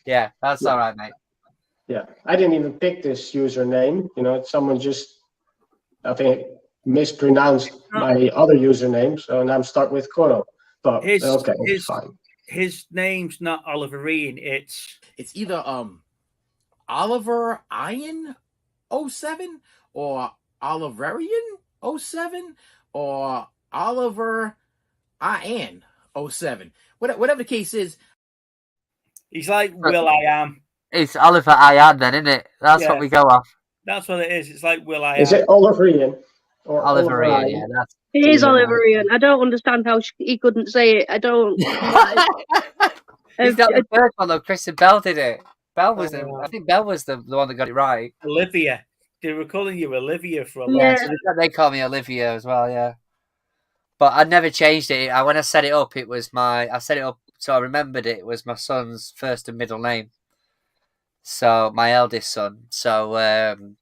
Yeah, that's all right, mate. Yeah, I didn't even pick this username. You know, someone just, I think, mispronounced my other username, so now I'm stuck with Kuro. But it's fine. His name's not Oliver Ian. It's either Oliver Ian 07 or Oliverian 07 or Oliver Ian 07. Whatever the case is. He's like Will I Am. It's Oliver Ian then, isn't it? That's what we go off. That's what it is. It's like Will I Am. Is it Oliver Ian? Or Oliver Ian, Ryan. yeah, that's It is Oliver Ian. I don't understand how he couldn't say it. I don't. He's not the first one though. Chris and Bell did it. Bell was I think Bell was the one that got it right. Olivia. They were calling you Olivia for a long Yeah, time. so they call me Olivia as well, yeah. But I never changed it. When I set it up, it was I set it up so I remembered it was my son's first and middle name. So my eldest son. So and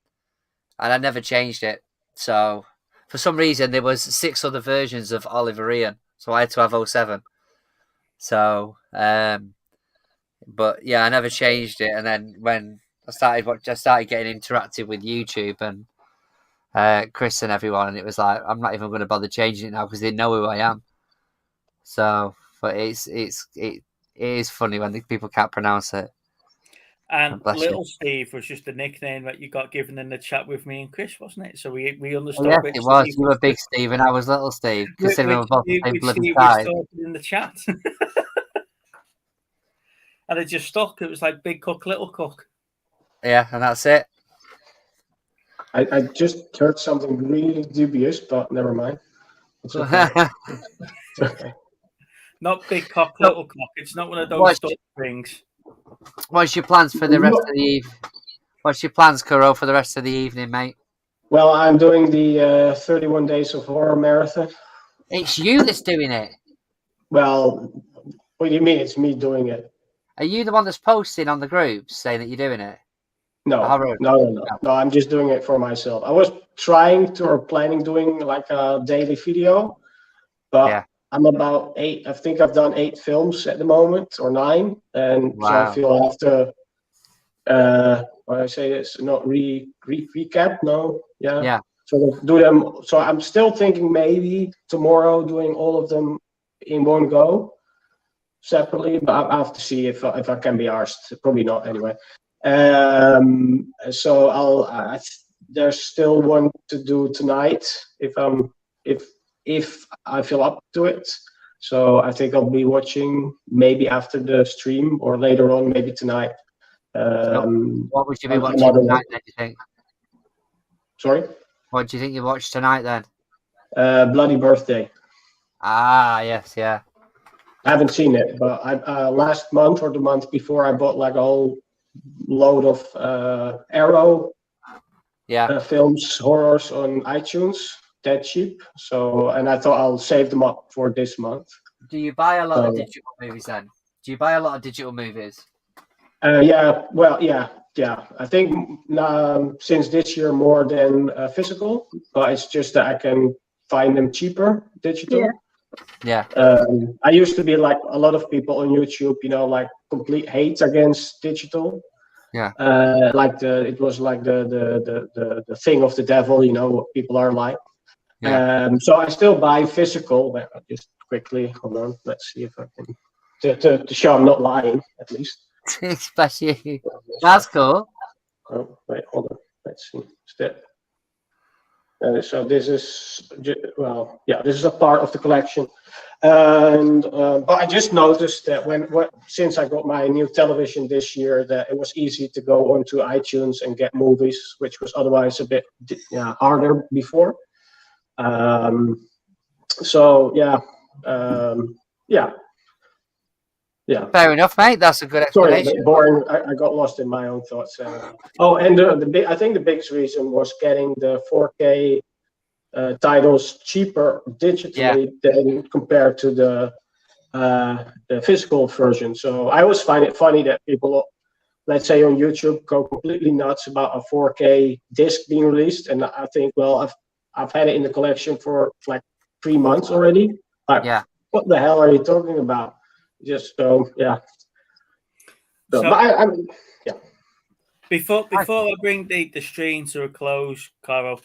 I never changed it. So for some reason there was 6 other versions of Oliver Ian. So I had to have 07. So but yeah, I never changed it. And then when I started getting interactive with YouTube and Chris and everyone, and it was like I'm not even going to bother changing it now because they know who I am. So, but it is funny when people can't pronounce it. And Little Steve was just a nickname that you got given in the chat with me and Chris, wasn't it? So we understood. Yes, it was. You were Big Steve and I was Little Steve. Considering we're both the same bloody size. In the chat, and it just stuck. It was like Big Cook, Little Cook. Yeah, and that's it. I just heard something really dubious, but never mind. It's okay. It's okay. Not Big Cock, Little Cock. It's not one of those things. What's your plans for the rest of the evening? What's your plans, Kuro, for the rest of the evening, mate? Well, I'm doing the 31 Days of Horror Marathon. It's you that's doing it. Well, what do you mean it's me doing it? Are you the one that's posting on the groups saying that you're doing it? No, I'm just doing it for myself. I was planning doing like a daily video, but I'm about 8. I think I've done 8 films at the moment, or 9, and so I feel I have to. When I say this, not recap. No, yeah. So do them. So I'm still thinking maybe tomorrow doing all of them in one go, separately. But I have to see if I can be arsed. Probably not anyway. So there's still one to do tonight if I feel up to it. So I think I'll be watching maybe after the stream or later on, maybe tonight. What would you be watching tonight then, do you think? Sorry? What do you think you watch tonight then? Bloody Birthday. Ah, yes, yeah. I haven't seen it, but I last month or the month before I bought like a whole load of Arrow films, horrors on iTunes, that cheap. So, and I thought I'll save them up for this month. Do you buy a lot of digital movies then? Do you buy a lot of digital movies? Yeah. I think since this year more than physical, but it's just that I can find them cheaper digital. Yeah. I used to be like a lot of people on YouTube, like complete hate against digital. Yeah. It was like the thing of the devil, what people are like. Yeah. So I still buy physical. But just quickly, hold on. Let's see if I can to show I'm not lying at least. Especially, that's cool. Oh wait, hold on. Let's see. So this is this is a part of the collection, and but I just noticed that since I got my new television this year, that it was easy to go onto iTunes and get movies, which was otherwise a bit harder before. Yeah. Fair enough, mate. That's a good explanation. Sorry, boring. I got lost in my own thoughts. And I think the biggest reason was getting the 4K titles cheaper digitally than compared to the physical version. So I always find it funny that people, let's say on YouTube, go completely nuts about a 4K disc being released, and I think, well, I've had it in the collection for like 3 months already. Like, what the hell are you talking about? Just yeah. Before I bring the stream to a close, Carl,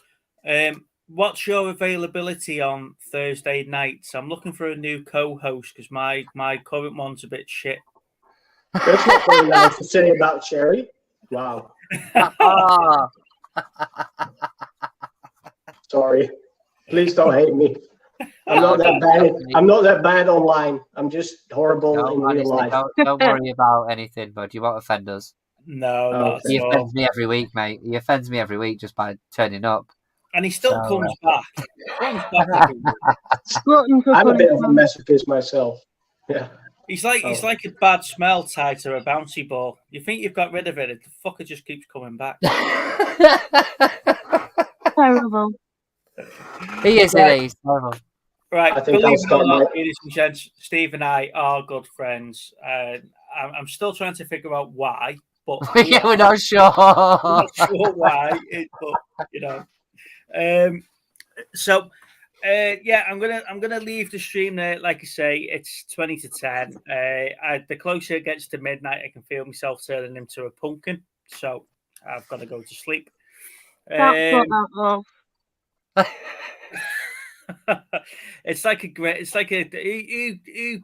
what's your availability on Thursday nights? I'm looking for a new co-host because my current one's a bit shit. That's not very nice to say about Cherry. Wow. Sorry. Please don't hate me. I'm not that bad. I'm not that bad online. I'm just horrible in real life. Don't worry about anything, bud. You won't offend us. No, he offends me every week, mate. He offends me every week just by turning up. and he still comes back. I'm a bit of a masochist myself. Yeah. He's like a bad smell tied to a bouncy ball. You think you've got rid of it, the fucker just keeps coming back. Terrible. He is, he's terrible. Right, believe it or not, ladies and gents, Steve and I are good friends. I'm still trying to figure out why, but yeah, we're not sure. We're not sure why, but you know. I'm gonna leave the stream there. Like I say, it's 20 to 10. The closer it gets to midnight, I can feel myself turning into a pumpkin. So I've got to go to sleep. That's what that was. It's like who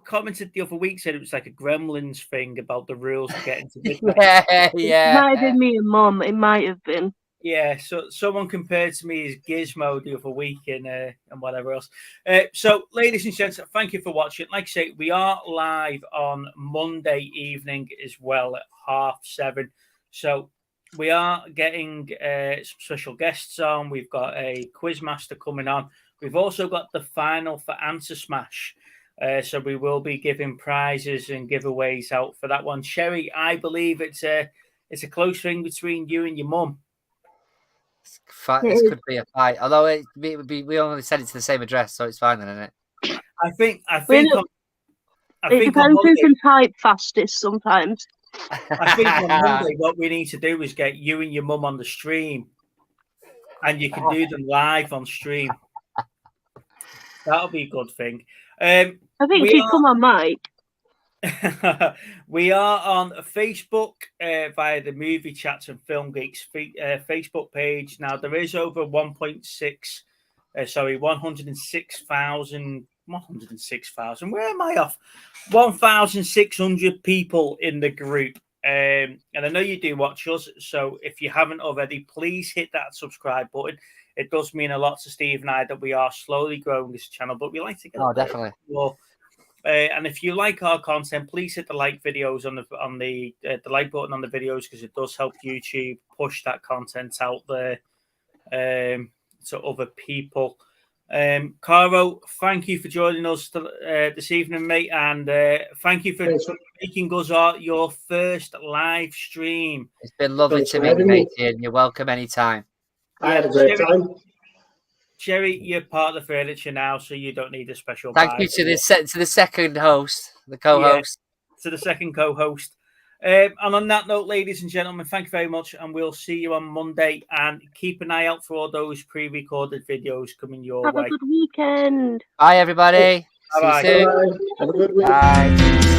commented the other week said it was like a Gremlins thing about the rules of getting to midnight. yeah. It might have been me and Mum. It might have been. Yeah, so someone compared to me as Gizmo the other week and whatever else. So, ladies and gents, thank you for watching. Like I say, we are live on Monday evening as well at 7:30. So we are getting some special guests on. We've got a quizmaster coming on. We've also got the final for Answer Smash. So we will be giving prizes and giveaways out for that one. Sherry, I believe it's a close thing between you and your mum. This could be a fight, although we only sent it to the same address, so it's fine then, isn't it? I think it depends who can type fastest sometimes. I think on Monday what we need to do is get you and your mum on the stream, and you can do them live on stream. That'll be a good thing. I think she'd come on mic. We are on Facebook via the Movie Chats and Film Geeks Facebook page. Now, there is over 106,000. Where am I off? 1,600 people in the group. And I know you do watch us. So if you haven't already, please hit that subscribe button. It does mean a lot to Steve and I that we are slowly growing this channel, but we like to get definitely. More. And if you like our content, please hit the like videos on the like button on the videos, because it does help YouTube push that content out there to other people. Caro, thank you for joining us this evening, mate, and thank you for making us your first live stream. It's been lovely to meet you, mate, and you're welcome anytime. I had a great time. Jerry, you're part of the furniture now, so you don't need a special. Thank you to the second host, the co-host. Yeah, to the second co-host. And on that note, ladies and gentlemen, thank you very much, and we'll see you on Monday. And keep an eye out for all those pre-recorded videos coming your way. Have a good weekend. Bye, everybody. Bye. See you soon. Bye. Have a good week. Bye.